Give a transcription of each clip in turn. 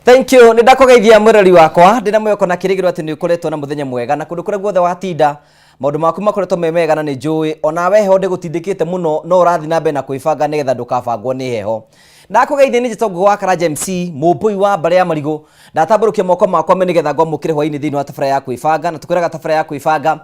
Thank you. Nindakugeithia mwirori wakwa ndina mweko na kirigiro ati ni ukoretwo na muthenya mwega na kundu kuria guothe watinda maundu maku makoretwo memega na ni njui ona we heho ndigutindikite muno no urathi na mbe na kwibanga nigetha ndukabangwo ni heho. Ndakugeithia ni jitongo wa Karanja MC mumbui wa bare ya marigo ndatamburukia moko makwa menigetha ngwamukire hwaini thini wa tabara ya kwibanga na tukwiraga tabara ya kwibanga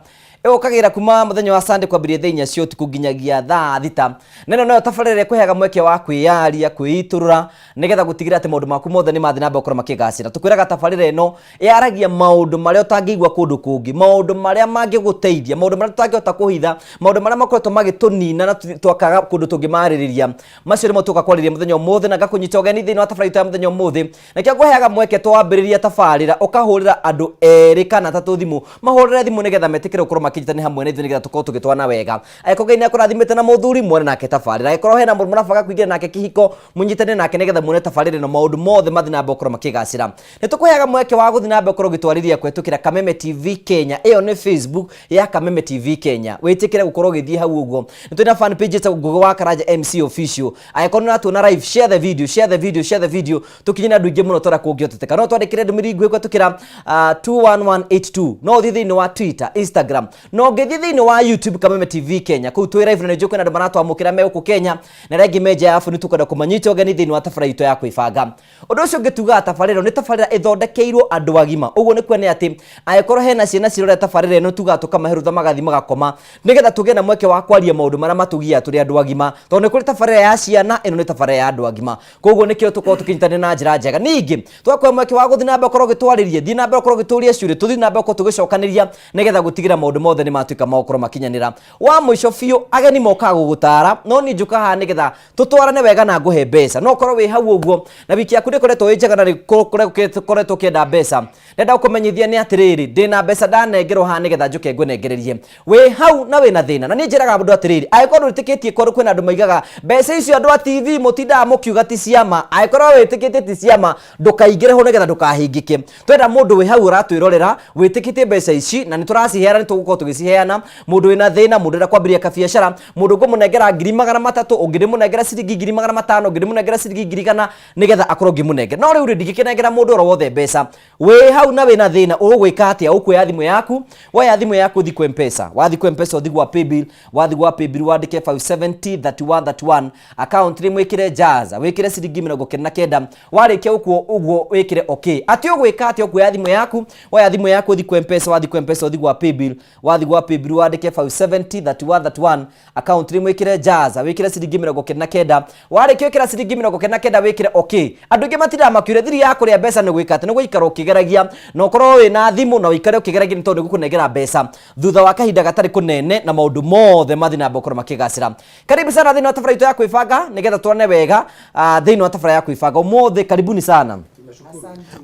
ukagira kuma muthenya wa Sunday kwambiria thainya cio tukunginyagia thaa thita neno nayo tabarire kwehaga mweke wa kwiyaria kwiiturura nigetha gutigira ati maundu maku mothe ni mathi na mbekora makigacira tukwiraga tabarire no yaragia maundu maria utangigwa kundu kungi maundu maria mangiguteithia maundu maria tutangihota kuhitha maundu maria makoretwo magitunina na twakaga kundu tungimaririria macio nimo tukakwariria muthenya umuthi na ngakunyita ugeni thini wa tabarire ya muthenya umuthi na kia kwehaga mweke twambiriria tabarira ukahurira andu eri kana tatu thimu mahurire thimu nigetha metikire ukorwo kitani hamwe na ithuĩ tuko tugitwana wega ayeko Ngai nĩakũrathimĩte na mũthuri mwone nake tabarĩra ayeko hena mũndũ mũrabaga kũingĩra nake kĩhiko mũnyitane nake nĩgetha muone tabarĩra no maũndũ mothe mathi na mbokoro makĩgacĩra nĩtũkũheaga mweke wa gũthi na mbokoro gĩtwarĩria kwetũkĩra Kameme TV Kenya ĩyo nĩ Facebook ya Kameme TV Kenya wĩtĩkĩre gũkorwo gĩthiĩ hau ũguo nĩtwĩna fan page ta Google wa Karanja MC official ayeko nĩ natuona live share the video tũkinyina andũ ingĩ mũno twara kũngĩhoteka no twandĩkĩre ndũmĩrĩri nguhĩ kwetũkĩra 21182 no thiĩ thĩinĩ wa Twitter Instagram no ngethi thini wa YouTube Kameme TV Kenya ku twi live na njuko na ndumana twamukira me uku Kenya na regi meja yafu ni tukada kumanyita ogeni thini wa tafara ito ya kwibanga undu ucio ngituga tafariro ni tafarira ithondekeirwo andu agima uguo ni kwene ati ayekoro hena ciana cirore tafarira no tuga tukamaherutha magathi magakoma nigetha tuge na mweke wa kwaria maundu maria matugia turi andu agima to ni kuri tafarira ya ciana ino ni tafarira ya andu agima koguo nikio tuko tukinyitane na njira njega ningi twakwa mweke wa guthi na mbe korwo gitwaririe thi na mbe korwo gituria ciuri tuthi na mbe korwo tugicokaniria nigetha gutigira maundu mothe ni matuika maokoro makinyanira wa mwisho fiu ageni moka gugutara no ni njuka ha nigetha tutwarane wega na nguhe mbeca no korwo wi hau uguo na wiki yaku ndikoretwo wi na koretwo kienda mbeca ndenda kumenyithia ni atiriri ndina mbeca ndanengerwo ha nigetha njuke ngwenengererie wi hau na wina thina na ni njiraga andu atiriri aikorwo ritikitie korwo kwina andu maigaga mbeca icio andu a TV mutinda mukiuga ti ciama aikorwo witikitie ti ciama ndukaingire ho nigetha ndukahingike twenda mundu wi hau uratwirorera witikitie mbeca ici na nituraciheana nitugukorwo tugiciheana mundu wina thina mundu ra kwambiria kabiashara mundu ngumunengera 300,000 ungimunengera ciringi 500,000 ungimunengera ciringi 100 nigetha akorwo ngimunengera no riu ndigĩkĩnengera mundu oro wothe mbeca we hau na wina thina ũgwĩka atĩa ũkuoya thimũ yaku woya thimũ yaku thi kwa M-Pesa wathi kwa M-Pesa uthi gwa paybill wathi gwa paybill wandike 5703131 account ri mwikire jaza wikire ciringi 99 warĩkia ũguo wikire okay ati ũgwĩka atĩa ũkuoya thimũ yaku woya thimũ yaku uthi kwa M-Pesa wathi kwa M-Pesa uthi gwa paybill wathi gwa paybill wandike 5703131 account ri mwikire jaza wikire ciringi 99 warĩkia wikira ciringi 99 wikire okay andu ingĩ matira makiure thiri yaku ria mbeca nĩ gwĩka atĩ nĩ gũikara ũkĩgeragia na ũkorwo wĩna thimũ na ũikare ũkĩgeragia nĩ tondũ gũkũnengera mbeca thutha wa kahinda gatarĩ kũnene na maũndũ mothe mathi na mbokoro makĩgacĩra karibu sana thĩinĩ wa tabara itũ ya kwĩbanga nĩgetha tũone wega thĩinĩ wa tabara ya kwĩbanga ũmũthĩ karibuni sana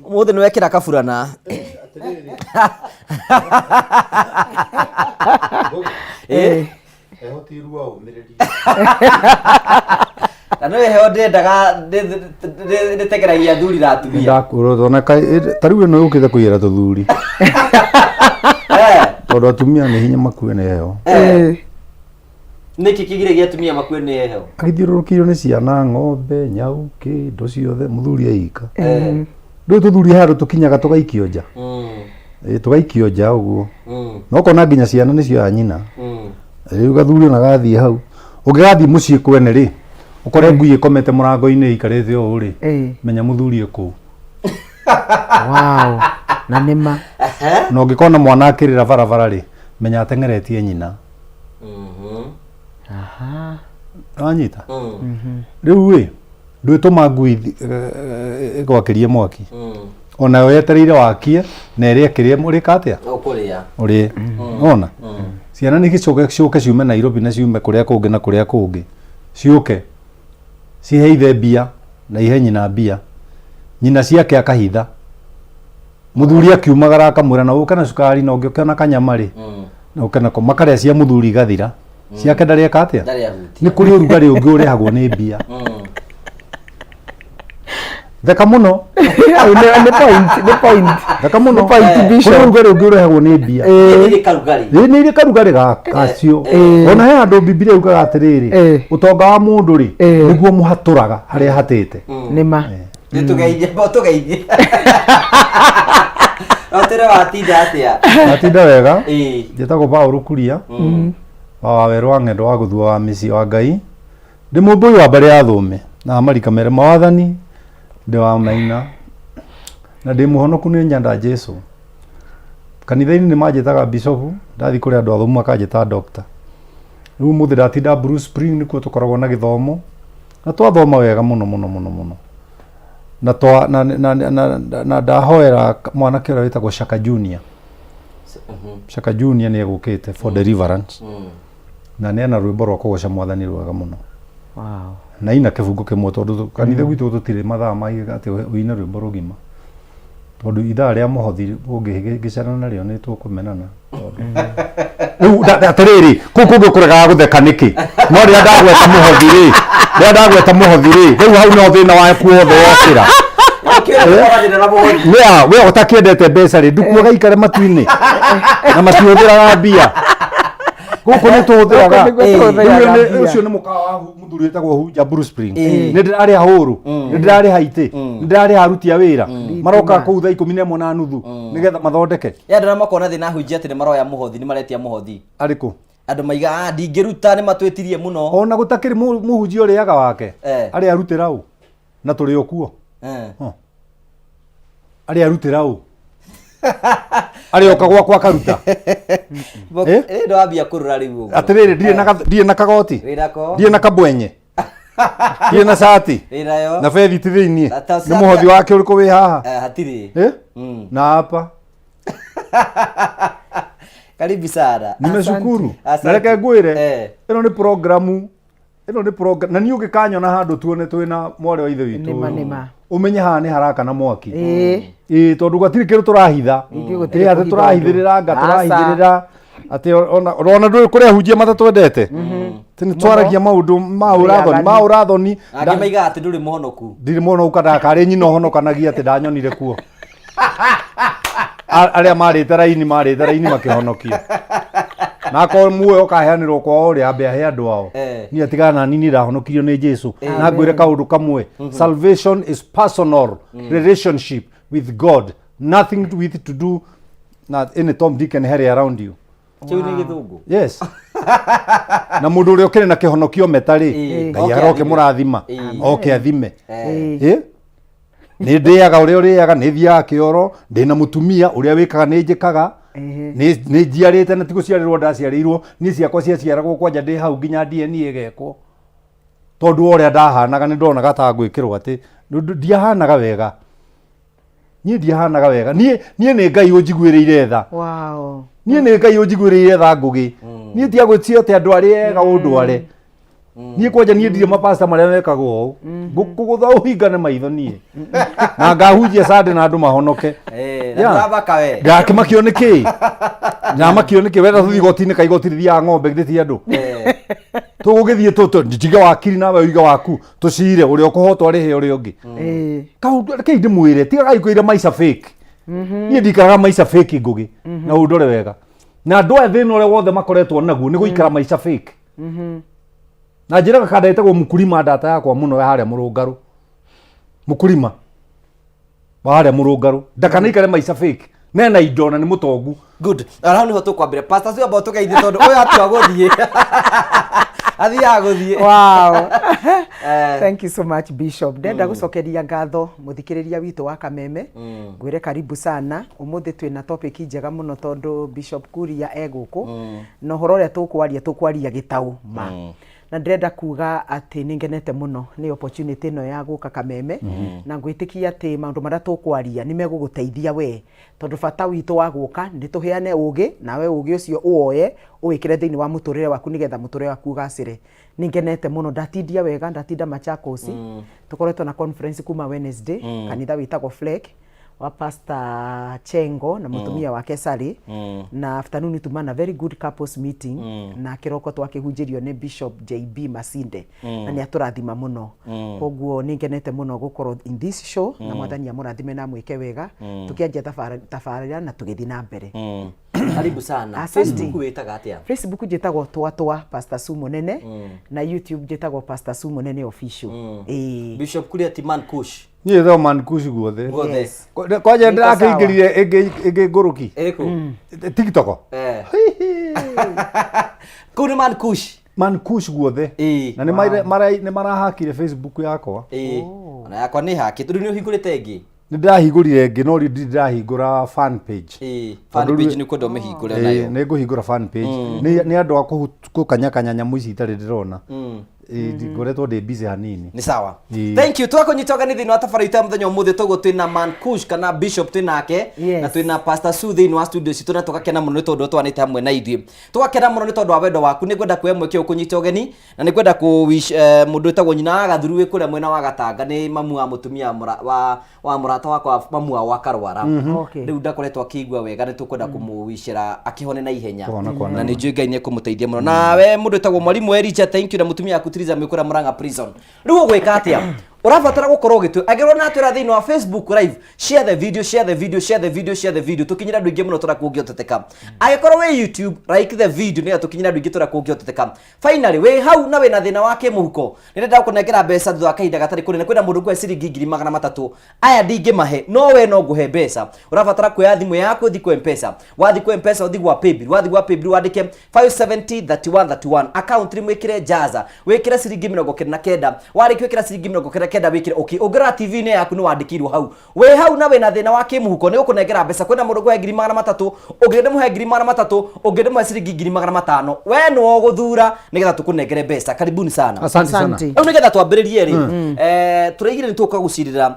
ũmũthĩ nĩ wekĩra kaburana ehotirwa umiriri na no heho ndendaga ndetegeragia thuri ratumia ndakũrwo tona tariu no ukithe kũira tuthuri tondu atumia nĩ hinya makue nĩ heho niki kigiragia atumia makue nĩ heho agithiũrũrũkĩirio nĩ ciana ng'ombe nyau kĩndũ ciothe mũthuri aika ndũ tuthuri handũ tũkinyaga tũgaikio nja tũgaikio nja ũguo no kona nginya ciana nĩ cio nyina rĩu gathuri ona gathiĩ hau ũngĩgathiĩ mũciĩ kwene rĩ ukore ngui ikomete mũrango-inĩ ikarĩte ũũ rĩ menya mũthuri kũu wow na nĩma na ũngĩkona mwana akĩrĩra barabara rĩ menya ateng'eretie nyina aha wanyita rĩu rĩ ndwĩtũma ngui ĩgwakĩrie mwaki onayo yetereire wakie na ĩrĩa kĩrĩa mũrĩka atĩa ũrĩ ona ciana nĩ gĩcoke ciume Nairobi na ciume kũrĩa kũngĩ na kũrĩa kũngĩ ciũke ciheithe mbia na ihe nyina mbia nyina ciake akahitha muthuri akiumagara akamwĩra na ũka na cukari na ũngĩũka na kanyama rĩ na ũka nako makarĩa cia muthuri igathira ciake ndarĩ eka atĩa nĩ kũrĩ ũrugarĩ ũngĩ ũrehagwo nĩ mbia theka mũno nĩ point theka mũno kũrĩ ũrugarĩ ũngĩ ũrehagwo nĩ mbia nĩ irĩ karugarĩ gacio ona he andũ Bibilia yugaga atĩrĩrĩ ũtonga wa mũndũ rĩ nĩguo mũhatũraga harĩa hatĩte nĩma Nitugeithie botugeithie. Otere watinda atia. Watinda wega. Njĩtagwo Paul Kuria. Wa werũ wa ng'endo wa gũthua wa mĩciĩ wa Ngai. Ndĩ mũmbũi wa mbarĩ ya Thũme na marika mere mawathani ndĩ wa Maina. Na ndĩ mũhonoku nĩ nyanda Jesu. Kanitha-inĩ nĩ manjĩtaga bishop, ndathi kũrĩ andũ athomu makanjĩta doctor. Rĩu mũthĩ ndatinda Bruce Spring nĩkuo tũkoragwo na gĩthomo. Na twathoma wega mũno. Na ndahoera mwanake ũrĩa wĩtagwo Shaka Junior. Shaka Junior nĩ egũkĩte for deliverance. Na nĩ ana rwĩmbo rwa kũgoca mwathani rwega mũno. Wow. Na ina kĩbungo kĩmwe tondũ kanitha gwitũ tũtirĩ mathaa maigana atĩ ũine rwĩmbo rũgima. Tondũ ithaa rĩa mũhothi ũngĩgĩcana narĩo nĩ tũkũmenana. Rĩu atĩrĩrĩ, kũndũ kũregaga gũtheka nĩkĩ? No rĩrĩa ndagweta mũhothi rĩ, rĩu hau no thĩna waku wothe wokĩra. We ũtakĩendete mbeca rĩ, ndukuo gaikare matu-inĩ na matihũthĩraga mbia. Gũkũ nĩ tũhũthĩraga. Ũcio nĩ mũkawa wa mũthuri wĩtagwo Hunja Bruce Spring. Nĩ ndĩrarĩ hũrũ, nĩ ndĩrarĩ haitĩ, nĩ ndĩrarĩ aruti a wĩra. Maroka kũu thaa 11:30 nĩgetha mathondeke. Ndĩrona makona thĩna Hunjia atĩ nĩ maroya mũhothi, nĩ maretia mũhothi. Arĩkũ? Andũ maiga ndingĩruta nĩ matwĩtirie mũno. Ona gũtakĩrĩ mũhunjia ũrĩaga wake. Arĩ arutĩra ũ na tũrĩ o kuo. Arĩ arutĩra ũ. Arĩ oka gwakwa akaruta. Ndo ambia kũrũra rĩu ũguo. Atĩrĩrĩ, ndirĩ na kagoti. Ndirĩ na kabwenye. Ndirĩ na shati. Na bethi ti thĩiniĩ. Nĩ mũhothi wake ũrĩkũ wĩ haha? Hatirĩ. Na hapa. Karibu sana. Nimeshukuru. Na reke ngwĩre, ĩno nĩ programu. Na niĩ ũngĩkanyona handũ tuone twĩna mwarĩ wa ithe witũ. Umenye haha nĩ haraka na mwaki. Tondũ gwatirĩ kĩndũ tũrahitha. Atĩ tũrahithĩrĩra nga tũrahithĩrĩra. Atĩ ona ndũĩ kũrĩa hunjia matatwendete. Nĩ twaragia maũndũ ma ũrathoni. Angĩ maigaga atĩ ndũrĩ mũhonoku. Ndirĩ mũhonoku kana karĩ nyina ũhonokanagia atĩ ndanyonire kuo. Arĩa marĩte raini makĩhonokio. Na akorwo muoyo ũkaheanĩrwo kwao rĩ ambe ahe andũ ao. Niĩ atigana na nini ndahonokirio nĩ Jesu. Na ngwĩre kaũndũ kamwe. Salvation is personal relationship with God. Nothing with to do not any Tom, Dick and Harry around you. Kĩu nĩ gĩthũngũ. Yes. Na mũndũ ũrĩa ũkĩrĩ na kĩhonokio meta rĩ, Ngai aroke mũrathima, oke athime. Nĩ ndĩaga ũrĩa ũrĩaga, nĩ thiaga kĩoro, ndĩna mũtumia ũrĩa wĩkaga nĩ njĩkaga. Nĩ njiarĩte na tigũciarĩrwo ndaciarĩirwo, niĩ ciakwa ciaciaragwo kwanja ndĩ hau nginya DNA gekwo. Tondũ ũrĩa ndahanaga nĩ ndonaga ta ngwĩkĩrwo atĩ ndiahanaga wega. Niĩ ndiahanaga wega. Niĩ nĩ Ngai ũnjiguĩrĩire tha. Wow. Niĩ nĩ Ngai ũnjiguĩrĩire tha ngũgĩ. Niĩ ndiagwĩtio atĩ andũ arĩa ega ũndware. Niĩ kwanja niĩ ndirĩ mapasta marĩa mekagwo ũũ. Ngũgũtha ũhingane maitho niĩ. Na ngahunjia Sunday na andũ mahonoke. Ngakĩmakio nĩkĩ? Na makio nĩkĩ wenda tũthiĩ igoti-inĩ ka igoti rĩthiaga ng'ombe githĩti andũ. Tũgũgĩthiĩ njiga wakiri nawe ũiga waku tũcire ũrĩa ũkũhotwo arĩhe ũrĩa ũngĩ. Kaũndũ reke ndĩmwĩre tigagai kwĩra maica fake. Niĩ ndikaraga maica fake ngũgĩ na ũndore wega. Na andũ aya thĩna ũrĩa wothe makoretwo naguo nĩ gũikara maica fake. Na njĩraga kada ĩtagwo mũkurima ndata yakwa mũno ya harĩa Mũrũngarũ. Mũkurima wa harĩa Mũrũngarũ ndakanaikare maica fake. Nena indo na nĩ mũtongu. Good. Araho niho tũkwambĩra. Pastor Sio ambao tũgeithie tondũ ũyũ atua gũthiĩ. Athiaga gũthiĩ. Wow. Thank you so much Bishop. Ndenda gũcokeria ngatho mũthikĩrĩria witũ wa Kameme. Ngwĩre karibu sana. Ũmũthĩ twĩna topic njega mũno tondũ Bishop Kuria egũkũ. Na ũhoro ũrĩa tũkwaria gĩtaũ ma. Na ndĩrenda kuga atĩ nĩ ngenete mũno nĩ opportunity ĩno ya gũka Kameme na ngwĩtĩkia atĩ maũndũ marĩa tũkwaria nĩ megũgũteithia we tondũ bata witũ wa gũka nĩ tũheane ũgĩ nawe ũgĩ ũcio uoye ũwĩkĩre thĩinĩ wa mũtũrĩre waku nĩgetha mũtũrĩre waku ũgacĩre. Nĩ ngenete mũno ndatindia wega ndatinda Machakos tũkoretwo na conference kuma Wednesday kanitha wĩtagwo Fleck wa Pastor Chengo na mutumia wake Sally na afternoon tumana very good couples meeting na kiroko twakihunjirio ni Bishop JB Masinde na ni aturathima muno koguo ningenete muno gukorwo in this show na mwathani amurathime na mwike wega tukianjia tafarira na tugithi na mbere. Karibu sana. Facebook witaga atia? Facebook njitagwo twatwa Pastor Su Munene na YouTube njitagwo Pastor Su Munene official. Bishop Kuria Timan Kush. Niĩ tho Man Kush guothe. Yes. Kwanja ndĩrakĩingĩrire ĩngĩ ngũrũki. TikTok. Kũu nĩ Man Kush. Man Kush guothe. Na nĩ marahakire Facebook yakwa. Ona yakwa nĩ hakĩtwo, rĩu nĩ ũhingũrĩte ĩngĩ? Nĩ ndahingũrire ĩngĩ no ndĩrahingũra fan page. Fan page nĩ kwenda ũmĩhingũre nayo. Nĩ ngũhingũra fan page. Nĩ andũ a kũkanyakanya nyamũ ici itarĩ ndĩrona. Ngoretwo ndĩ busy hanini. Nĩ sawa. Thank you. Twakũnyita ũgeni thĩinĩ wa tabarĩra ya mũthenya ũmũthĩ tũguo twĩna Man Kush kana Bishop twĩnake na twĩna Pastor Sue thĩinĩ wa studio citũ na tũgakena mũno nĩ tondũ twanĩte hamwe na ithuĩ. Tũgakena mũno nĩ tondũ wa wendo waku. Nĩ ngwenda kuoya mweke ũkũnyita ũgeni na nĩ ngwenda kũ-wish mũndũ wĩtagwo nyina wa Gathuru wĩ kũrĩa mwena wa Gatanga, nĩ mamu wa mũtumia wa mũrata wakwa mamu wa Karwara. Rĩu ndakoretwo akĩigua wega, nĩ tũkwenda kũmũwicĩra akĩhone na ihenya na nĩ njũĩ Ngai nĩ ekũmũteithia mũno. Na we mũndũ wĩtagwo Mwarimu Elijah, thank you, na mũtumia waku Triza Mwĩkũra Murang'a prison. Rĩu ũgwĩka atĩa? Ũrabatara gũkorwo ũgĩtũ agĩrwo na twĩra thĩinĩ wa Facebook live, share the video, share the video, share the video, share the video, tukinyira andũ aingĩ mũno tũrakũngĩoteteka. Agĩkorwo wĩ YouTube, like the video, nĩgetha tukinyira andũ aingĩ tũrakũngĩoteteka. Finally wĩ hau na wĩna thĩna wa kĩmũhuko, nĩndenda gũkũnengera mbeca thutha wa kahinda gatarĩ kũnene, kwĩna mũndũ ngũhe ciringi 300,000 aya ndingĩmahe, no we no ngũhe mbeca. Ũrabatara kuoya thimũ yaku ũthiĩ kwa M-Pesa, wathiĩ kwa M-Pesa ũthiĩ gwa Paybill, wathiĩ gwa Paybill wandĩke 5703131 account wĩkĩre Jaza, wĩkĩre ciringi 99, warĩkia wĩkĩra ciringi 99 wĩkĩre okay. Ũngĩra TV-inĩ yaku nĩ wandĩkĩirwo hau, wĩ hau na wĩna thĩna wa kĩmũhuko, nĩ gũkũnengera mbeca, kwĩna mũndũ ngũhe 300,000, ũngĩ ndĩmũhe 300,000, ũngĩ ndĩmũhe ciringi 500,000, we no gũthura nĩgetha tũkũnengere mbeca. Karibuni sana. Asante sana. Rĩu nĩgetha twambĩrĩrie rĩ, tũraigire nĩ tũka gũcirĩra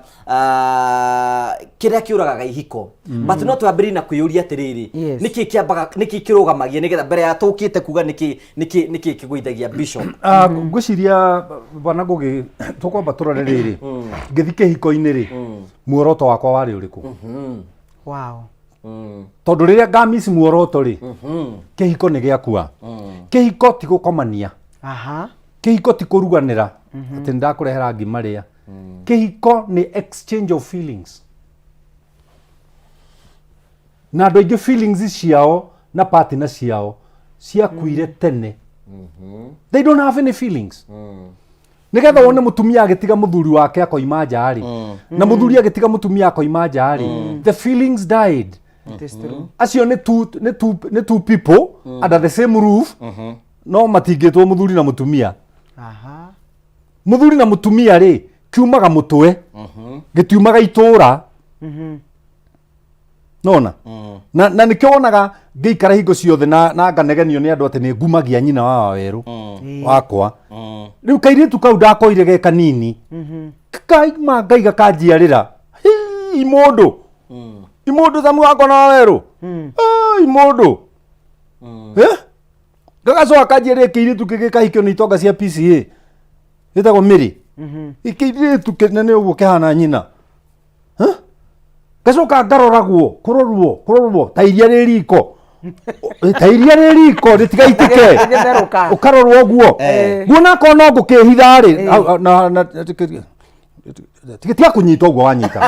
kĩrĩa kĩũragaga ihiko, but no twambĩrĩrie na kwĩyũria atĩrĩrĩ, nĩkĩ kĩambaga, nĩkĩ kĩrũgamagia nĩgetha mbere ya tũkĩte kuga nĩkĩ kĩgũithagia Bishop? Ngwĩciria bana Ngũgĩ tũkwamba tũrore rĩrĩ, ngĩthi kĩhiko-inĩ rĩ, muoroto wakwa warĩ ũrĩkũ? Wow. Tondũ rĩrĩa ngamiss muoroto rĩ, kĩhiko nĩ gĩakua. Kĩhiko ti gũkomania, kĩhiko ti kũruganĩra atĩ ndakũrehera ngima rĩa. Kĩhiko nĩ exchange of feelings, na andũ aingĩ feelings ciao na partner ciao ciakuire tene. They don't have any feelings. Nĩgetha wone mũtumia agĩtiga mũthuri wake akoima nja rĩ, na mũthuri agĩtiga mũtumia akoima nja rĩ, the feelings died. Acio nĩ two people under the same roof, no matingĩtwo mũthuri na mũtumia. Mũthuri na mũtumia rĩ, kiumaga mũtwe, gĩtiumaga itũra. Nona na nĩkĩo wonaga ngĩikara hingo ciothe na nganegenio nĩ andũ atĩ nĩ ngumagia nyina wa werũ wakwa. Rĩu kairĩtu kau ndakoire ge kanini, kaima Ngai gakanjiarĩra imũndũ tamu wakwa na werũ, imũndũ gagacoka kanjiarĩra kĩirĩtu gĩkahikio nĩ itonga cia PCA gĩtagwo Mĩrĩ. Kĩirĩtu kĩnene ũguo kĩhana nyina, gacoka ngaroragwo kũrorwo ta iria rĩ riko rĩtigaitĩke, ũkarorwo ũguo. Nguona akorwo no ngũkĩhitha rĩ, tiga kũnyita ũguo wanyita.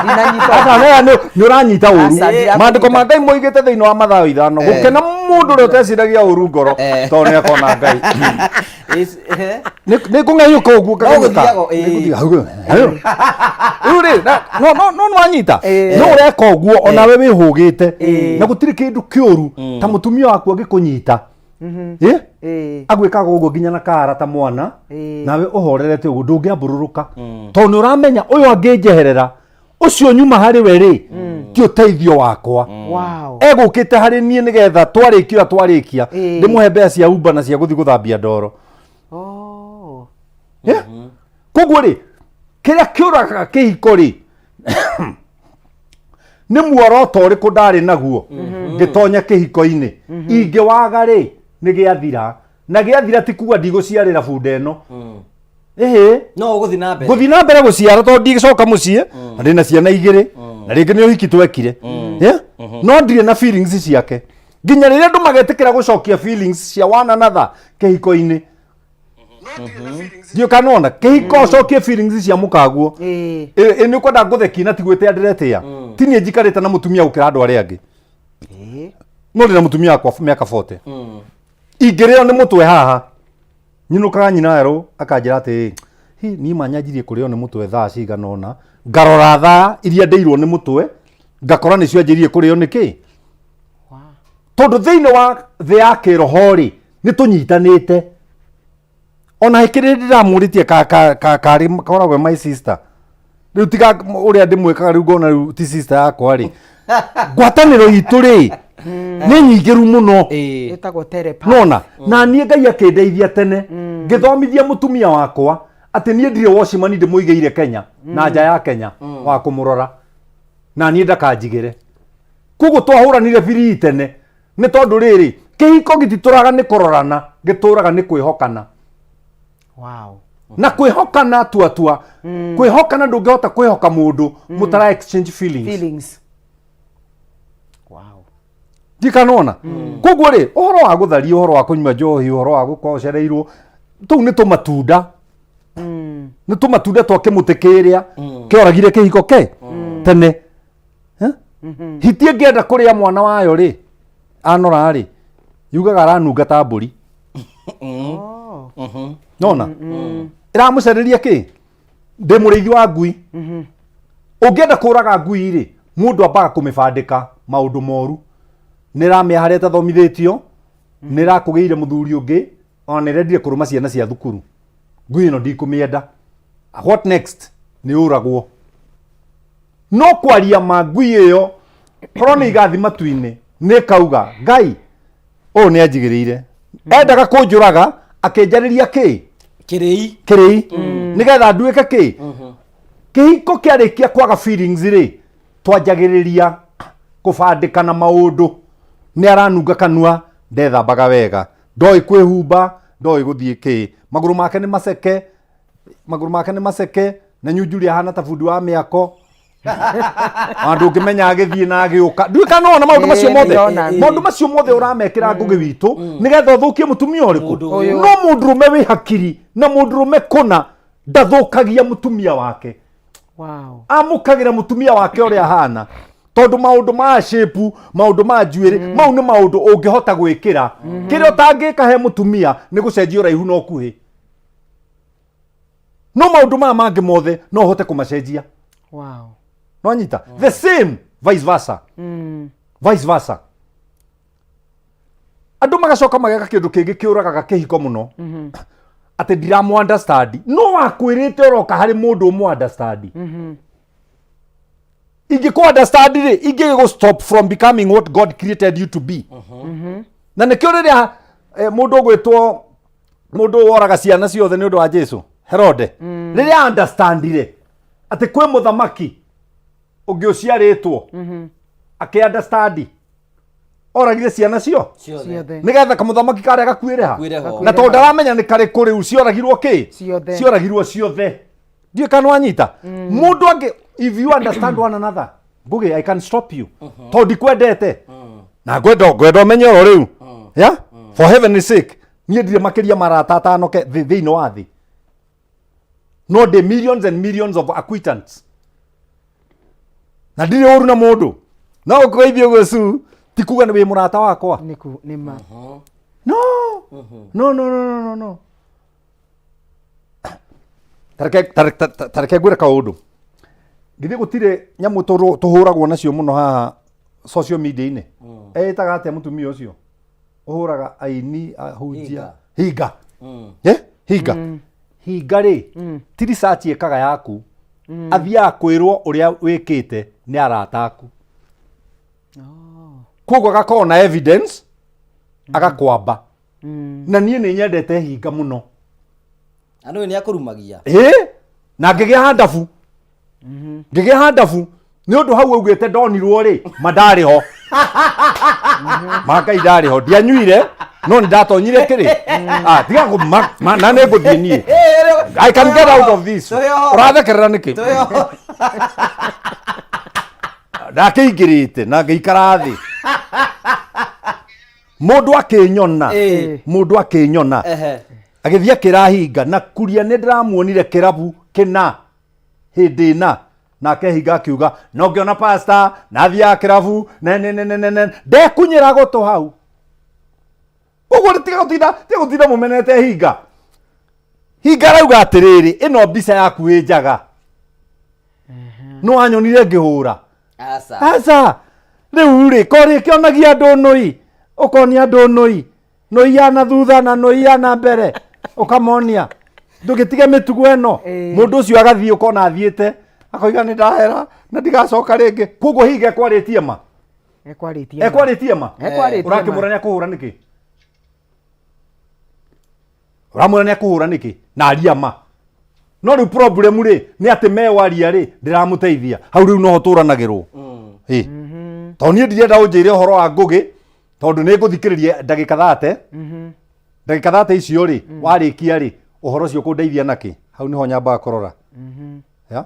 Nĩ ũranyita ũru. Maandĩko ma Ngai moigĩte thĩinĩ wa Mathayo 5, gũkena mũndũ ũrĩa ũteciragia ũru ngoro tondũ nĩ akona Ngai. Nĩ kũng'enyũka ũguo kagũthiaga. Rĩu rĩ, no wanyita, no ũreka ũguo onawe wĩhũgĩte, na gũtirĩ kĩndũ kĩũru ta mũtumia waku agĩkũnyita agwĩkaga ũguo nginya na kahara ta mwana, nawe ũhorerete ũguo ndũngĩambũrũrũka, tondũ nĩ ũramenya ũyũ angĩnjeherera ũcio nyuma harĩ we rĩ, ti ũteithio wakwa. Egũkĩte harĩ niĩ nĩgetha twarĩkia ndĩmũhe mbeca cia Uber na cia gũthiĩ gũthambia ndoro. Koguo rĩ, kĩrĩa kĩũragaga kĩhiko rĩ, nĩ muoroto ũrĩkũ ndarĩ naguo ngĩtonya kĩhiko-inĩ. Ingĩwaga rĩ, nĩ gĩathira, na gĩathira ti kuga ndigũciarĩra bunda ĩno. No gũthiĩ na mbere, gũthiĩ na mbere gũciara tondũ ndigĩcoka mũciĩ na ndĩna ciana 2 na rĩngĩ nĩ ũhiki twekire, no ndirĩ na feelings ciake nginya rĩrĩa andũ magetĩkĩra gũcokia feelings cia one another kĩhiko-inĩ. Ndio kanona kĩhiko ũcokie feelings cia mũkaguo, nĩ ũkwenda ngũtheki na tigwĩte ndĩretĩa, ti niĩ njikarĩte na mũtumia gũkĩra andũ arĩa angĩ, no ndĩ na mũtumia wakwa mĩaka 40. Ingĩrĩo nĩ mũtwe haha, nyinũkaga nyina werũ akanjĩra atĩ niĩ manyanjirie kũrĩo nĩ mũtwe thaa cigana ũna, ngarora thaa iria ndeirwo nĩ mũtwe ngakora nĩcio anjĩrie kũrĩo nĩkĩ tondũ thĩinĩ wa thĩ ya kĩroho-rĩ nĩ tũnyitanĩte ona hĩkĩrĩ ndĩramũrĩtie karĩ koragwo my sister rĩu tiga ũrĩa ndĩmwĩkaga rĩu ngona rĩu ti sister yakwa-rĩ ngwatanĩro itũ-rĩ nĩ nyingĩru mũno ĩtagwo telepathy nona na niĩ Ngai akĩndeithia tene ngĩthomithia mũtumia wakwa atĩ niĩ ndirĩ washimani ndĩmũigĩire Kenya na nja ya Kenya wa kũmũrora na niĩ ndakanjigĩre koguo twahũranire birii tene nĩ tondũ rĩrĩ kĩhiko gĩtitũraga nĩ kũrorana gĩtũraga nĩ kwĩhokana na kwĩhokana tuatua kwĩhokana ndũngĩhota kwĩhoka mũndũ mũtara exchange feelings ndikanona koguo rĩ ũhoro wa gũtharia ũhoro wa kũnyua njohi ũhoro wa gũkocereirwo tũu nĩ tũmatunda nĩ tũmatunda twa kĩmũtĩ kĩrĩa kĩoragire kĩhiko ke tene hiti ĩngĩenda kũrĩa mwana wayo rĩ anora rĩ yugaga aranunga ta mbũri nona ĩramũcereria kĩ ndĩ mũrĩithi wa ngui ũngĩenda kũraga ngui rĩ mũndũ ambaga kũmĩbandĩka maũndũ moru nĩramĩa harĩa tathomithĩtio nĩrakũgĩire mũthuri ũngĩ ona nĩrendire kũrũma ciana cia thukuru ngui ĩno ndikũmĩenda what next nĩ ũragwo no kwaria ma ngui ĩyo korwo nĩ igathi matu-inĩ nĩ kauga Ngai ũũ nĩ anjigĩrĩire endaga kũnjũraga akĩnjarĩria kĩ kĩrĩi nĩgetha nduĩke kĩ kĩhiko kĩarĩkia kwaga feelings rĩ twanjagĩrĩria kũbandĩkana maũndũ nĩ aranunga kanua ndethambaga wega ndoĩ kwĩhumba ndoĩ gũthiĩ kĩ magũrũ make nĩ maceke na nyunjuri ahana ta bundi wa mĩako andũ ngĩmenya agĩthiĩ na agĩũka nduĩkanona maũndũ macio mothe ũramekĩra ngũgĩ witũ nĩgetha ũthũkie mũtumia ũrĩkũ no mũndũrũme wĩ hakiri na mũndũrũme kũna ndathũkagia mũtumia wake amũkagĩra mũtumia wake ũrĩa ahana tondũ maũndũ ma shape maũndũ ma njuĩrĩ mau nĩ maũndũ ũngĩhota gwĩkĩra kĩrĩa ũtangĩka he mũtumia nĩ gũcenjia ũraihu na ũkuhĩ no maũndũ maya mangĩ mothe no ũhote kũmacenjia no anyita the same vice versa andũ magacoka mageka kĩndũ kĩngĩ kĩũragaga kĩhiko mũno atĩ ndiramũ understand no wakwĩrĩte ũroka harĩ mũndũ ũmũ understand ingĩkũ understand rĩ ingĩgũ stop from becoming what God created you to be na nĩkĩo rĩrĩa mũndũ ũgwĩtwo mũndũ woraga ciana ciothe nĩ ũndũ wa Jesu Herode rĩrĩa understandire atĩ kwĩ mũthamaki ũngĩ ũciarĩtwo akĩ understand oragire ciana ciothe nĩgetha kamũthamaki karĩa gakuĩre ha na tondũ ndaramenya nĩ karĩkũ rĩu cioragirwo kĩ cioragirwo ciothe ndiũ kana wanyita mũndũ angĩ if you understand one another Ngugi I can stop you tondũ ndikwendete na ngwenda ũmenye oro rĩu yeah for heaven's sake niĩ ndirĩ makĩria marata atanoke thĩinĩ wa thĩ no the millions and millions of acquaintance na ndirĩ ũru na mũndũ no ũkũgeithie gũcu ti kuga nĩ wĩ mũrata wakwa nĩ ma no tareke ngwĩre kaũndũ githĩ gũtirĩ nyamũ tũhũragwo nacio mũno haha social media-inĩ etaga atĩa mũtumia ũcio ũhũraga aini ahunjia hinga hinga rĩ ti research ĩkaga yaku athiaga kwĩrwo ũrĩa wĩkĩte nĩ arata aku koguo agakorwo na evidence agakwamba na niĩ nĩ nyendete hinga mũno andũ nĩ akũrumagia na ngĩgĩa handabu nĩ ũndũ hau augĩte ndonirwo rĩ mandarĩ ho Makai ndarĩ ho ndianyuire no nĩ ndatonyire kĩrĩ tiga na nĩ ngũthiĩ niĩ I can get out of this ũrathekerera nĩkĩ ndakĩingĩrĩte na ngĩikara thĩ mũndũ akĩnyona agĩthiĩ akĩrahinga na kuria nĩ ndĩramuonire kĩrabu kĩna hĩndĩ ĩna nake hinga akiuga no ngĩona pastor na thiaga kĩrabu ndekunyĩra gũtũ hau ũguo tiga gũtinda mũmenete hinga rauga atĩrĩrĩ ĩno mbica yaku ĩ njaga no anyonire ngihura asa riu ri kori kionagia andu noi ukonia andu noi yana thutha na noi yana mbere ukamonia ndugitiga mitugo eno mundu ucio agathie ukona athiete akoiga ni ndahera na ndigacoka ringi koguo higa kwaritie ma ekwaritie ma urakimurania kuhura niki uramurania kuhura niki na aria ma no riu problem ri ni ati mewaria ri ndiramuteithia hau riu no hoturanagirwo to nie ndirenda unjire uhoro wa ngugi tondu ni nguthikiriria ndagika 30 ndagika 30 icio ri warikia ri uhoro cio kundeithia naki hau niho nyamba kurora yeah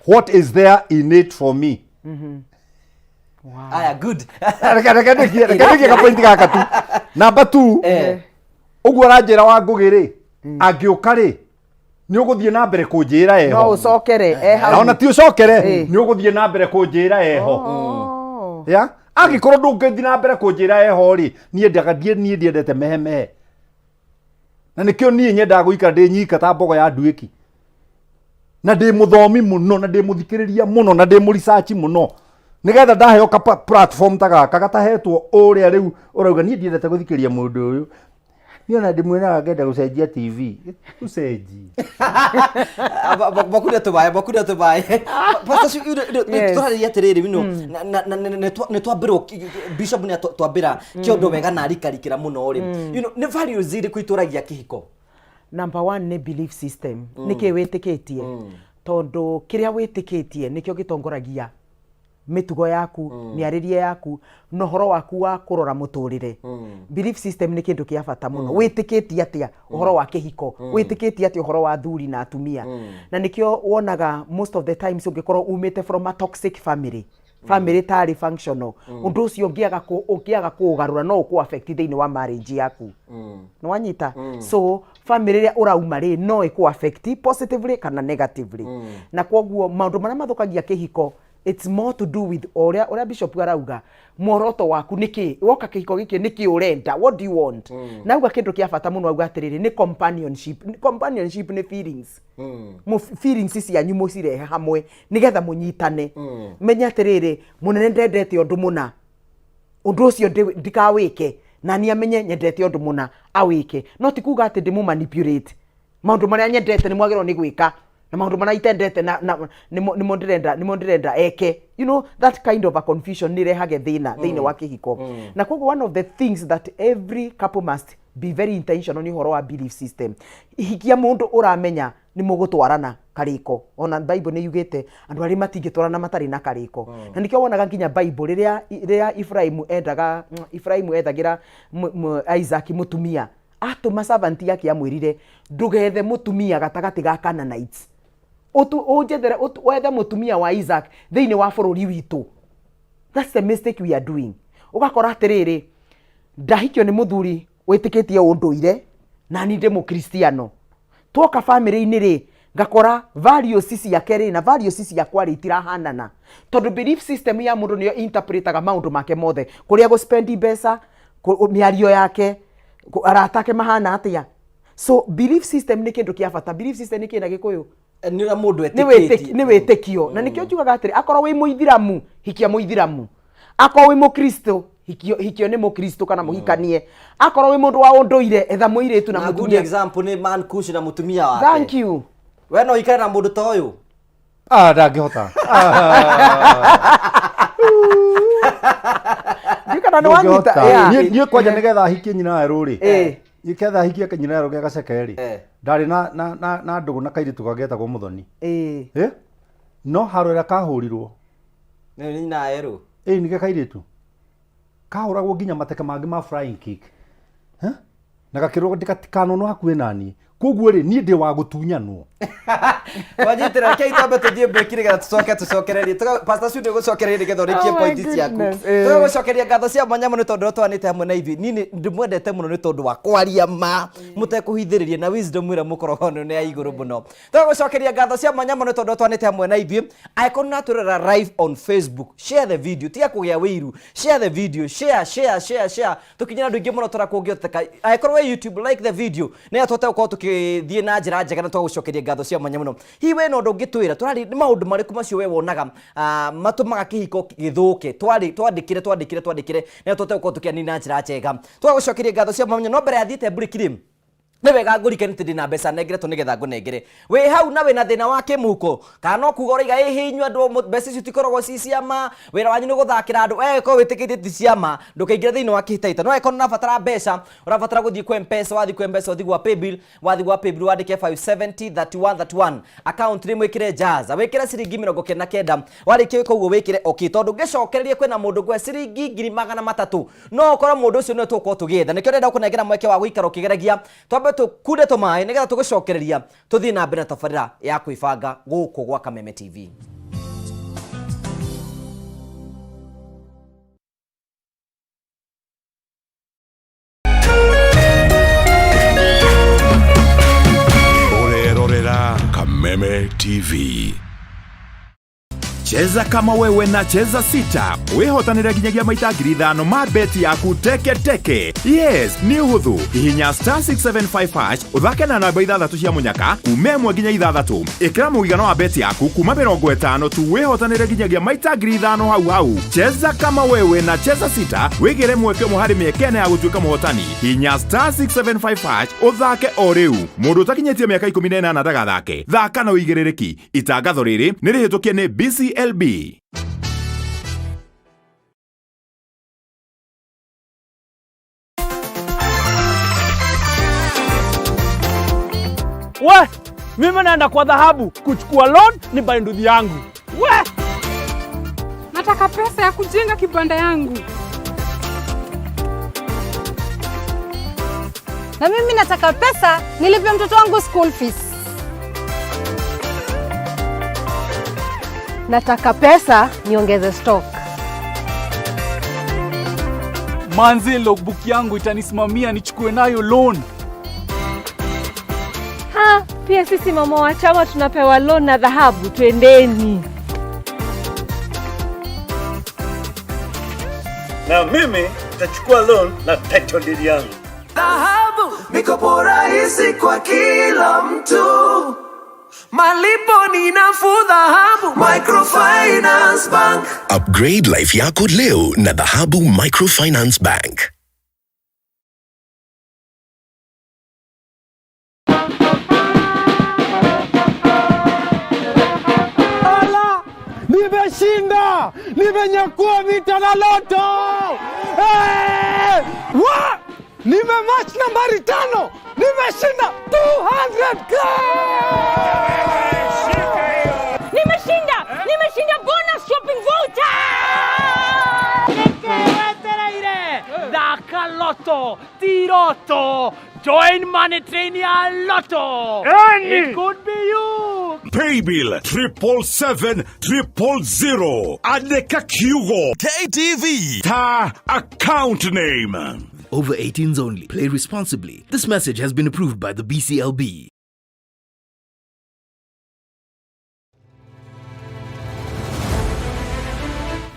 what is there in it for me aya good reke ka point gaka tu number 2 uguo aranjira wa ngugi ri angiuka ri ni uguthie na mbere kunjira eho no ucokere hau na ti ucokere ni uguthie na mbere kunjira eho ya angikorwo ndungithi na mbere kunjira eho ri nie ndiendete mehe na nikio nie nyenda guikara ndi nyika ta mbogo ya nduiki na ndi muthomi muno na ndi muthikiriria muno na ndi mu research muno nigetha ndaheo ka platform ta gaka gatahetwo uria riu urauga nie ndiendete guthikiriria mundu uyu niona ndi mwena ngenda gucenjia TV ucenji bakuria tubaye pastor turariria atiriri bino ne twambirwo bishop ne twambira kiondo wega na rikarikira muno ri ni values ziri kuituragia kihiko. Number 1 ni belief system niki witikitie tondu kiria witikitie nikio gitongoragia mitugo yaku miaririe yaku no horo waku wa kurora muturire belief system ni kindu kia bata muno witikitie atia uhoro wa kihiko witikitie atia uhoro wa thuri na atumia na nikio wonaga most of the times ungikorwo umite from a toxic family tari functional undu ucio ungiaga kugarura no ku affect thiini wa marriage yaku no wanyita so family ria urauma ri no iku affect positively kana negatively na koguo maundu maria mathukagia kihiko it's more to do with oria bishop arauga mworoto waku niki woka kihiko giki niki urenda what do you want na uga kindu kia bata muno auga atiriri ni companionship ni feelings mu feelings cia nyumo cirehe hamwe nigetha munyitane menya atiriri munene ndendete undu muna undu ucio ndikawike na ni amenye nyendete undu muna awike no ti kuga ati ndimu manipulate maundu maria nyendete ni mwagirwo ni gwika na maundu maria itendete ni ndirenda eke you know that kind of a confusion ni rehage thina wa kihiko na koguo one of the things that every couple must be very intentional ni horo wa belief system ihikia mundu uramenya ni mugutwarana kariko ona bible ni yugite andu ari matingitwarana matari na kariko na nikio wonaga nginya bible riria Ibrahim ethagira Isaac mutumia atuma servant yake amwirire ndugethe mutumia gatagati ga Canaanites wethe mutumia wa Isaac thiini wa bururi witu. That's the mistake we are doing. Ugakora atiriri ndahikio ni muthuri witikitie unduire na ni ndi mukristiano twoka family ini ri ngakora values sisi ya keri na values sisi ya kwari itirahanana tondu belief system ya mundu niyo interpretaga maundu make mothe kuria go spendi mbeca miario yake aratake mahana atia. So belief system ni kindu kia bata. Belief system ni kina gikuyu ni ura mundu etikiti ni wetekio na nikio njugaga atiri akorwo wi muithiramu hikia muithiramu akorwo wi mukristo hikio ni mukristo kana muhikanie akorwo wi mundu wa unduire etha muiritu na mutumia. Good example ni man kush na mutumia wake. Thank you. We no ikare na mundu ta uyu ndangihota ndikana no wanyita nie kwanja nigetha hikie nyina ya ruri iketha hikie nyina ya ruri gacekeri ndari na ndugu na kairitu gageta go muthoni no harora kahurirwo ni nyina eru ni gakairitu kahuragwo nginya mateka mangi ma frying cake na gakirwo ndikatikano no hakuwe nani koguo ri ni ndi wa gutunyanwo wajitira ke itambe tudie break ri tucokererie pastor studio gucokererie getho rikie point ciaku gucokereria ngatho cia mwanya muno tondu twanite hamwe na ithi nini ndimwendete muno ni tondu wa kwaria ma mutekuhithiriria na wisdom ira mukorogono ni ya iguru muno gucokereria ngatho cia mwanya muno tondu twanite hamwe na ithi icon naturera live on Facebook. Share the video tia kugia wiru, share the video, share tukinyana ndu ingi muno tora kungiotheka icon we YouTube like the video ne atote uko tukithie na njira njega na twagucokeria ngatho cia mwanya muno. Hihi we no ndungitwira twari ni maundu mariku macio we wonaga matumaga kihiko githuke twandikire na tuteko tukianina njira njega twagucokeria ngatho cia mwanya no mbere ya thiete break ne wega ngurike nti ndina mbeca nengeretwo nigetha ngunengere we hau na we na thina wa kimuko kana kuga uriga hihinyu andu mbeca icio tikoragwo ci ciama wira wanyu ni guthakira andu ko witikitie ti ciama ndukaingira thiini wa kihitaita no eko na fatara mbeca urafatara guthii kwa mpesa wathi kwa mpesa wathi gwa paybill wandike 570 3131 account ni mwikire jaza wikire ciringi 99 warikie koguo wikire okay tondu ngicokererie kwina mundu gwe ciringi 300 no korwo mundu ucio no tukwo tugietha nikio ndenda kunengera mweke wa guikara ukigeragia tukunde tumae nigetha tugucokereria tuthii na mbere na tabarira ya kwibanga guku gwa Kameme TV. Orerorera Kameme TV. Cheza kama wewe na cheza sita. Wihotanira ginyagia maita 5,000 ma beti yaku teke. Yes, ni uhuthu. Hihinya *675# uthake na namba 6 cia munyaka umemwe ginya 6. Ikira muigano wa beti yaku kuma 50 tu wihotanira ginyagia maita 5,000 hau. Cheza kama wewe na cheza sita. Wigire mweke muhari miekene ya gutuika muhotani. Hihinya *675# uthake o riu. Mundu utakinyetie miaka 18 ndagathake. Thaka na uigirereki. Itangatho riri ni rihitukie ni BCLB. We, mimi naenda kwa dhahabu kuchukua loan ni bainduthi yangu. We, nataka pesa ya kujenga kibanda yangu. Na mimi nataka pesa nilipe mtoto wangu school fees. Nataka pesa niongeze stock. manzi logbook yangu itanisimamia nichukue nayo loan. Pia sisi mama wa chama tunapewa loan na dhahabu, twendeni. Na mimi nitachukua loan na title deed yangu. Dhahabu, mikopo rahisi kwa kila mtu. Malipo ni nafuu Dhahabu Microfinance Bank. Upgrade life yako leo na Dhahabu Microfinance Bank. Nimeshinda! Nimenyakua vita na loto! Nimematch nambari 5! Nimeshinda 200k! Nimeshinda bonus shopping voucher! Nekewetereire! Dhaka Lotto! Tiroto! Join Money Trainia Lotto! It could be you! Paybill 777-000. Adeka Kyugo. KTV. Ta account name. Over 18s only. Play responsibly. This message has been approved by the BCLB.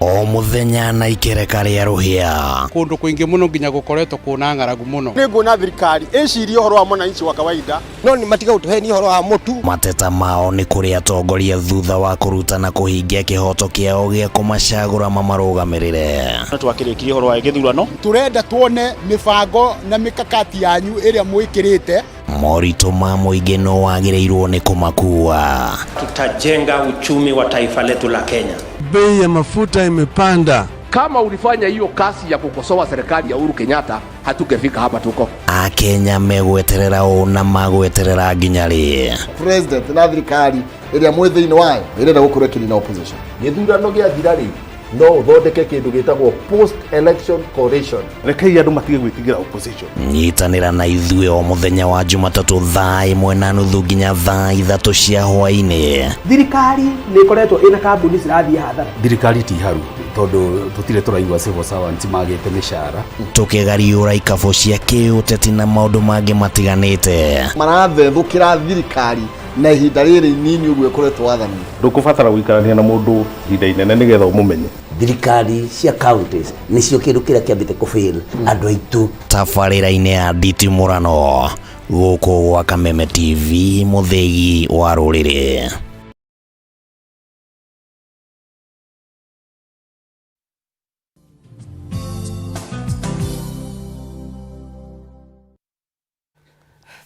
O muthenya na ikereka ria ruhia kundu kuingi muno nginya gukoretwo kuna ng'aragu muno ni nguona thirikari icirie uhoro wa mwananchi wa kawaida no ni matiga utuheni uhoro wa mutu mateta mao ni kuri atongoria thutha wa kurutana kuhingia kihoto kiao gia kumacagura mamarugamirire twakirikirie uhoro wa githurano turenda tuone mibango na mikakati yanyu iria mwikirite morito ma muingi no wagireirwo ni kumakua. Tutajenga uchumi wa taifa letu la Kenya. Bei ya mafuta imepanda. Kama ulifanya hiyo kasi ya kukosoa serikali ya Uhuru Kenyatta, hatungefika hapa tuko. Akenya megweterera una magweterera nginyari. President na thirikari iria mwithini wayo irenda gukorwo kiri na opposition. Githurano gia thirari no thondeke kindu gitagwo post election coalition. Rekei andu matige gwitigira opposition. Nyitanira na ithuĩ o muthenya wa Jumatatu thaa 1:30 nginya thaa 3 cia hwaini. Thirikari ni ikoretwo ina kambuni cirathie hathara. Thirikari ti haru tondu tutire turaigua civil servants magite mishara. Tukigariura ikabo cia kiuteti na maundu mangi matiganite. Marathethukira thirikari na ihinda rĩrĩ inini ũguo ĩkoretwo wathani. Ndũkũbatara gũikarania na mũndũ ihinda inene nĩgetha ũmũmenye. Thirikari cia counties nĩcio kĩndũ kĩrĩa kĩambĩte kũfail andũ aitũ. Tabarĩra-inĩ ya nditimũrano gũkũ gwa Kameme TV, mũthegi wa rũrĩrĩ.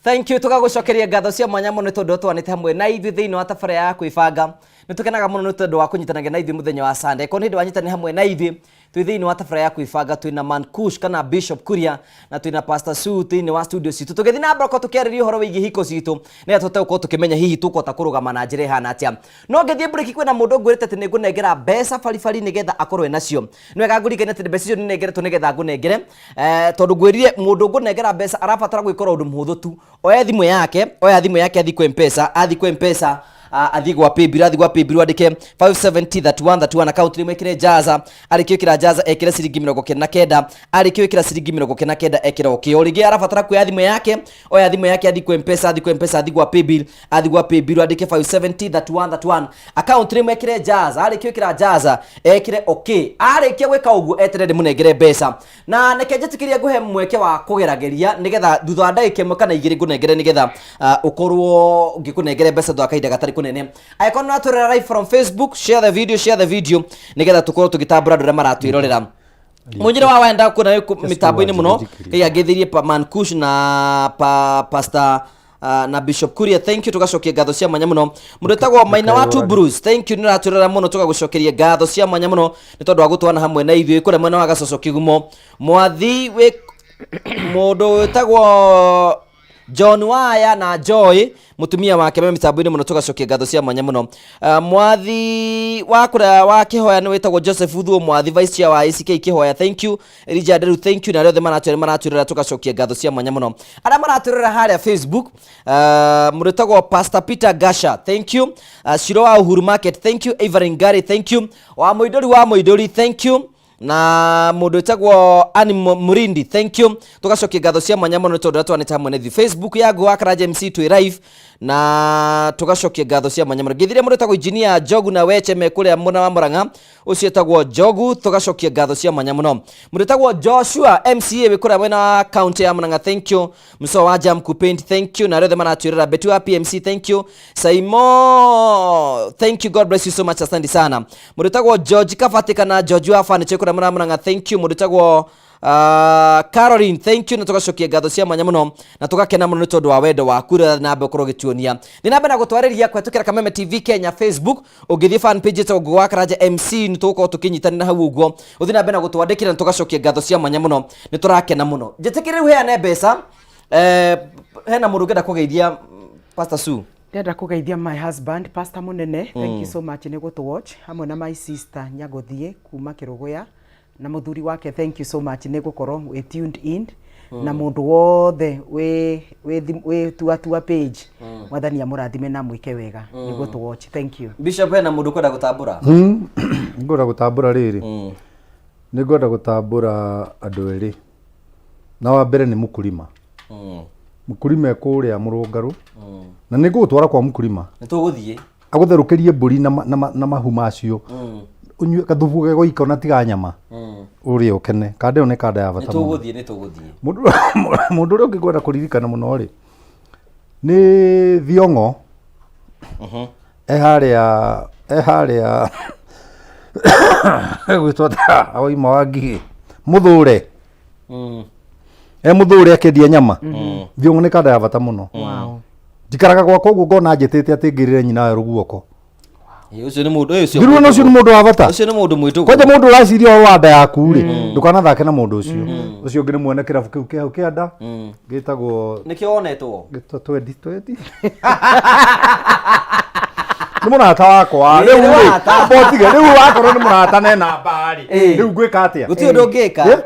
Thank you, tugagucokeria ngatho cia mwanya muno tondu twanite hamwe na ithuĩ thĩinĩ wa tabarĩra ya kwĩbanga. Nĩtũkenaga mũno nĩ tondũ wa kũnyitanagia na ithuĩ mũthenya wa Sunday. Ko nĩ hĩndĩ wanyitania hamwe na ithuĩ twĩ thĩinĩ wa tabarĩra ya kwĩbanga, twĩna Mankush kana Bishop Kuria na twĩna Pastor Sue thĩinĩ wa studio citũ. Tũgĩthiĩ na mbere tũkĩarĩria ũhoro wĩgiĩ hiko citũ, nĩgetha tũhote gũkorwo tũkĩmenya hihi tũkũhota kũrũgama na njĩra ihana atĩa. No ngĩthiĩ break kwĩna mũndũ ngwĩrĩte atĩ nĩngũnengera mbeca baribari nĩgetha akorwo nacio. Nĩwega ngũririkanie atĩ mbeca icio nĩnengeretwo nĩgetha ngũnengere, tondũ ngwĩrire mũndũ ngũnengera mbeca arabatara gwĩkora ũndũ mũhũthũ tu. Oya thimũ yake, athii kwa M-Pesa, athii kwa M-Pesa, athii kwa Paybill andike 5703131 account ni mwekire jaza, arikio kira jaza ekire ciringi 99, arikio kira ciringi 99 ekire okay. Origi arabatara kuoya thimũ yake, oya thimũ yake athii kwa M-Pesa, athii kwa Paybill andike 5703131 account ni mwekire jaza, arikio kira jaza ekire okay. Arikio gwika uguo eterere munengere mbeca. Na nekenjetikiria nguhe mweke wa kugerageria nigetha thutha wa ndagĩka ĩmwe kana igĩrĩ ngunengere nigetha ukorwo ngikunengere mbeca thutha wa kahinda gatari kunene. Aikona naturera live from Facebook, share the video nigetha tukorwo tugitambura andũ arĩa maratwĩrorera. Munjira wa wenda kuna mitambo-inĩ muno ngĩthirie Mankush na Pastor na Bishop Kuria. Thank you, tugacokia ngatho cia mwanya muno. Mundu tagwo Maina wa Bruce, thank you, nĩratwĩrora muno, tugagucokeria ngatho cia mwanya muno nĩ tondũ wa gũtwana hamwe na ithuĩ kũrĩa mwena wa Gacoco Kigumo. Mwathi mundu tagwo John Waya na Joy mutumia wake me mitambo-inĩ muno, tugacokia ngatho cia mwanya muno. Mwathi wa kũrĩa wa Kĩhoya nĩ wĩtagwo Joseph Thuo, mwathi vice chair wa ACK Kĩhoya, thank you. Elijah Deru, thank you. Na rĩothe maratwĩrora tugacokia ngatho cia mwanya muno. Arĩa maratwĩrora harĩa Facebook, mũndũ wĩtagwo Pastor Peter Gasha, thank you. Shiro wa Uhuru Market, thank you. Evelyn Gary, thank you. Wa Moidori, thank you. Na mundu wĩtagwo Ani Murindi, thank you. Tugacokia ngatho cia mwanya muno tondu twanĩte hamwe na Facebook ya Gwakaraja MC twĩ live, na tugacokia ngatho cia mwanya muno. Ngĩthiria mundu wĩtagwo Engineer Jogu na Weche me kũrĩa mwena wa Murang'a, ucio wĩtagwo Jogu, tugacokia ngatho cia mwanya muno. Mundu wĩtagwo Joshua MCA we kũrĩa mwena wa county ya Murang'a, thank you. Mso wa Jam Kupaint, thank you. Na rĩothe maratwĩrora Betu wa PMC, thank you. Saimo, thank you, God bless you so much, asante sana. Mundu wĩtagwo George Kafatika na George wa Furniture kũrĩa mwena wa Murang'a, thank you. Mundu wĩtagwo Caroline, thank you. Na tugacokia ngatho cia mwanya muno na tugakena muno tondu wa wendo waku na mbe ukorwo gituonia. Thina mbe na gutwarĩria kwetukira Kameme TV Kenya Facebook, ugithie fan page yetu Gwakaraja MC ni tuko tukinyitanira hau uguo. Uthina mbe na gutwandikira na tugacokia ngatho cia mwanya muno ni turakena muno. Njetekire rĩu heane mbeca, hena mũndũ ngenda kũgeithia Pastor Sue. Ndenda kugeithia my husband Pastor Munene, thank you so much ni gutu watch hamwe na my sister Nyagothie kuma Kirugoya na muthuri wake, thank you so much ni gukorwo we tuned in na mundu wothe we tuatua page mwathani amurathime na mwike wega ni gutu watch, thank you. Bishop na mundu kwenda gutambura ngora gutambura riri ni ngora gutambura andu eri na wa mbere ni mukulima mukulima ekuria Murungaru na ni ngutwara kwa mukulima ni tuguthie agutherũkĩrie mburi na mahu macio unyue kathubu gego ikona tiga nyama uri ukene kande one kanda ya bata ni tuguthie mundu uri ũngĩkwenda kũririkana muno ri ni Thiong'o eharia gwitwata awaima wa Ngigĩ Muthure Muthure akendia nyama Thiong'o ni kanda ya bata muno. Wow. Ndikaraga gwakwa ũguo ngona njĩtĩte atĩ ngĩrĩre nyina we rũguoko. Ucio ni mundu ucio. Ndiruo no cio ni mundu wa bata. Ucio ni mundu mwitu. Kwaje mundu ũraciria wa nda yaku ri ndukanathake na mundu ucio. Ucio ngĩ nĩ mwene kĩrabu kĩu kĩa hau kĩa nda gĩtagwo nĩkĩo wonetwo twendi ni murata wakwa riu wakorwo ni murata nena mbari riu ngwika atia guti undu ngika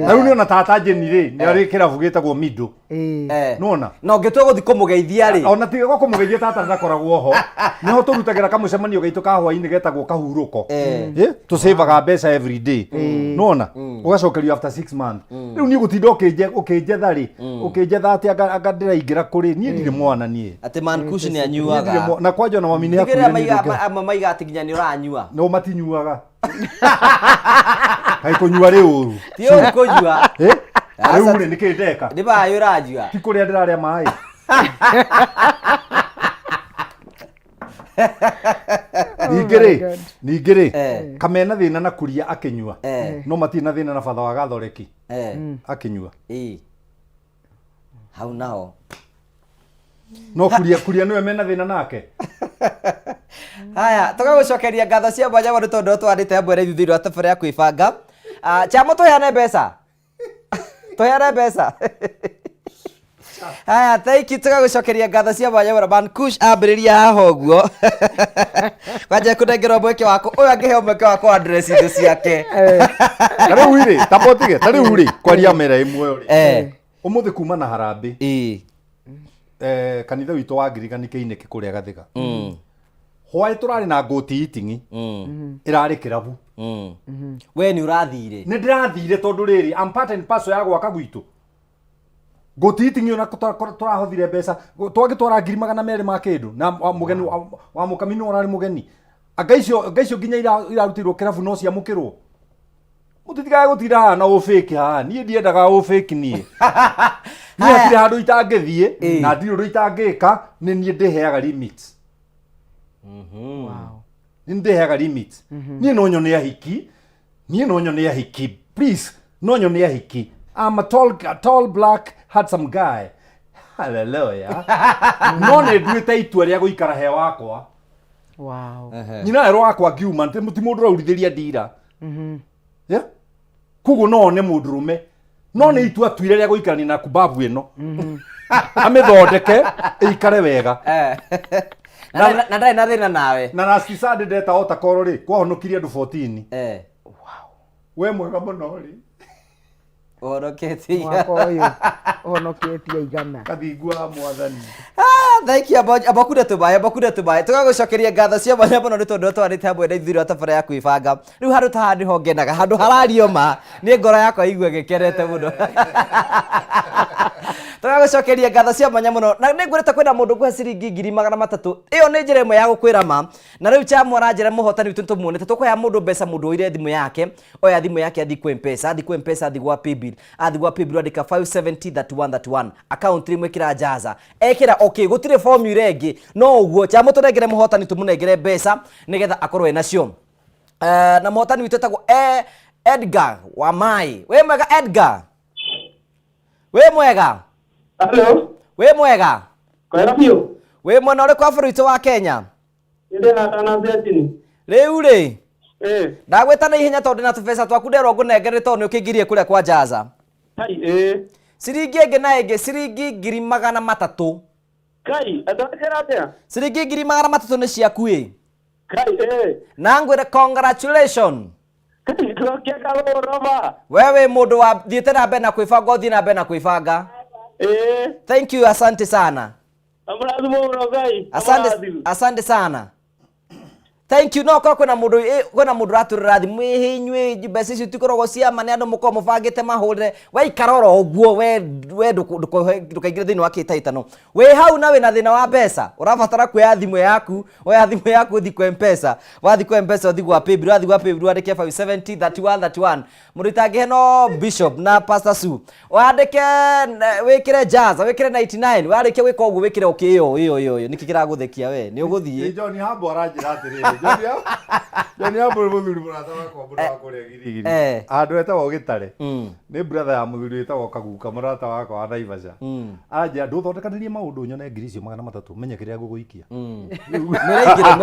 riu ni ona tata Jeni ri ni ari kirabu gitagwo Mido nona no ngitwe guthi kumugeithia ri ona tiga kumugeithia tata ndakoragwo ho niho turutagira kamucemanio gaitu ka hwaini getagwo kahuruko tusaveaga mbeca every day nona ugacokerio after 6 months riu ni gutinda ukinjetha ri ukinjetha ati anga ndiraingira kuri ni ndire mwana ni ati man kush ni anyuaga na kwanja na mami ni akuri maiga ati ginya ni uranyua no matinyuaga kai kunyua ri uru ti o kunyua riu ni nikindeka ni ba yurajua ti kuria ndiraria mai ningiri kamena thina na kuria akinyua no matina thina na fatha wa gathoreki akinyua hau nao no kuria niwe mena thina nake haya tugagucokeria ngatho cia mwanya wandu tondu twandite hamwe na ithuthiri wa tabara ya kwibanga chamo tuheane mbeca haya thank you tugagucokeria ngatho cia mwanya wa Man Kush ambiriria haha uguo kwanja kunengera mweke wako uyu angiheo mweke wako address indo ciake tariu iri tapotige tariu ri kwaria mera imwe uri umuthi kuma na harambi kanitha witu wa Ngirigani Keineki kuria Gathiga hwae turari na ngoti itingi irari kirabu we ni urathire ni ndirathire tondu riri I'm part and parcel ya gwaka gwitu ngoti itingi ona turahothire mbeca twagitwara 200 ma kindu na mugeni wa mukamini urari mugeni angaicio nginya irarutirwo kirabu no cia mukirwo mutitigae gutira na ufake ha nie ndiendaga ufake nie ni atire handu itangithie na ndiri undu itangika ni nie ndiheaga limits wow ni ndiheaga limits nie no nyone ahiki please no nyone ahiki I'm a tall black handsome guy hallelujah no ne duite itua ria guikara he wakwa wow nyina ero wakwa ngiuma ti mundu raurithiria ndira yeah kugo no ne mundurume no ne itua tuire ria guikarania na kubabu ino amithondeke ikare wega na ndai na thina nawe na nasisade ndeta ota koro ri kwahonokirie andu 14 wow we mwega muno ri onoketie onoketie igana kathingua mwathani thank you abakuda tubaye tugagucokeria ngatho cia mwanya muno ni tondu twarite hamwe na ithuthiri wa tabara ya kwibanga riu handu ta handu hongenaga handu harario ma ni ngoro yakwa igwe gikerete muno tugagucokeria ngatho cia mwanya muno na ni ngwirite kwina mundu ngwe ciringi 300 iyo ni njira imwe ya gukwira ma na riu chamo ranjira muhotani witu tumuonete tukoya mundu mbeca mundu oire thimu yake oya thimu yake athi kwa mpesa athi gwa paybill andika 5703131 account rimwe kira jaza ekira okay gutire formula ingi no uguo chamo tunengere muhotani tumunengere mbeca nigetha akorwo enacio na muhotani witu etagwo Edgar wa Mai we mwega Edgar we mwega hello we mwega kwera pio we mwana uri kwa bũrũri wa Kenya inde na tanazetini riu ri ndagweta na ihenya tondu na tubesa twaku nderwo ngunengere tondu ukingirie kuria kwa jaza hai siringi enge na enge siringi 300 kai atakera atia siringi 300 ni ciaku kai na ngwire congratulations kai tukia kalorova wewe mundu wa thiete na mbere na kwibanga uthii na mbere na kwibanga thank you asante sana amrazu muno gai asante sana thank you no kwa kwena mundu raturira thimu hinywe mbeca icio tikoragwo cia mane andu muko mubangite mahurire we ikaroro uguo we ndukaingire thiini wa kitaitano we hau na we na thina wa mbeca urabatara kuoya thimu yaku oya thimu yaku uthi kwa mpesa wathi kwa mpesa uthi gwa paybill andike 5703131 muritangihe no Bishop na Pastor Su wandike wikire jaza wikire 99 warike wika uguo wikire iyo nikikira guthekia we ni uguthie John Hambo aranjira atiriri John Hambo muthuri murata wakwa mbura kuria Girigiri andu etagwo Gitare ni brother ya muthuri etagwo Kaguka murata wakwa wa Naivasha anja nduthondekanirie maundu nyone ngiri icio 300 menye kiria guguikia meraingire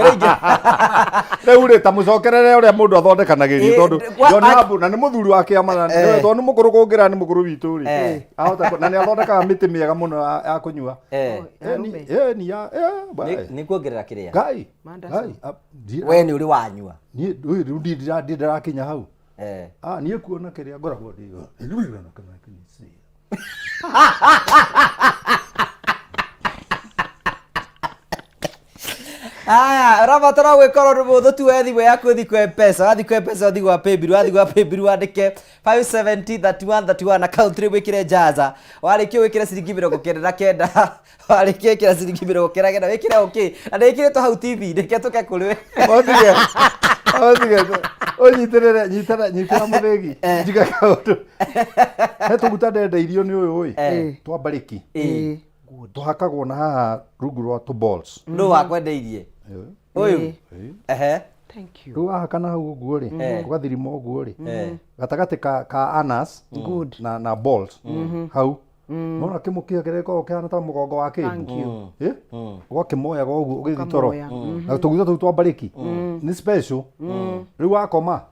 riu ri ta mucokerere uria mundu athondekanagirio tondu John Hambo na ni muthuri wake amana ni tondu mukuru kungira ni mukuru witu ri ahota na ni athondekaga miti miega muno ya kunyua ni ya ni kuongerera kiria Ngai we ni uri wanyua ni riu ndirakinya hau ni kuona kiria ngoragwo ndigo ndirigana kana kinisi Aya, rabatara gwikora rubuthu tu wethi we yakuthi kwe pesa, wathi kwe pesa wathi gwa paybill wandike 5703131 account ri wikire jaza. Warikio wikire ciringi 99 warikio wikire ciringi 99 wikire okay. Na wikire to hau TV ndike tuke kuriwe. Nyitira muthegi njiga kaundu hetuguta ndendeirio ni uyu ui twambariki tuhakagwo na haha rungu rwa tu balls no wakwendeirie uyu thank you ruwa hakana hau uguo ri ugathirima uguo ri gatagati ka anas na balls hau nona kimukia kireko kiana ta mugongo wa kindu ugakimoya goguo ugithitoro na tuguta tu twambariki ni special riu wakoma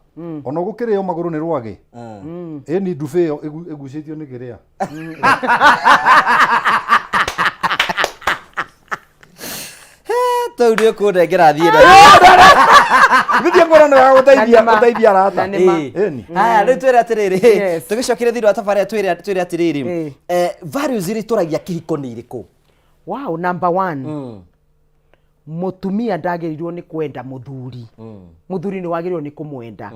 ona gukirio maguru ni rwage ni ndufeo egucitio ni kiria Taudio kundengera thie na Nithie ngora no guteithia rata ni haya riu twira atiriri tugicokire thiru atafari twira atiriri values iri turagia kihiko ni iriku. Wow, number 1 mutumia ndagirirwo ni kwenda muthuri muthuri ni wagirirwo ni kumwenda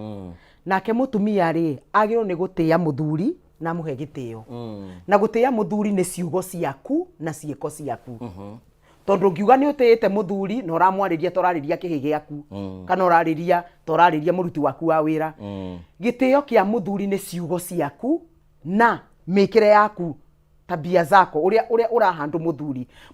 nake mutumia ri agirirwo ni gutia muthuri na muhe gitio na gutia muthuri ni ciugo ciaku na ciiko ciaku tondu ngiuga ni utiite muthuri na uramwariria torariria kihi giaku kana urariria torariria muruti waku wa wira gitio kia muthuri ni ciugo ciaku na mikire yaku tabia zako uria urahandu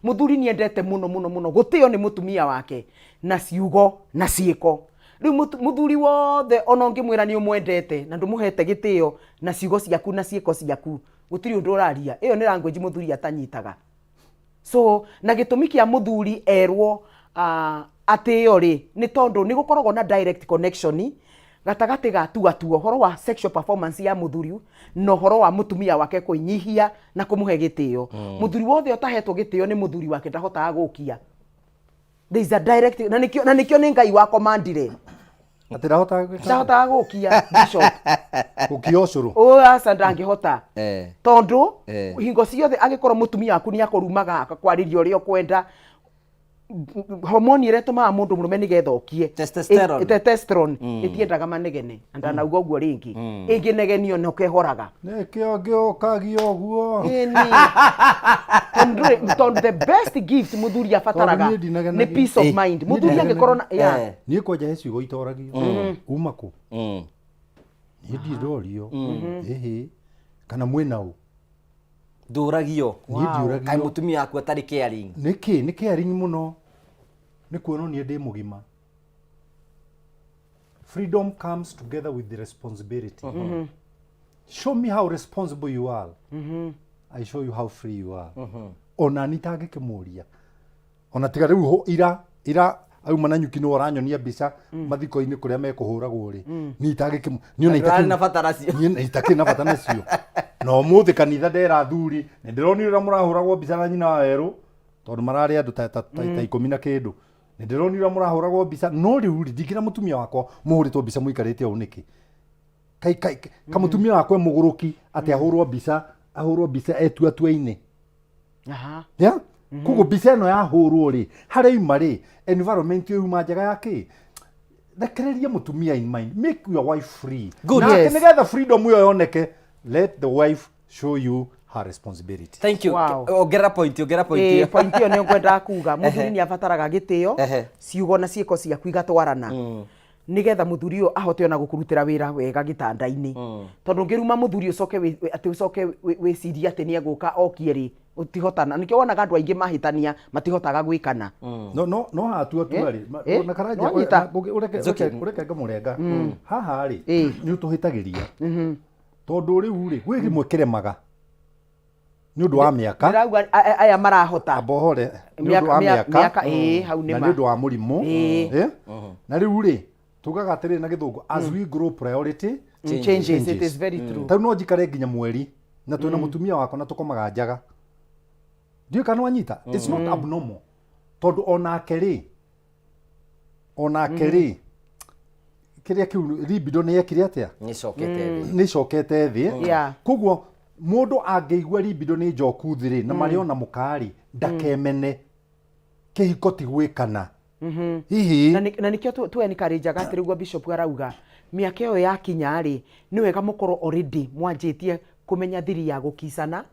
muthuri ni endete muno gutio ni mutumia wake na ciugo na ciiko riu muthuri wothe ona ngimwira ni umwendete na ndumuhete gitio na ciugo ciaku na ciiko ciaku gutiri undu uraria iyo ni language muthuri atanyitaga. So na gitumi kia muthuri erwo atio ri ni tondu ni gukoragwo na direct connection gatagati gatu horo wa sexual performance ya muthuri no horo wa mutumia wake kuinyihia na kumuhe gitio muthuri wothe utahetwo gitio ni muthuri wake ndahotaga gukia. There is a direct na nikio ni ngai wa commandire ndahotaga gukia bishop gukio curu asa ndangihota tondu hingo ciothe agikorwo mutumia waku ni akorumaga akakwariria uria kwenda hormone ire tumaga mundu murume ni gethokie testosterone itiendaga manegene ndanauga uguo ringi ingi negenio no kehoraga nekio giokagio guo tondu the best gift muthuri afataraga ni peace of mind muthuri angikorwo na ni koja heci go itoragio umako ni ndirorio kana mwenao nduragio kai mutumia aku atari caring ni caring muno ni kuono ni ndi mugima. Freedom comes together with the responsibility. Show me how responsible you are. I show you how free you are. Ona nitage kimuria ona tiga riu ira au mananyuki no oranyonia mbica mathiko-ini kuria mekuhuragwo ri nitage kimu niona itaki na fatara cio itaki na fatara cio no muthi kanitha ndera thuri ni ndironi ura murahuragwo mbica na nyina weru tondu marari andu ta 10 na kindu ni ndironi ura murahuragwo mbica no riu ndingira mutumia wakwa muhuritwo mbica muikarite au niki kai mutumia wakwa muguruki ati ahurwo mbica etuaini ya kugo mbica ino yahurwo ri hari ima ri environment yo uma njega yake ndakereria mutumia in mind, make your wife free. Good, na yes. Kenega the freedom yo yoneke, let the wife show you her responsibility. Thank you. Wow. Ogera point yo. Point yo ne ngwenda kuga muthuri ni afataraga gitio ciugo na ciiko ciaku igatwarana nigetha muthuri yo ahote ona gukurutira wira wega gitanda-ini tondu ngiruma muthuri ucoke ati ucoke wiciria ati ni eguka okieri utihotana nikio wonaga andu aingi mahitania matihotaga gwikana no hatu atwari na karanja ureke ngamurenga haha ri ni utuhitagiria tondu riu ri gwi rimwe kiremaga ni undu wa miaka ndirauga aya marahota abohore ni undu wa miaka hau ni ma ni undu wa murimu na riu ri tugaga atiri na githungu as we grow priority changes. It is very true. Tau no njikare nginya mweri na twina mutumia wako na tukomaga njaga ndio kana wanyita it's not abnormal tondu ona keri kiria kiu libido ni yekire atia ni cokete thi koguo mundu angeigua libido ni njoku thiri na mariona mukari ndakemene kihiko ti gwikana hihi na nikio tu encourage ati rĩu bishop arauga mĩaka ĩyo yakinya rĩ nĩ wega mũkorwo already mwanjĩtie kũmenya thiri ya gũkicana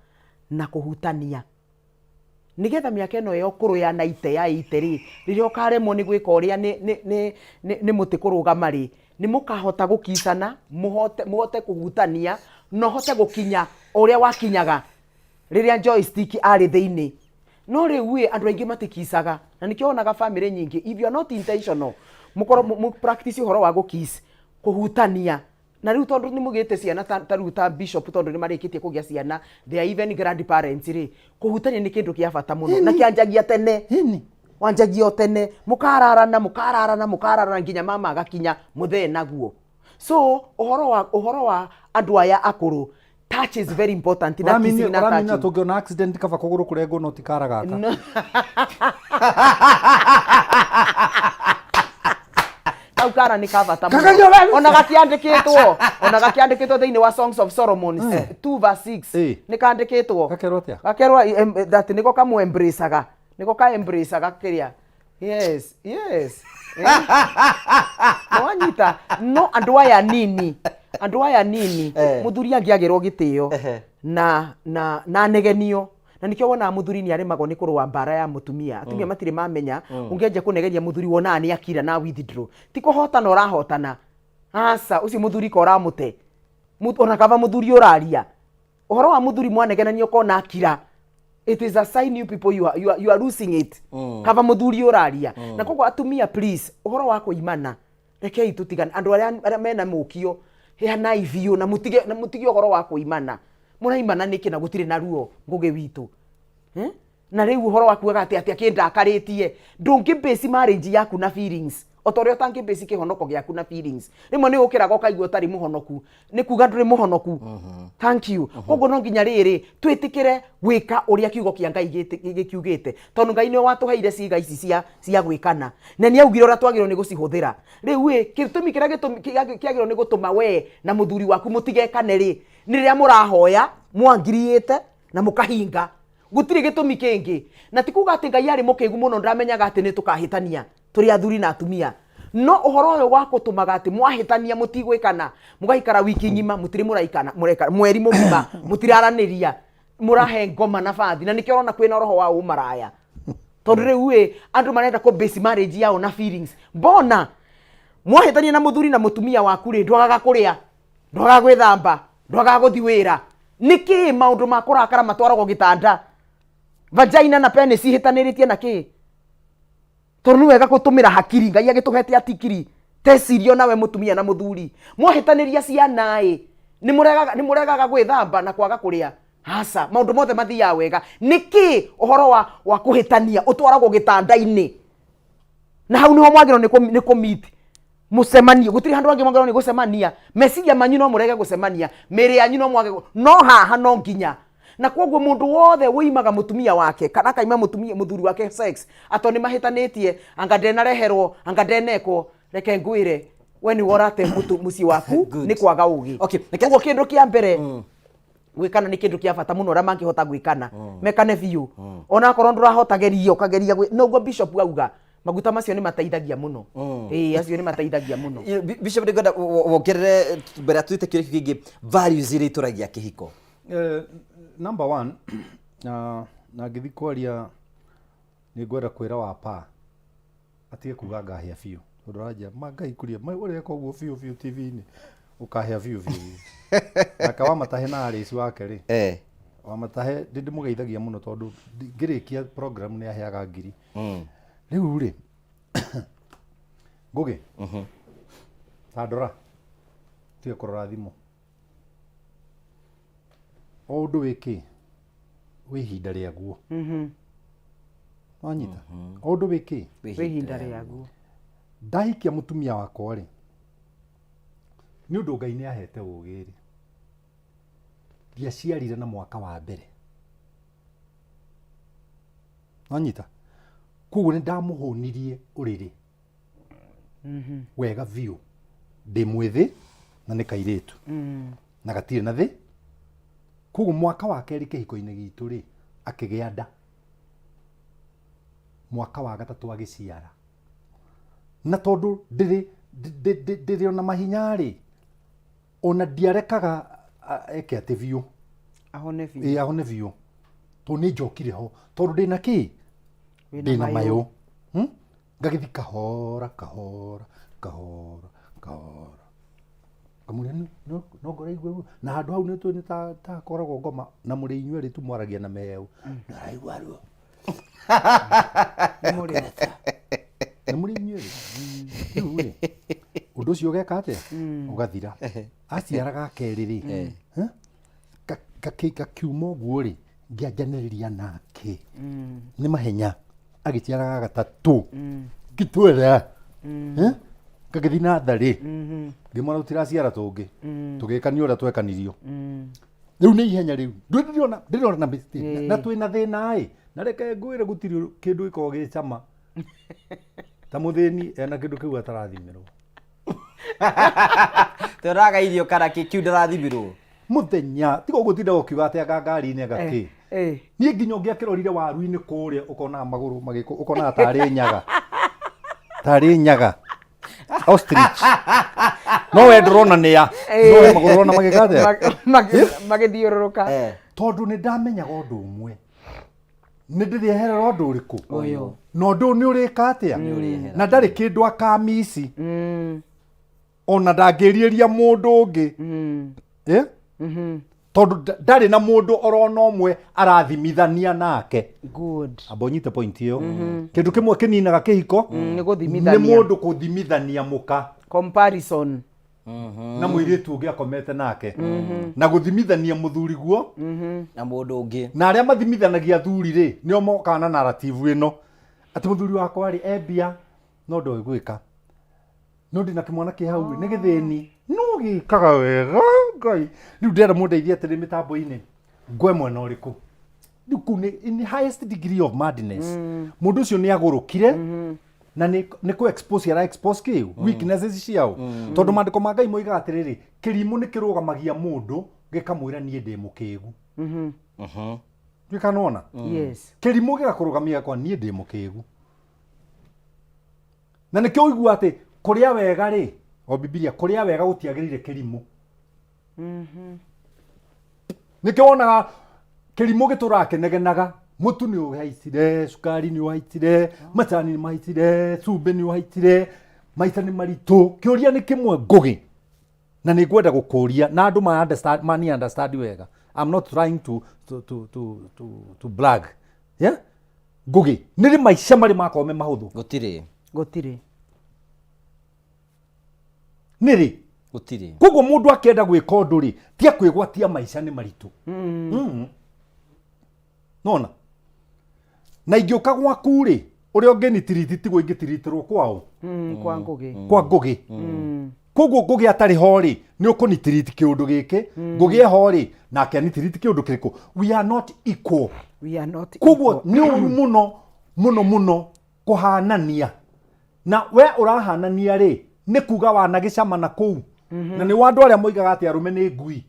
na kũhutania nigetha mĩaka ĩno ya ũkũrũ ya 90 ya 80 rĩ rĩrĩa ũkaremwo nĩ gwĩka ũrĩa nĩ mũtĩ kũrũgama rĩ nĩ mũkahota gũkicana mũhote kũhutania no hote gũkinya ũrĩa wakinyaga rĩrĩa joystick arĩ thĩinĩ no rĩu andũ aingĩ matikicaga na nĩkĩo onaga family nyingĩ if you are not intentional mũkorwo practice ũhoro wa gũkiss kũhutania na rĩu tondũ nĩ mũgĩte ciana ta rĩu ta bishop tondũ nĩ marĩkĩtie kũgĩa ciana they are even grandparents rĩ kũhutania nĩ kĩndũ kĩa bata mũno na kĩanjagia tene wanjagio tene mũkararana nginya mama agakinya mũthee naguo so ũhoro wa andũ aya akũrũ touch is very important na kissing na touch ramina tũngĩona accident kaba kũgũrũ kũrengwo no tikara gaka Kaukara ni kavata ona gakiandikitwo thĩinĩ wa Songs of Solomon 2:6 ni kandikitwo gakerwo that niko kamu embraceaga niko ka embraceaga kiria yes no anyita no andũ aya nini muthuri angiagirwo gitio na negenio na nikio wona muthuri ni aremagwo ni kurwa mbara ya mutumia atumia matire mamenya ungeje kunegeria muthuri wona ni akira na withdraw ti kuhotana urahotana asa ucio muthuri ko ramute ona kava muthuri uraria uhoro wa muthuri mwanegenanio ko na akira it is a sign you people you are losing it kava muthuri uraria na koguo atumia please uhoro wa kuimana rekei tutigana andu aria mena mukio heana ivio na mutige uhoro wa kuimana muraimana niki na gutire na ruo ngugi witu na riu uhoro waku agati ati akindakaritie ndungibase marriage yaku na feelings otorio tangibase kihonoko giaku na feelings rimwe ni ukiraga ukaigua tari muhonoku ni kuga nduri muhonoku thank you koguo no nginya riri twitikire gwika uria kiugo kia Ngai gikiugite tondu Ngai ni watuheire ciiga ici cia gwikana na ni augire ora twagirwo ni gucihuthira riu kitumi kiria kiagirwo ni gutuma we na muthuri waku mutigekane ri ni riria murahoya mwangiriite na mukahinga gutire gitumi kingi na tikuga ati Ngai ari mukigu muno ndiramenyaga ati ni tukahitania turi athuri na atumia no uhoro uyu wa kutumaga ati mwahitania mutigwikana mugaikara wiki ngima mutiri muraikana mureka mweri mugima mutiraraniria murahe ngoma na bathi na nikio rona kwina roho wa umaraya tondu riu andu marenda ko base marriage yao na feelings mbona mwahitania na muthuri na mutumia waku ri ndwagaga kuria ndwagaga gwithamba ndwagaga guthi wira niki maundu ma kurakara matwaragwo gitanda vagina na penis hitaniritie na ki tondu wega gutumira hakiri Ngai agituhete atikiri tesirio nawe mutumia na muthuri mwahitaniria ciana ni muregaga gwithamba na kwaga kuria hasa maundu mothe mathia wega niki uhoro wa kuhitania utwaragwo gitanda-ini na hau niho mwagirwo ni kumit musemania gutiri handu angi mwagirwo ni gusemania meciria manyu no murege gusemania miri yanyu no mwage no haha no nginya na koguo mundu wothe wimaga mutumia wake kana kaima muthuri wake sex atoni mahitanitie anga ndenareherwo anga ndenekwo reke ngwire we ni worate muci waku ni kwaga ugi koguo kindu kia mbere gwikana ni kindu kia bata muno ra mangihota gwikana mekane biu ona korwo ndurahotageria ukageria noguo bishop auga maguta macio ni mateithagia muno acio ni mateithagia muno bishop ndigenda wongerere mbere atwite kire kingi values iria ituragia kihiko number 1 na ngithi kwaria ni ngwenda kwira wa pa atige kuga ngahia biu nduraja Ngai kuria uria koguo biu TV-ini ukahia biu akawa matahe na arisi wake ri wa matahe ndimugeithagia muno tondu ngirikia program ni aheaga ngiri riu ri ngugi tandora tige kurora thimu o ndu wiki wi hinda riaguo wanyita o ndu wiki wi hinda riaguo ndahikia mutumia wakwa ri ni undu Ngai ni ahete ugi ri ndiaciarire na mwaka wa mbere wanyita koguo ni ndamuhunirie uriri wega biu ndi mwithi na ni kairitu na gatire na thi koguo mwaka wa keri kihiko-ini gitu ri akigia nda mwaka wa gatatu agiciara na tondu ndiri ona mahinya ri ona ndiarekaga eke ati biu ahone biu ahone biu to ni njokire ho tondu ndina ki ndina mayo ngagithi kahora kamuriani no ngora igwe na handu hau ni tu ni ta koragwo ngoma na muri inyueri tu mwaragia na meu na raigwa ruo na muri inyueri riu undu ucio geka atia ugathira aciaraga keriri kakiuma uguo ri ngianjaniriria nake ni mahenya agiciaraga gatatu ngitwera kagithi na thari ngimwana utiraciara tungi tugikania uria twekanirio riu ni ihenya riu ndiriona na mistake na twina thina na reke ngwire gutiri kindu iko gicama ta muthini ena kindu kiu atarathimirwo turaga irio kana kiu ndarathimirwo muthenya tigo gutinda ukiuga ati ngari-ini agaki nie nginya ngiakirorire waru-ini kuria ukona maguru magiko ukona tari nyaga ostrich no we ndrona nia no we maguru ona magikate magithiururuka tondu ni ndamenyaga undu umwe ni ndiriherera undu uriku uyu no undu ni urika atia na ndari kindu akamisi ona ndangiriria mundu ungi tondu ndari na mundu orona umwe arathimithania nake good abonyite point iyo kindu kimwe kininaga kihiko ni guthimithania ni mundu kuthimithania muka comparison na mwiritu ungi akomete nake na guthimithania muthuri guo na mundu ungi na aria mathimithanagia thuri ri nio mokaga na narrative ino ati muthuri wakwa ri ebia no ndo gwika no ndina kimwana ki hau ni githini no gikaga wega ngai riu ndera mundeithia ati mitambo-ini ngwe mwena uriku riu ku ni in the highest degree of madness mundu ucio ni agurukire na ni ku expose ara expose ki weaknesses ciao tondu mandiko ma Ngai moigaga atiriri kirimu ni kirugamagia mundu gikamwira nie ndi mukigu ndikanona yes kirimu gigakurugamia kwa nie ndi mukigu na ni kio igua ati kuria wega ri o Biblia kuria wega gutiagirire kirimu ni kionaga kirimu giturakenegenaga mutu ni uhaicire sukari ni uhaicire macani ni mahaicire cumbi ni uhaicire maita ni maritu kioria ni kimwe ngugi na ni ngwenda gukuria na andu mani understand wega I'm not trying to brag yeah ngugi ni maica mari makome mahuthu gutiri niri gutiri koguo mundu akienda gwika undu ri ti akwigwatia maica ni maritu nona na ingiuka gwaku ri uria unginitiriti tigwo ingitiritirwo kwao kwa ngugi koguo ngugi atari ho ri ni ukunitiriti kiundu giki ngugi eho ri nake anitiriti kiundu kiriku we are not equal koguo ni uru muno kuhanania na we urahanania ri ni kuga wana gicama na kuu na ni wandu aria moigaga ati arume ni ngui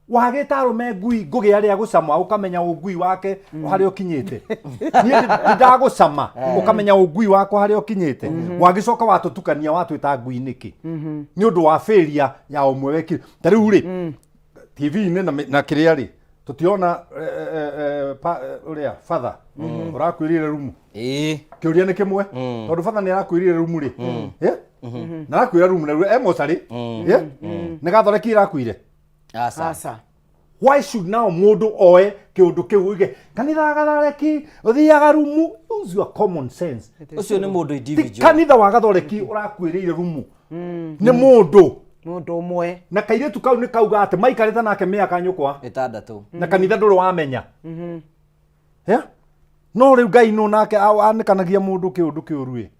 wagita arume ngui ngugi aria gucama ukamenya ungui wake hari ukinyite ni ndagucama ukamenya ungui wako hari ukinyite wagicoka watutukania watwita ngui niki ni undu wa failure ya umwe weki tariu ri TV-ini na kiria ri tutiona uria father urakwirire rumu kiuria ni kimwe tondu father ni arakwirire rumu ri na arakwira rumu na emosari ni gathoreki irakwire asa why should now mundu oe kiundu kiu ige kanitha gathoreki uthiaga rumu use your common sense ucio ni mundu individual kanitha wa gathoreki urakwirire rumu ni mundu umwe na kairitu kau ni kauga ati maikarite nake miaka nyukwa 6 na kanitha nduru wamenya no riu Ngai no nake anikanagia mundu kiundu kiuru ri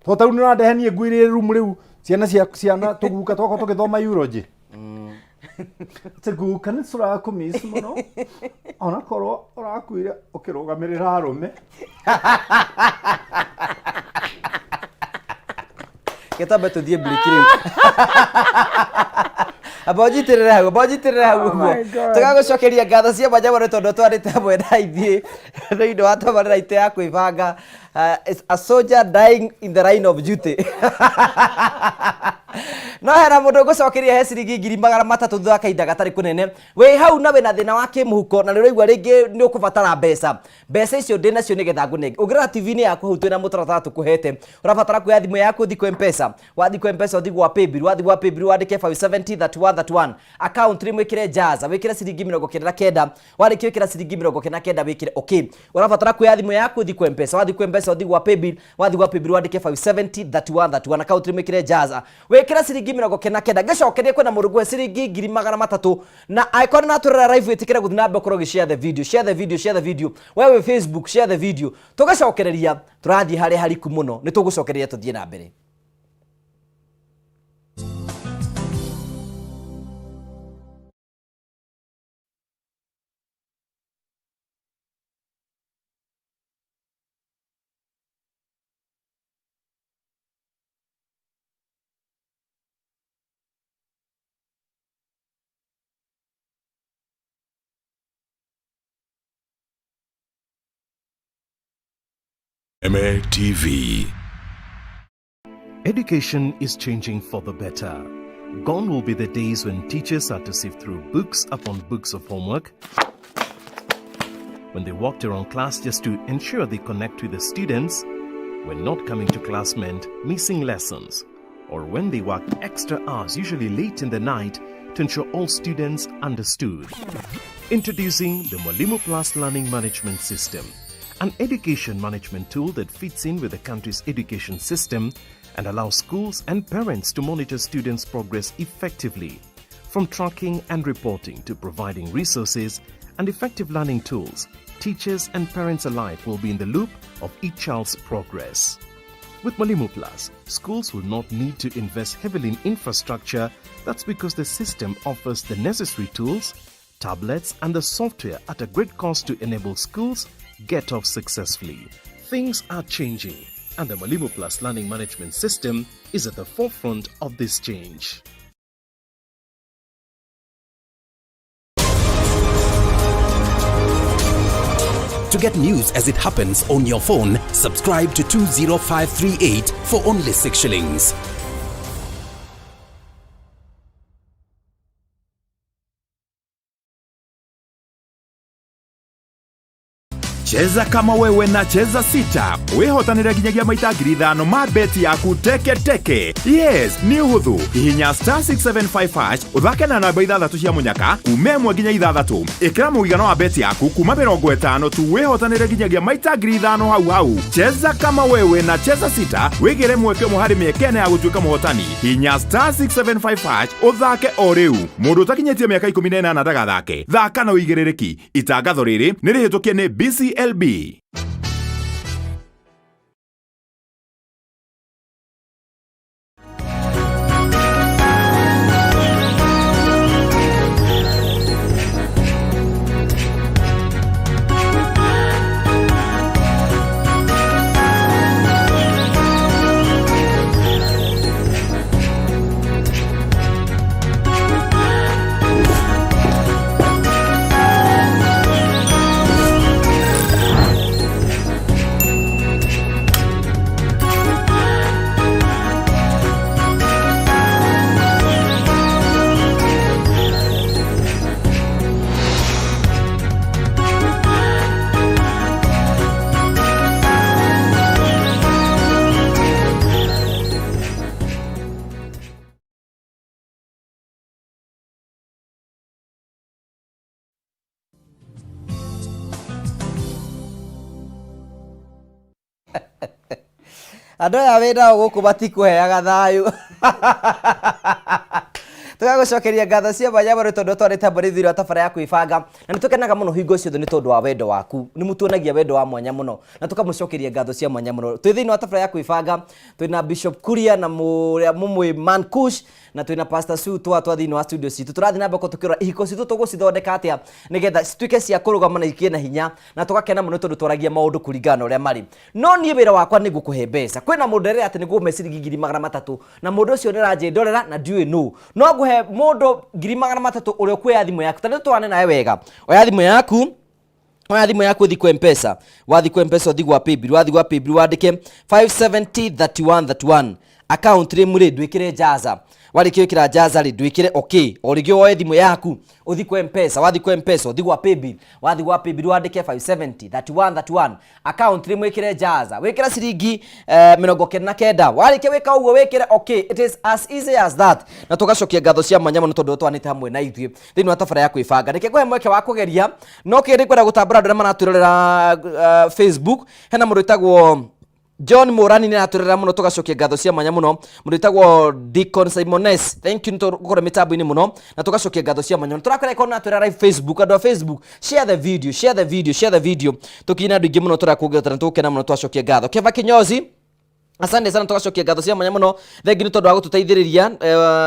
to tau ni radehenie ngwirire rumu riu ciana tuguka twako tugithoma eulogy teguka ni sura kumis muno ona korwo urakwire ukirugamirira arume Kita betul dia beli kirim. Abonjitirira hagu. Tugagucokeria ngatho cia mwanya mũno tondu twarite hamwe na ithuĩ thĩinĩ wa tabarĩra itũ ya kwĩbanga. A soldier dying in the line of duty. No hera mũndũ ngũcokeria he ciringi 300,000 thutha wa kahinda gatarĩ kũnene. Wĩ hau na wĩna thĩna wa kĩmũhuko na nĩũraigua rĩngĩ nĩ ũkũbatara mbeca. Mbeca icio ndĩ nacio nĩgetha ngũnenge. Ũngĩrora TV-inĩ yaku hau twĩna mũtaratara tũkũhete. Ũrabatara kuoya thimũ yaku ũthiĩ kwa M-Pesa. Wathiĩ kwa M-Pesa ũthiĩ gwa Paybill. Wathiĩ gwa Paybill wandĩke 5703131. Account nĩ mwĩkĩre Jaza. Wĩkĩre ciringi 99. Warĩkia wĩkĩra ciringi 99 wĩkĩre okay. Ũrabatara kuoya thimũ yaku ũthiĩ kwa M-Pesa. Wathiĩ kwa M-Pesa ũthiĩ gwa Paybill. Wathiĩ gwa Paybill wandĩke 5703131. Account nĩ mwĩkĩre Jaza. Wĩkĩra ciringi 99 gacokerie kwena mũndũ gwe ciringi 300,000 na icon na turera live itikire guthi na mbekoro gishare the video wewe Facebook share the video tugacokereria turathie hari hariku muno ni tugucokereria tuthie na mbere. MATV. Education is changing for the better. Gone will be the days when teachers had to sift through books upon books of homework, when they walked around class just to ensure they connect with the students, when not coming to class meant missing lessons, or when they worked extra hours, usually late in the night, to ensure all students understood. Introducing the Mwalimu Plus Learning Management System, an education management tool that fits in with the country's education system and allows schools and parents to monitor students' progress effectively. From tracking and reporting to providing resources and effective learning tools, teachers and parents alike will be in the loop of each child's progress. With Mwalimu Plus, schools will not need to invest heavily in infrastructure. That's because the system offers the necessary tools, tablets and the software at a great cost to enable schools get off successfully. Things are changing, and the Mwalimu Plus Learning Management System is at the forefront of this change. To get news as it happens on your phone, subscribe to 20538 for only 6 shillings. Cheza kama wewe na Cheza Sita. Wehotanira ginyagia maita 5,000 ma beti yaku teke teke. Yes, ni uhuthu. Ihinya *675# uthake na namba 6 cia munyaka kume 1 nginya 6. Ikira muigano wa beti yaku kuma 50 tu wehotanira ginyagia maita 5,000 hau. Cheza kama wewe na Cheza Sita. Wigire mweke muhari miekene ya gutuika muhotani. Ihinya *675# uthake o riu. Mundu utakinyetie miaka 18 ndagathake. Thaka na uigirereki. Itangatho riri nirihitukie ni BCLB. Andũ aya wĩra gũkũ matikũheaga thayũ. Tugagucokeria ngatho cia mwanya mũno tondũ twarĩte mbere thĩinĩ wa tabara ya kwĩbanga na nĩtũkenaga mũno hingo ciothe nĩ tondũ wa wendo waku. Nĩmũtuonagia wendo wa mwanya mũno na tũkamũcokeria ngatho cia mwanya mũno. Twĩ thĩinĩ wa tabara ya kwĩbanga, twĩna Bishop Kuria na mũmwe Man Kush na twĩna Pastor Sue twa thĩinĩ wa studio citũ. Tũrathiĩ na mbere tũkĩrora ihiko citũ tũgũcithondeka atĩa nĩgetha cituĩke cia kũrũgama na ikie na hinya na tũgakena mũno tondũ twaragia maũndũ kũringana na ũrĩa marĩ. No niĩ wĩra wakwa nĩ gũkũhe mbeca. Kwĩna mũndũ rĩrĩa atĩ nĩ ngũkũhe ciringi 300,000 na mũndũ ũcio nĩ aranjĩ ndorera na ndiũĩ no ngũhe kuhe modo 300,000 ule okwe thimũ yaku tandũ twane nawe wega oya thimũ yaku uthi kwa M-Pesa wathi kwa M-Pesa uthi gwa Paybill wathi gwa Paybill wandike 5703131 account ri muri ndwikire jaza warikio kira jaza ri ndwikire okay origio oye thimũ yaku uthi kwa M-Pesa wathi kwa M-Pesa uthi gwa Paybill wathi gwa Paybill wandike 5703131 account ri mwikire jaza wikira ciringi 99 warikio wika uguo wikire okay it is as easy as that na tugacokia ngatho cia manyamo no tondu twanite hamwe na ithuĩ thĩinĩ wa tabara ya kwĩbanga reke ngũhe mweke wa kũgeria no kĩrĩ kwenda gũtambũra andũ arĩa maratwĩrorera Facebook hena mũndũ wĩtagwo John Morani ni aturera muno tugacokia ngatho cia manya muno mundu itagwo Deacon Simones thank you tukore mitambo-ini muno na tugacokia ngatho cia manya turakora ikona aturera live Facebook ando Facebook share the video tukina andu ingi muno turakugeta na tukena muno twacokia ngatho Keva Kinyozi asante sana tugacokia ngatho cia manya muno thengi ni tondu wa gututeithiriria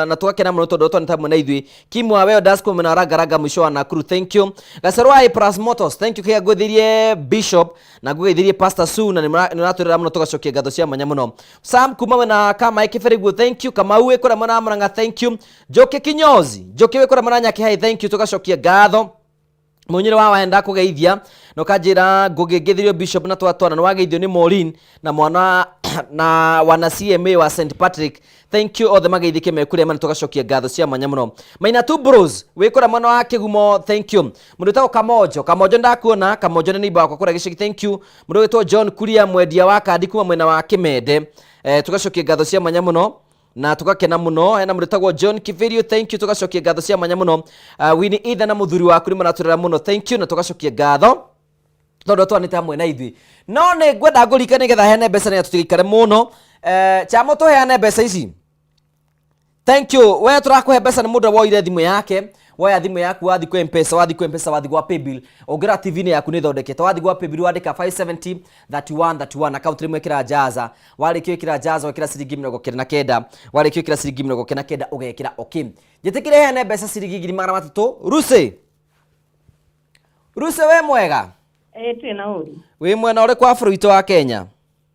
na tugakena muno tondu twanita hamwe na ithui Kimwa weo Dasco mena ragaraga mwisho wa Nakuru thank you Gaserwai Plus Motors thank you kia gwithirie Bishop na gwithirie Pastor Su na niraturira muno tugacokia ngatho cia manya muno Sam kuma na kama ikiferigu thank you kama uwe kora mwana amranga thank you Joke Kinyozi Joke we kora mwana nyaki hai thank you tugacokia ngatho Munyire wa waenda kugeithia no kanjira ngugigithirio Bishop na twatwana no wageithio ni Maureen na mwana na wana CMA wa St Patrick thank you all the mageithike mekuria mana tugacokia ngatho cia manya muno Maina tu bros wikora mwana wa Kigumo thank you mundu tawo Kamojo ndakuona Kamojo ni neighbor wakwa kura giciki thank you mundu witwo John Kuria mwendia wa kandi kuma mwena wa Kimende tugacokia ngatho cia manya muno na tukakena muno hena mundu tagwo John Kivirio thank you tugacokia ngatho cia manya muno Winnie Either na muthuri waku ni maraturera muno thank you na tugacokia ngatho tondu twanite hamwe na ithui no ni ngwenda ngurika nigetha hene mbeca ni tutigikare muno chamo tuheane mbeca ici thank you we turakuhe mbeca ni mundu woire thimu yake woya thimu yaku wathi kwa M-Pesa wathi gwa Paybill ongira TV ni yaku ni thondekete wathi gwa Paybill wandika 5703131 account rimwe kira jaza warikio kira jaza wekira ciringi 99 warikio kira ciringi 99 ugekira okay njitikire hene mbeca ciringi 300 Ruse we mwega twina uri wi mwena uri kwa bũrũri wa Kenya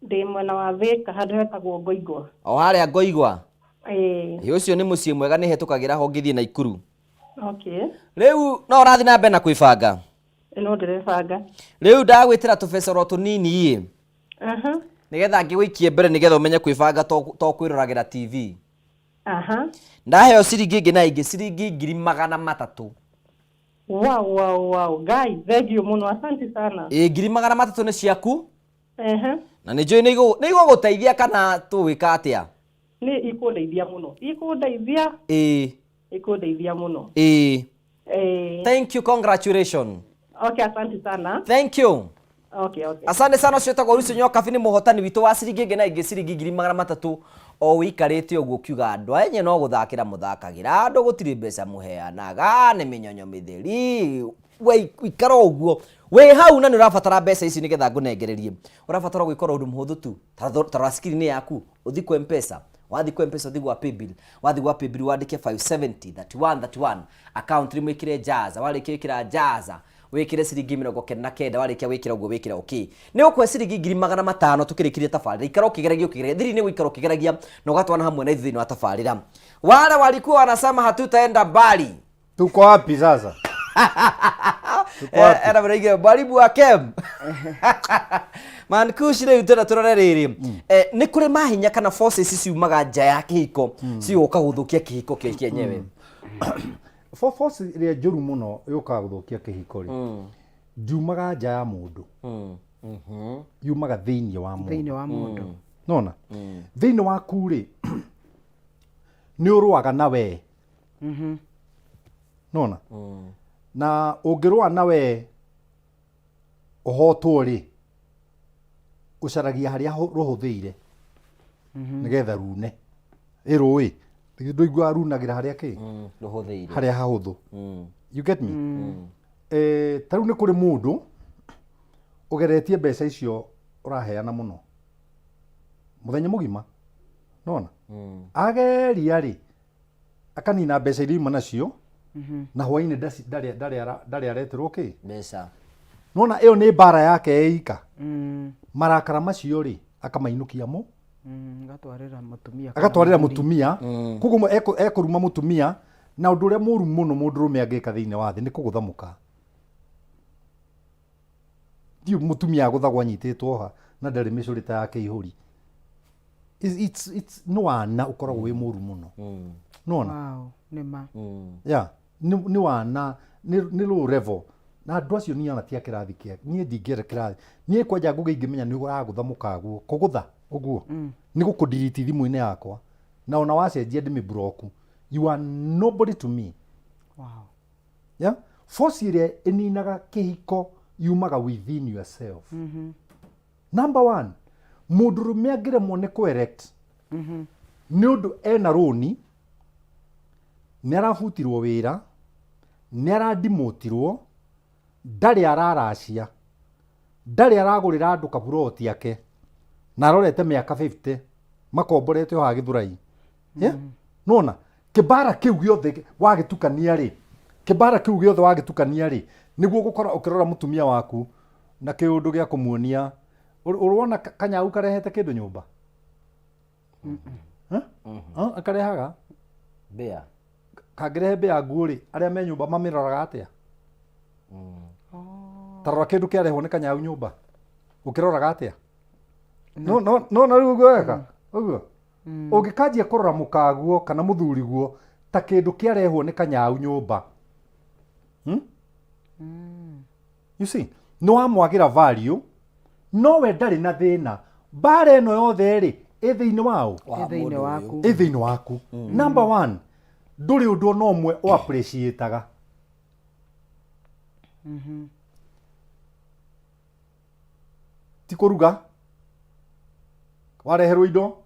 ndi mwena wa Thika handu hetagwo Ngoigwa o haria Ngoigwa ucio ni muciĩ mwega ni hetukagira ho ngithie na Ikuru okay riu no rathi na mbere na kwĩbanga no ndirebanga riu ndagwĩtĩra tũbeca ro tũnini nigetha ngĩgũikie mbere nigetha ũmenye kwĩbanga to kwĩroragira TV ndaheo ciringi ingĩ na ingĩ ciringi 300,000 wow guys thank you muno asante sana 300,000 ni ciaku na nĩ njũĩ nĩ igũgũteithia kana tũwĩka atĩa ni ikundeithia muno ikundeithia muno thank you congratulations okay asante sana thank you okay asante sana ũcio tagwo Lucy Nyoka ni mũhotani witũ wa ciringi ingĩ na ingĩ ciringi 300,000 o wikarĩte ũguo kiuga andũ enye no gũthakĩra mũthakagĩra andũ gũtirĩ mbeca mũheanaga nĩ mĩnyonyo mĩtheri wikara ũguo we hau na nĩ ũrabatara mbeca ici nĩgetha ngũnengererie ũrabatara gwĩkora ũndũ mũhũthũ tu tara screen yaku ũthi kwa M-Pesa wathi kwa M-Pesa uthi gwa Paybill wathi gwa Paybill wandike 5703131 account rimwe kire jaza warĩkia wĩkĩra jaza wĩkĩre ciringi 99 warĩkia wĩkĩra ũguo wĩkĩra okay nĩ ũkwe ciringi 500 tũkĩrĩkirie tabarĩra ikara ũkĩgeragia thiri nĩ gũikara ũkĩgeragia na ũgatwana hamwe na ithuĩ wa tabarĩra wale walikuwa wanasema hatutaenda mbali tuko wapi sasa era mrege baribu wa kem man kushire utera turore riri ni kuri mahinya kana forces ciumaga nja ya kihiko cioka guthukia kihiko kienyewe force ria njuru muno yoka guthukia kihiko ri njumaga nja ya mundu yumaga thiini wa mundu nona thiini waku ri ni urwaga na we nona na ungirwa nawe uhotwo ri ucaragia haria ruhuthiire nigetha rune irui ndoigua runagira haria ki ruhuthiire haria hahuthu you get me taru ni kuri mundu ugeretie mbeca icio uraheana muno muthenya mugima nona ageria ri akanina mbeca iria ima nacio na hwaine ndari aretirwo ki mbeca nona iyo ni bara yake eika marakara macio ri akamainukia agatwarira mutumia koguo ekuruma mutumia na undu uria muru muno mundu rume angika thiini wa thi ni kugutha muka diu mutumia aguthagwo anyititwo ha na ndari micurita yake ihuri it's no wana ukoragwo wi muru muno nona wow nima yeah ni wana ni low level na andu acio ni ana tia kirathi kia nie ndingera kirathi nie kwanja nguge ingimenya ni uragutha mukaguo kugutha uguo ni gukudiriti thimu-ini yakwa na ona wacenjia ndimi block you are nobody to me wow yeah force iria ininaga kihiko yumaga within yourself number 1 mundu rume angiremwo ni kuerect ni undu ena roni ni arabutirwo wira ni aradimotirwo ndari araracia ndari aragurira andu kaburoti yake na arorete miaka 50 makomborete ho Githurai yeah nona kibara kiu giothe wagitukania ri kibara kiu giothe wagitukania ri niguo gukora ukirora mutumia waku na kiundu gia kumuonia urwona kanyau karehete kindu nyumba akarehaga bea kagirehe bea nguuri aria me nyumba mamiroraga atia tarora kindu kiarehwo ni kanyau nyumba ukiroraga atia no na riu gweka uguo ungikanjia kurora mukaguo kana muthuri guo ta kindu kiarehwo ni kanyau nyumba you see no amwagira value no we ndari na thina bare eno yothe ri ithiini wao ithiini waku number 1 nduri undu no mwe o appreciateaga ti kuruga wareherwo indo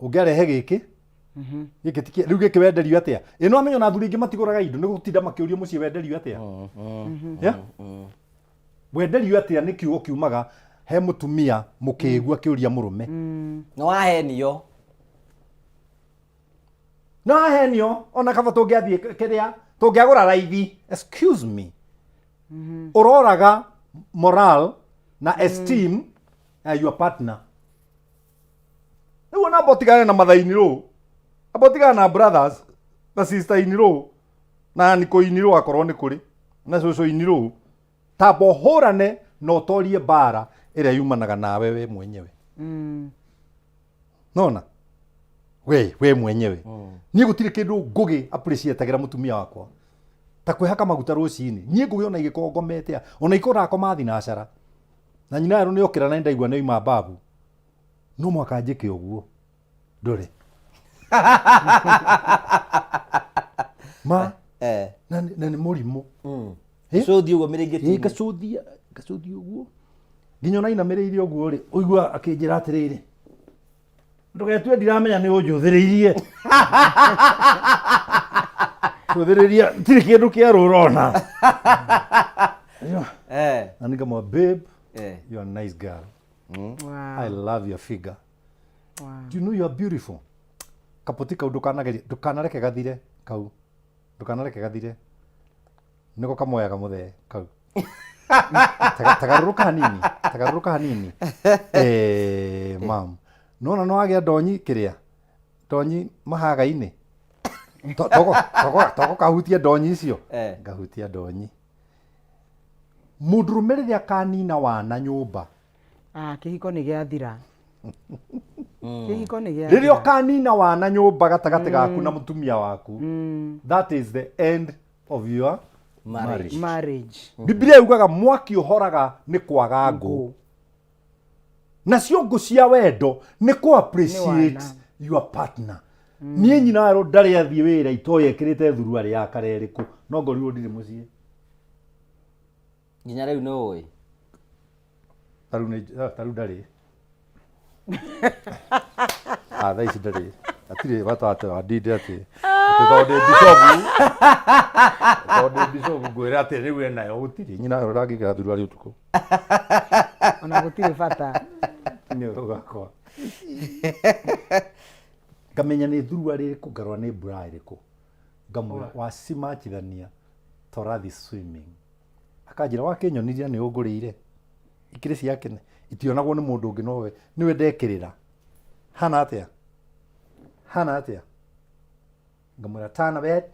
ungiarehe giki giki tiki riu giki wenderio atia ino amenyo na thuri ingi matiguraga indo ni gutinda makiurio mucie wenderio atia yeah wenderio atia ni kiugo kiumaga he mutumia mukigua kiuria murume no ahenio ona kaba tungiathie kiria tungiagura raithi excuse me uroraga moral na esteem your partner niwo na botigane na mathaini ro abotigana na brothers na sister ini ro na niko ini ro akorwo ni kuri na coco ini ro tabo horane no torie bara iria yumanaga nawe we mwenyewe nona we mwenyewe ni gutire kindu ngugi appreciateagira mutumia wakwa ta kwihaka maguta rucini nie ngugi ona igikongomete ona ikora koma thinacara na nyina ero ni okira na ndaigua ni ima babu no mwaka njike uguo ndore ma na ni murimu cuthi uguo miringiti gacuthia uguo nginya na ina miriire uguo ri uigua akinjira atiriri ndugetwe ndiramenya ni unjuthiriirie kuthiriria tiri kindu kia rurona na ningamo babe you are a nice girl wow. I love your figure wow. Do you know you are beautiful kapotika ndukanareke gathire kau ndukanareke gathire niko kamoyaga muthe kau tagaruruka hanini mam nona no agia ndonyi kiria ndonyi mahaga-ini toko kahutia ndonyi icio ngahutia ndonyi mundu riria kanina wana nyumba kihiko ni giathira kihiko ni giathira riria kanina wana nyumba gatagati gaku na mutumia waku that is the end of your marriage. Biblia yugaga mwaki uhoraga ni kwaga ngo nacio ngo cia wendo ni ku appreciate your partner nie nyina ro ndari athie wira itoye kirite thuru ari ya kareriku no ngo riu ndiri mucie nginya riu no oi taru ndari thaici ndari atire batata adinde ati tondå bicobu ngwä atä rä u enayo gå tirä nyina å rangä kä thuru arä å tukå ona gå tirä bata nä å gakwa ngamenya nä thuru arä rä kå ngarwa nä mbura ä rä kå ngamwä wacimachithania torathi swimming akanjä ra wakä nyoniria nä å ngå rä ire ikä rä ciakene itionagwo nä må ndå å ngä nowe nä we ndekä rä ra hana atä a ngamwä ra tana bet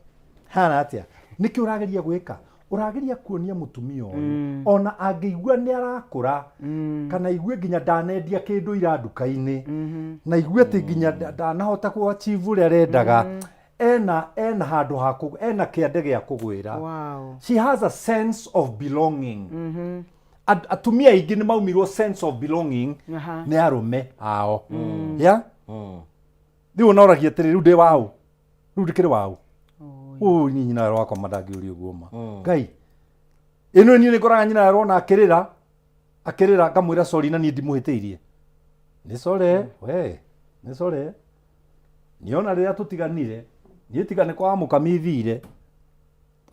hana atia niki urageria gwika urageria kuonia mutumia uyu ona angeigua ni arakura kana igue nginya ndanendia kindu ira nduka-ini na igue ti nginya ndanahota ku achieve uria arendaga ena handu haku ena kiande gia kugwira. She has a sense of belonging. Atumia aingi ni maumirwo sense of belonging ni arume ao ya thiu noragia tiri riu ndi wau riu ndikiri wau nyina rwakwa madangi uri uguo ma ngai ino ni ngoraga nyina rona akirira ngamwira sorry na ni ndimuhitiirie ni sorry we ni sorry niona riria tutiganire ni tigane kwa mukamithire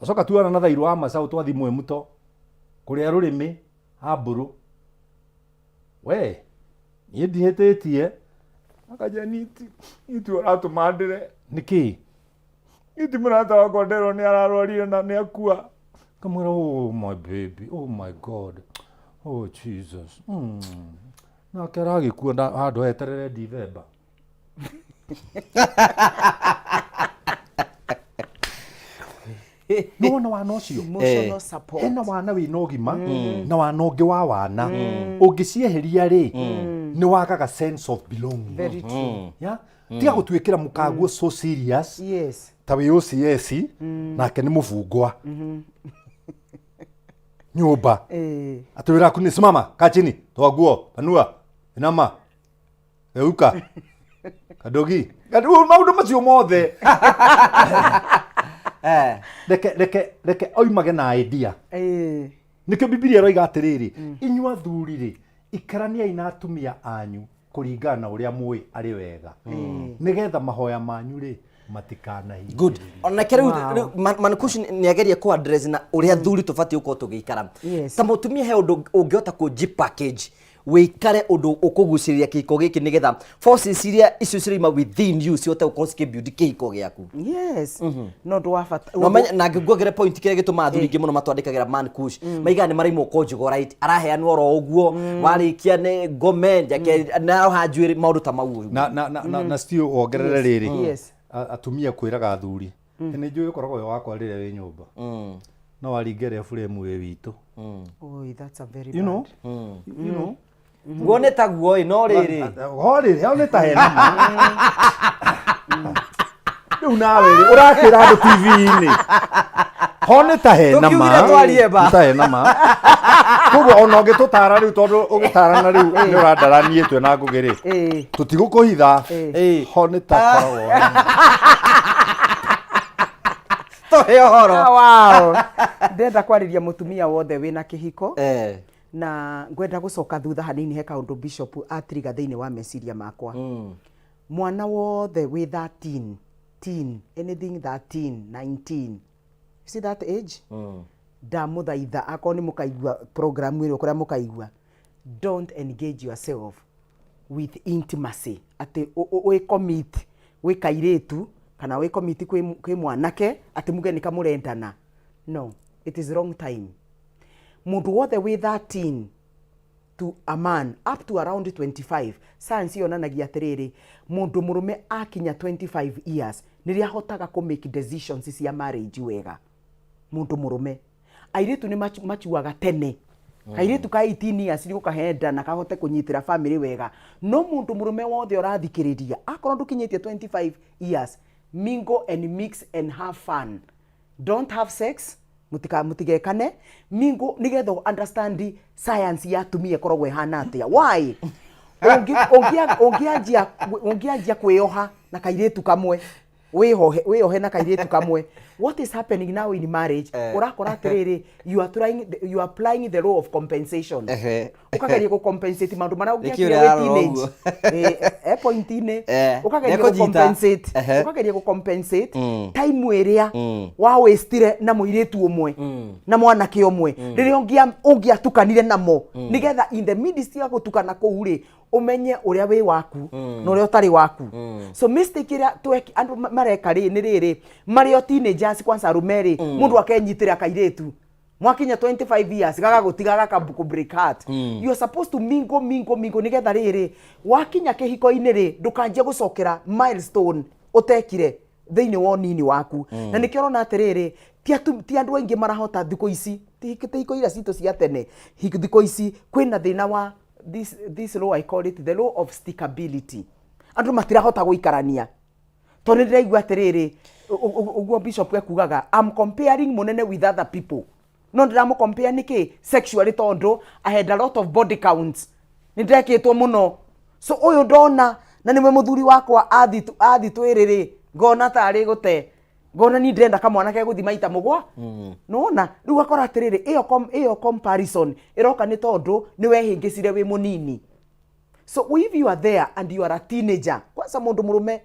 acoka tuana na thairu wa macau twathi mwe muto kuria rurimi aburu we ni ndihititie akaja niti uratumandire niki iti murata wakwa ndero ni ararwarire na ni akua kamwira oh my baby oh my god oh Jesus na karagikua handu heterere December no wana ucio emotional support ena wana wina ugima na wana ungi wa wana ungicieheria ri ni wakaga sense of belonging. Very true. Ya tiga gutwikira mukaguo so serious yes ta wi uciesi nake ni muvungwa nyumba atwira kuni simama kachini twaguo panua inama euka kadogi kadu maundu macio mothe reke oimage na idea nikio Biblia roiga atiriri inyua thuriri ikaraniai na atumia anyu kuringana na uria mui ari wega nigetha mahoya manyu ri matikana hingi good ona keru mankushi ni ageria ku address na uria thuri tufati uko tugikara ta mutumia he undu ungiota ku G package wikare undu ukuguciria kiko giki nigetha forces iria icio cirima within you ciote ukonske build kiko giaku yes no do afata no menya na ngiguogere point kire gituma athuri ingi muno matwandikagira man kush maiga ni marimo conjugal right araheanwa ro uguo warikia ne gomen yake na hajuiri maundu ta mau na still ongerere riri atumia kwiraga athuri ni njui ukoragwo yo wakwa rire wi nyumba no waringere frame wi witu oh that's a very you know you know ngone taguo no riri one ta hena riu nawe urakira andu TV-ini hone ta hena ma ta hena ma koguo ona ngitutara riu tondu ugitarana riu ni urandaranie twe na ngugiri tutigukuhitha hone ta koragwo wow ndenda kwariria mutumia wothe wina kihiko na ngwenda gucoka thutha hanini he kaundu Bishop atriga thiini wa meciria makwa mwana wothe wi 13 anything 13 19 see that age ndamuthaitha akoni ni mukaigua program iri kuria mukaigua don't engage yourself with intimacy ati we commit we kairetu kana we commit kwi mwanake ati mugeni kamurendana no it is wrong time mundu wothe wi 13 to a man up to around 25 science yonanagia atiriri mundu murume akinya 25 years niria hotaga ku make decisions cia marriage wega mundu murume airetu ni machuaga tene kairetu ka 18 years ni gukahenda na kahote kunyitira family wega no mundu murume wothe urathikiriria akorwo ndukinyitie 25 years mingle and mix and have fun don't have sex mutigekane mingle nigetha understand science ya tumie korogwe hana atia why ongianjia kwioha na kairetu kamwe wihohe na kairetu kamwe what is happening now in marriage urakora atiriri you are applying the law of compensation ukageria ku compensate mandu mara ugiakia teenage point ine ukageria ku compensate time iria wa wastire na muiretu umwe na mwanake umwe riria ungiatukanire namo nigetha in the midst ya gutukana kuuri umenye uria wi waku na uria utari waku so mistake iria tweki andu mareka ri ni riri mario teenagers kwanza rumeri mundu akenyitira kairetu mwakinya 25 years gaga gutigaga kabuku break heart you are supposed to mingo nigetha riri wakinya kihiko-ini ri ndukanjie gucokera milestone utekire thiini wa nini waku na nikio rona atiriri ti andu aingi marahota thiko ici thiko ira cito cia tene thiko ici kwina thina wa this law I call it the law of stickability andu matirahota guikarania tondu ndiraigua atiriri uguo bishop ekugaga I'm comparing munene with other people no ndiramu compare niki sexually tondu I had a lot of body counts ndeketwo muno so uyu ndona na nimwe muthuri wakwa athi twiriri ngona tari gute ngona ni ndenda kamwana ke guthi maita mugwa nona riu akora atiriri iyo comparison iroka ni tondu ni wehingicire wi munini so if you are there and you are a teenager kwanza mundu murume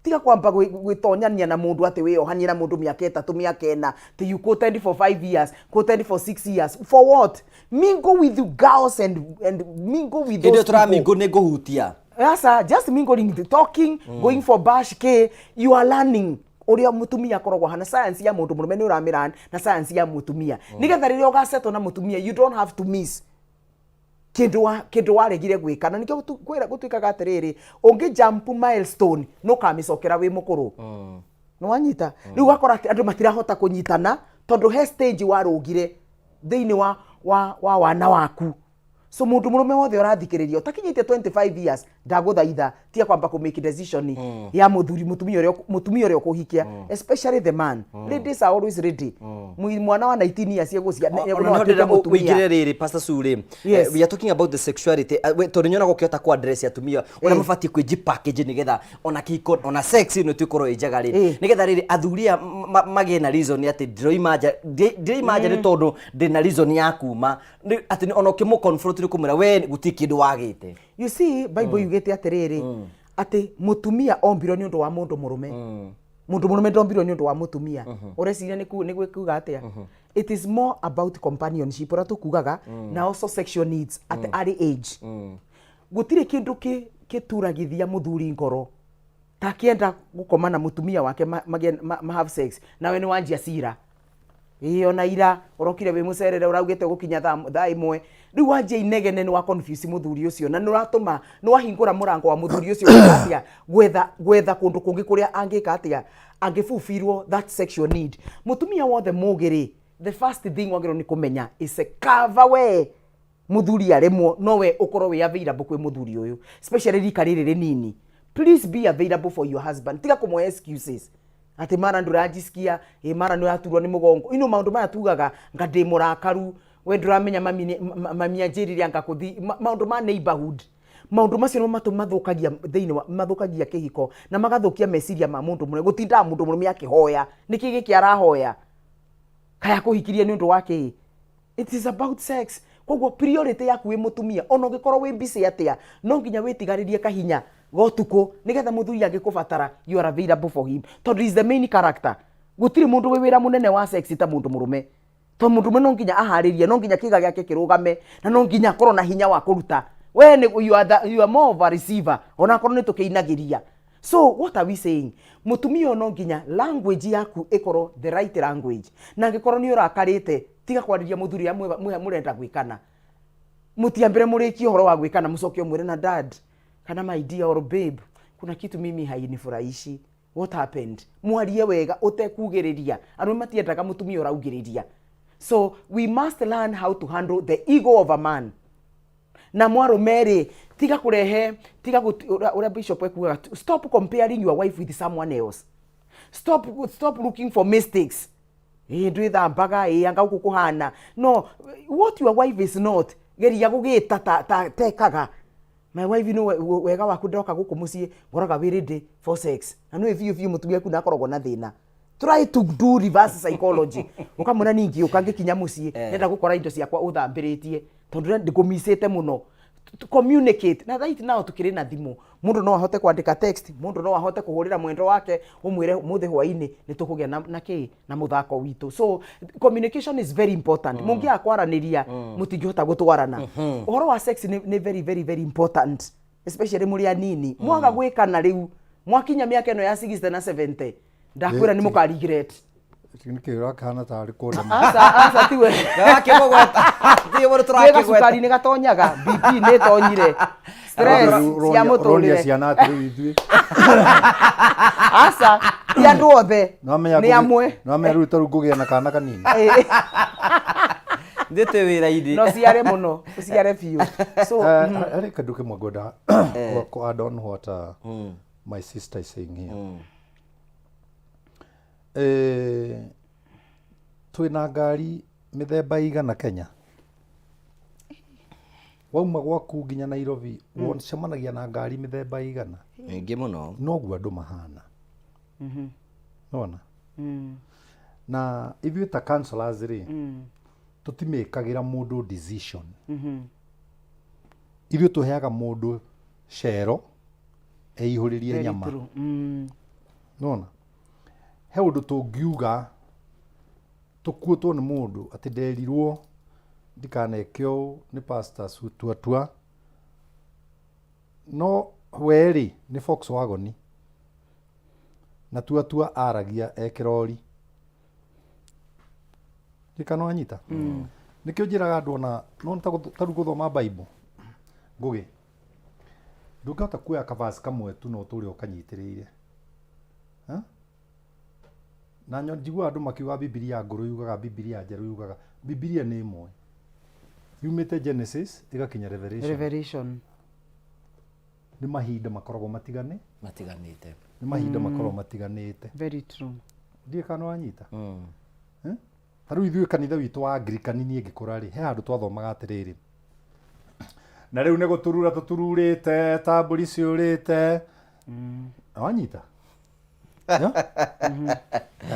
tiga kwamba gwitonyania na mundu ati wiohanie na mundu miaka 3 miaka 4 till you contend for 5 years contend for 6 years for what mingle with you girls and mingle with those people mingle nego hutia asa just mingling talking going for bash ke you are learning uria mutumia korogwa hana science ya mundu murume ni uramiran na science ya mutumia nigetha riria ugasetwo na mutumia you don't have to miss kindu waregire gwika na nikio kwira gutwikaga atiriri ungi jump milestone no kamicokera wi mukuru no wanyita riu gakora andu matirahota kunyitana tondu he stage warugire thiini wa wana waku so mundu murume wothe urathikiririo takinyite 25 years ndaguthaitha tia kwamba ku make decision ya mutumia uria ukuhikia especially the man ladies are always ready mwana wa 19 years yegucia wigire riri pastor Sule we are talking about the sexuality tondu nyona gukiota kwa address ya tumia ona mabati kwiji package nigetha ona kiko ona sex no tukoro ijaga riri nigetha riri athuria mage na reason ati ndroimaja ni tondu ndina reason ya kuma ati ona kimu confront kumira we gutikindu wagite you see bible yugete atiriri ati mutumia ombirwo ni undu wa mundu murume mundu murume ndombirwo ni undu wa mutumia ureciria ni gwikuga atia it is more about companionship ora tukugaga na also sexual needs at early age gutire kindu kituragithia muthuri ngoro ta kienda gukoma na mutumia wake ma have sex nawe ni wanjia cira iyo na ira urokire wi mucerere uraugite gukinya thaa imwe riu wanjia inegene ni wa confuse muthuri ucio na nuratuma nwahingura murango wa muthuri ucio atia gwetha kundu kungi kuria angika atia angifufirwo that sexual need mutumia wothe mugiri the first thing wagiro ni kumenya is a cover we muthuri aremwo nowe ukorwo wi available kwi muthuri uyu especially rika riri nini please be available for your husband tiga kumo excuses ati mara ndurajisikia mara nuraturwo ni mugongo ino maundu maya tugaga ngade murakaru we nduramenya mami anjiriria ngakuthi maundu ma neighborhood maundu macio no mathukagia thiini mathukagia kihiko na magathukia meciria ma mundu mure gutinda mundu murume akihoya niki giki arahoya kaya kuhikiria ni undu wake it is about sex koguo priority yaku wi mutumia ono gikorwo wi busy atia no nginya witigaririe kahinya gotuko nigetha muthuri angikubatara you are available for him tondu is the main character gutiri mundu wi wira munene wa sex ta mundu murume to mundu murume no nginya aharirie no nginya kiga giake kirugame na no nginya korwo na hinya wa kuruta we you are more of a receiver ona korwo ni tukiinagiria so what are we saying mutumia no nginya language yaku ikorwo the right language na ngikorwo ni urakarite tiga kwariria muthuri amwe murenda gwikana mutiambire muriki horo wa gwikana mucokio mwire na dad kana my dear or babe kuna kitu mimi hainifurahishi what happened mwarie wega utekugiriria andu matiendaga mutumia uraugiriria so we must learn how to handle the ego of a man na mwaro meri tiga kurehe tiga ura bishop ekuga stop comparing your wife with someone else stop looking for mistakes ndwi thambaga anga gukuhana no what your wife is not geria gugita tekaga my wife wega waku ndoka guku mucii ngoraga wi ready for sex na no if mutumia ku nakorogwo na thina try to do reverse psychology ukamona ningi ukangikinya mucii nenda gukora indo ciakwa uthambiritie tondu ndikumisite muno to communicate na right now tukiri na thimu mundu no ahote kwandika text mundu no ahote kuhurira mwendo wake umwire muthe hwaini ni tukugia na muthako witu so communication is very important mungi akwaraniria mutingihota gutwarana uhoro wa sex ni very very very important especially muri anini mwaga gwikana riu mwakinya miaka eno ya 60 na 70 ndakwira ni muka regret nikira kana tari koda asa tiwe gake mogweta tiwe woro turake gweta sukari ni gatonyaga BP ni tonyire stress cia ronia muturire ciana atĩrĩu ithuĩ aca ti andu othe ni amwe no amenya rĩu tarĩu ngũgĩa na kana kanini ndĩte wĩra-inĩ no ciare muno uciare biũ so harĩ kĩndũ kĩmwe ngwenda to add on what my sister is saying here. Twĩna ngari mĩthemba igana Kenya. Wauma gwaku nginya Nairobi wacemanagia na ngari mĩthemba igana. Mĩingĩ mũno. Noguo andũ mahana. Nona? Na ithuĩ ta councillors rĩ tũtimĩkagĩra mũndũ decision. Ithuĩ tũheaga mũndũ cero eihũrĩrie nyama. Nona? He ũndũ tũngiuga tũkuotwo nĩ mũndũ atĩ nderirwo ndikanekio nĩ pastor Tuatua no weri nĩ Volkswagen na Tuatua aragia ekirori ndikano anyita nikio njiraga andũ ona no taru guthoma Bible ngugi ndungata kuoya kavasi kamwe tu no tũrĩ ũkanyitĩrĩire na njigua andũ makiuga Biblia ngũrũ yugaga Biblia njerũ yugaga Biblia nĩ ĩmwe yumĩte Genesis ĩgakinya Revelation nĩ mahinda makoragwo matiganĩte nĩ mahinda makoragwo matiganĩte very true ndiĩ kana wanyita tarĩu ithuĩ kanitha witũ wa Anglikani niĩ ngĩkũra rĩ he handũ twathomaga atĩrĩrĩ na rĩu nĩ gũturura tũtururĩte tambũri ciũrĩte wanyita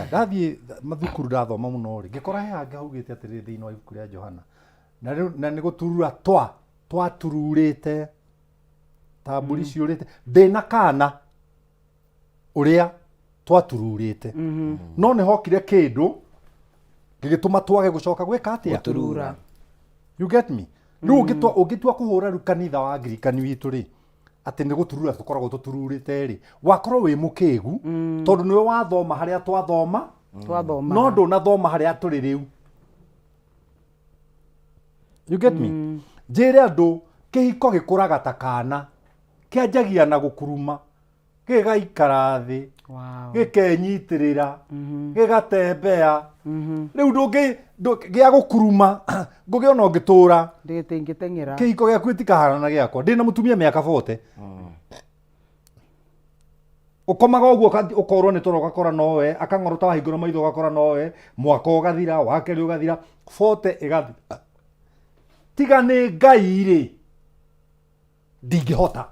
ndathiĩ mathukuru ndathoma mũno rĩ ngĩkora he hangĩ haugĩte atĩrĩrĩ thĩinĩ wa ibuku rĩa Johana na nĩ gũturura twatururĩte tambũri ciũrĩte ndĩna kana ũrĩa twatururĩte no nĩ hokire kĩndũ gĩgĩtũma twage gũcoka gwĩka atĩa gũturura. You get me? Rĩu ũngĩtua kũhũra rĩu kanitha wa Anglikani witũ rĩ atĩ nĩ gũturura tũkoragwo tũtururĩte rĩ wakorwo wĩ mũkĩgu tondũ nĩwe wathoma harĩa twathoma no ndũnathoma harĩa tũrĩ rĩu. You get me? Njĩre andũ kĩhiko gĩkũraga ta kana kĩanjagia na gũkuruma gĩgaikara thĩ gĩkenyitĩrĩra gĩgatembea rĩu ndũngĩ gĩa gũkuruma ngũgĩ ona ũngĩtũra ndĩngĩteng'era kĩhiko gĩaku gĩtikahana na gĩakwa ndĩna mũtumia mĩaka 40 ũkomaga ũguo ũkorwo nĩ toro ũgakora nowe akang'orota wahingũra maitho ũgakora nowe mwaka ũgathira wa kerĩ ũgathira 40 ĩgathira tiga nĩ Ngai rĩ ndingĩhota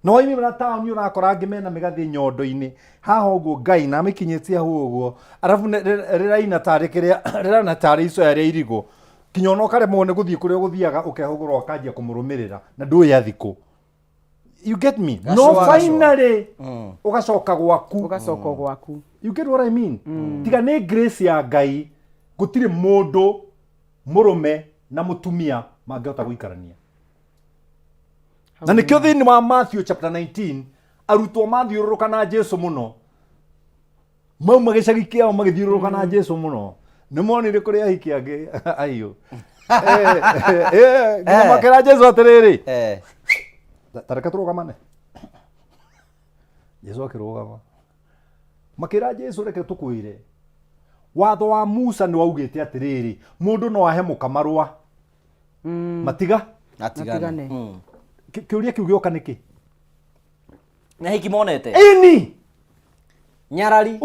no waimĩra taũni ũrakora angĩ mena mĩgathĩ nyondo-inĩ haha ũguo Ngai na amĩkinyĩtie hau ũguo arabu rĩraina tarĩ kĩrĩa rĩrana tarĩ icoya rĩa irigũ kinya ona ũkaremwo nĩ gũthiĩ kũrĩa ũgũthiaga ũkehũgũra ũkanjia kũmũrũmĩrĩra na ndũĩ athikũ. You get me? No finally ugacoka gwaku. You get what I mean? Tiga nĩ grace ya Ngai gũtirĩ mũndũ mũrũme na mũtumia mangĩhota gũikarania. Na nĩkĩo thĩinĩ wa Matthew chapter 19 arutwo mathiũrũrũka na Jesũ mũno mauma gĩcagi kĩao magĩthiũrũrũka na Jesũ mũno nĩ monire kũrĩa ahiki angĩ aiyũ nginya makĩra Jesũ atĩrĩrĩ tareka tũrũgamane. Jesũ akĩrũgama makĩra Jesũ reke tũkwĩre watho wa Musa nĩ waugĩte atĩrĩrĩ mũndũ no ahe mũkamarũa matigane. Kĩũria kĩu gĩoka nĩkĩ? Nĩ ahiki monete? Ini! Nyarari?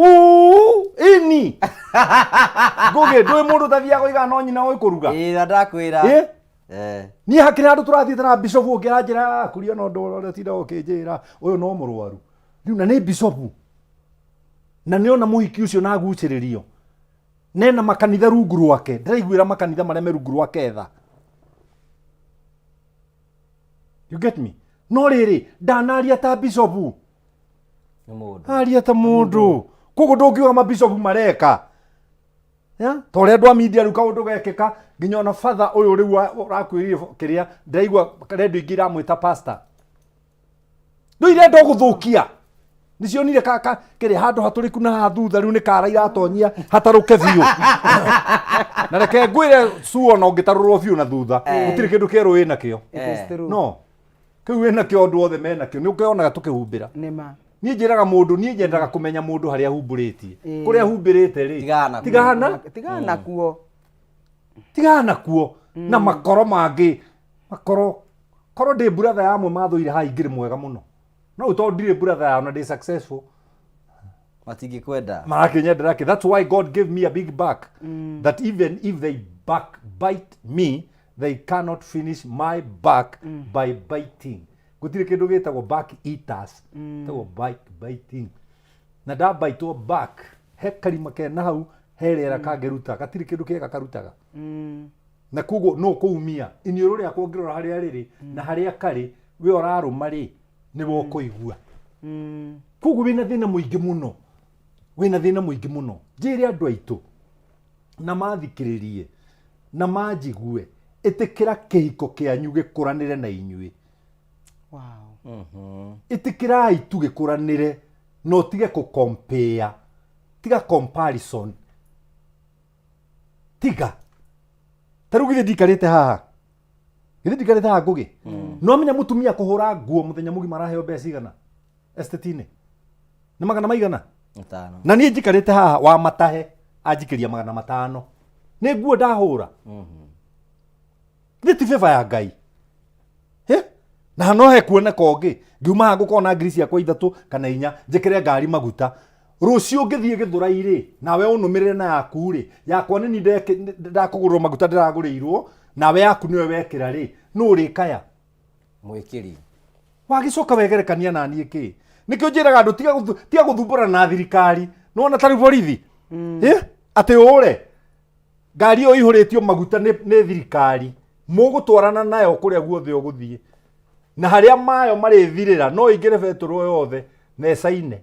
Ini! Ngũgĩ ndũĩ mũndũ tathiaga kũigana no nyina ũĩ kũruga? Na ndakwĩra. Niĩ hakĩrĩ handũ tũrathiĩte na bishop ũngĩranjĩra kuria no ndũ ũrĩa tindaga ũkĩnjĩra ũyũ no mũrwaru. Rĩu na nĩ bishop na nĩ ona mũhiki ũcio na agucĩrĩrio nena makanitha rungu rwake ndĩraiguĩra makanitha marĩa me rungu rwake tha. You get me? No rĩrĩ ndanaria ta bishop aria ta mũndũ koguo ndũngiuga mabishop mareka ta ũrĩa andũ a media rĩu kaũndũ gekĩka nginya ona father ũyũ rĩu ũrakwĩrire kĩrĩa ndĩraigua redio ingĩ iramwĩta pastor rĩu irenda gũthũkia nĩcionire kĩrĩ handũ hatũrĩku na haha thutha rĩu nĩ kara iratonyia hatarũke biũ na reke ngwĩre suo na ũngĩtarũrwo biũ na thutha gũtirĩ kĩndũ kĩerũ wĩ nakĩo no kiu wina kiondu othe mena kio ni ukionaga tukihumbira nima ni njiraga mundu ni nyendaga kumenya mundu haria humburitie kuria humbirite ri tigana kuo na makoro mangi makoro ndi brother yamwe mathuire ha ingire mwega muno no to ndire brother ya na ndi successful matingi kwenda marakinyendera ki. That's why God gave me a big back that even if they backbite me they cannot finish my back by biting. Gutire kindu gitagwo back eaters tagwo biting na da bite back he karima ke na hau herera kangeruta gatire kindu kiega karutaga na kugo no kuumia iniuru ria kuongirora haria riri na haria kari we oraruma ri ni wo kuigua kugo wina thina muingi muno njire andu aitu na mathikiririe na manjigue itikira kihiko kianyu gikuranire na inyui. Itikirai tu gikuranire no tige ku compare tiga comparison tiga tarugi ndikarite haha ngugi no amenya mutumia kuhura nguo muthenya mugi maraheo mbeca igana estetine ni magana maigana 5 na nie njikarite haha wa matahe anjikiria magana 5 ni nguo ndahura ti favor ya Ngai na no he kuona kongi ngiuma ngukona ngiri ciakwa 3 kana 4 njikire ngari maguta rucio ngithie githurairi nawe unumirire na yaku ri yakwa ni ndakugurwa maguta ndiraguriirwo nawe yaku niwe wekira ri no ri kaya mwikiri wagicoka wegerekania na nie ki nikio njiraga andu tiga guthumbura na thirikari no na tari borithi ate ure ngari yo ihuritio maguta ni thirikari mugutwarana nayo kuria guothe uguthie na haria mayo mari thirira no ingire betoro yothe na saine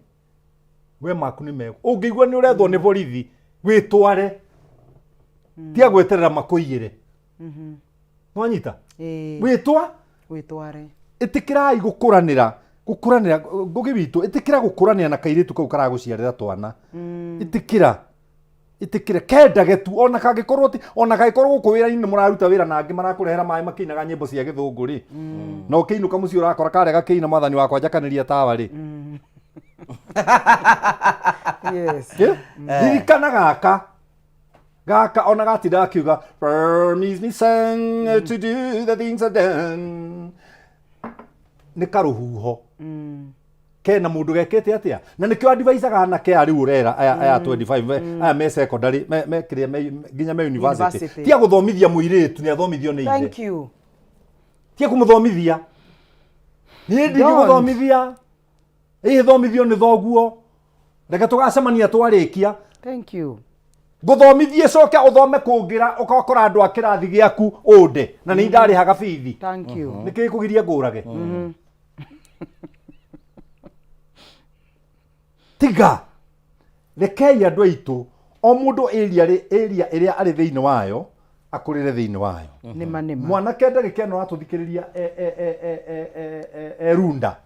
we maku ni mego ungigwa ni urethwo ni borithi witware tia gweterera makuigire mwanyita witware itikirai gukuranira ngugi witu itikira gukuranira na kairitu kau karaguciarira twana itikira kendage tu ona kagikorwo guku wira-ini ni muraruta wira na angi marakurehera mai makinaga nyimbo cia githungu ri no kiinuka muci urakora karega kiina mathani wakwa njakaniria tawa ri ririkana gaka ona gatinda akiuga permits me sang to do the things I've done ni karuhuho kena mundu gekete atia na nikio advisor na ke ari urera aya 25 aya me secondary me kiria ginya me university tia guthomithia muiritu ni athomithio ni ire thank you tia kumuthomithia ni ndi guthomithia thomithio ni thoguo reke tugacemania twarikia thank you guthomithie coke uthome kungira ukakora andu akirathi giaku unde na ni ndari haga bithi thank you niki kugiria ngurage tiga rekei andu aitu o mundu area iria ari thiini wayo akurire thiini wayo nima mwana kenda gikeno atuthikiriria runda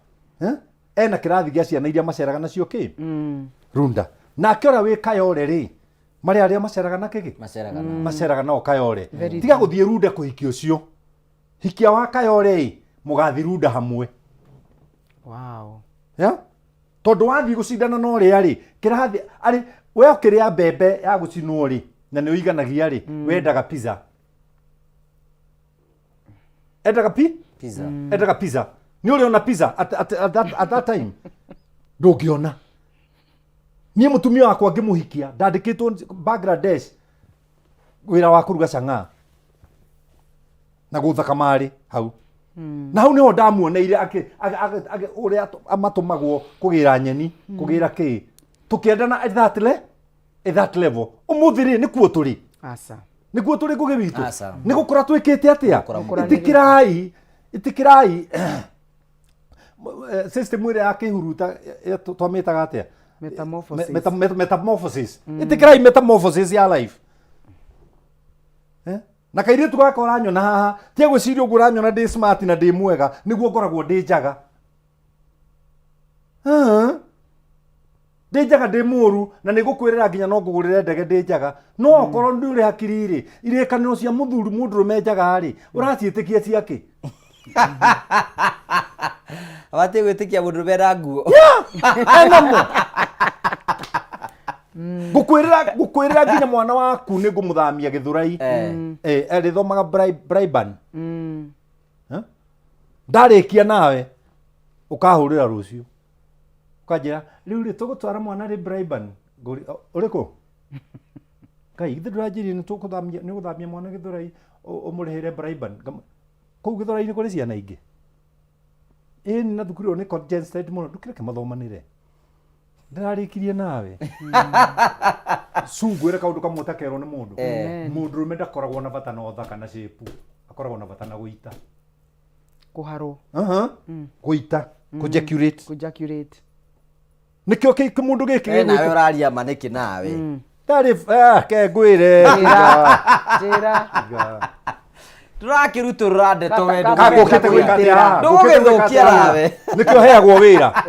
ena kirathi gia ciana iria maceraga nacio ki runda na akiora wi kayore ri mari aria maceraga na kigi maceraga no kayore tiga guthie runda kuhikia ucio hikia wa kayore mugathi runda hamwe tondu wathi gucindana no ria ri kirathi ari we ukiria mbembe ya gucinwo ri na ni uiganagia ri wendaga pizza endaga pizza ni uri ona pizza at that time ndungiona nie mutumia wakwa ngimuhikia ndandikitwo Bangladesh wira wa kuruga canga na guthaka mari hau na hau niho ndamuoneire uria amatumagwo kugira nyeni kugira ki tukiendana at that level umuthiri ni kuo turi niguo turi ngugi witu ni gukura twikite atia itikirai system ire akihuruta twamitaga atia metamorphosis itikirai metamorphosis ya life na kaire tugakora nyona haha tia gwiciria ugura nyona ndi smart na ndi mwega niguo ngoragwo ndi njaga ndi njaga ndi muru na nigukwirira nginya no ngugurire ndege ndi njaga no okorwo ndi uri hakiri ri irekaniro cia muthuri mundu rume njaga ri uraciitikia ciake Abate gwitikia mundu bera nguo. Enamo. Gukwirira nginya mwana waku ni ngumuthamia Githurai. Arithomaga Braiban. Ndarikia nawe ukahurira rucio. Ukanjira riu ri tugutwara mwana ri Braiban. Uriku? Kai ithe ndurajiri ni guthamia mwana Githurai umurihire Braiban. Kou Githurai ni kuri ciana ingi. Na thukuru ni congested muno ndukireke mathomanire. Ndararikirie nawe. Sungwire kaundu kamwe takerwo ni mundu. Mundu rume ndakoragwo na bata na uthaka na shape. Akoragwo na bata na guita. Kuharo. Guita. Kujaculate. Kujaculate. Nikio ki mundu giki. Nawe uraria maniki nawe. Ndari ke ngwire. Njira. Turakirutura ndeto wendu. Gukite gwikatia. Ndugithukia nawe. Nikio heagwo wira.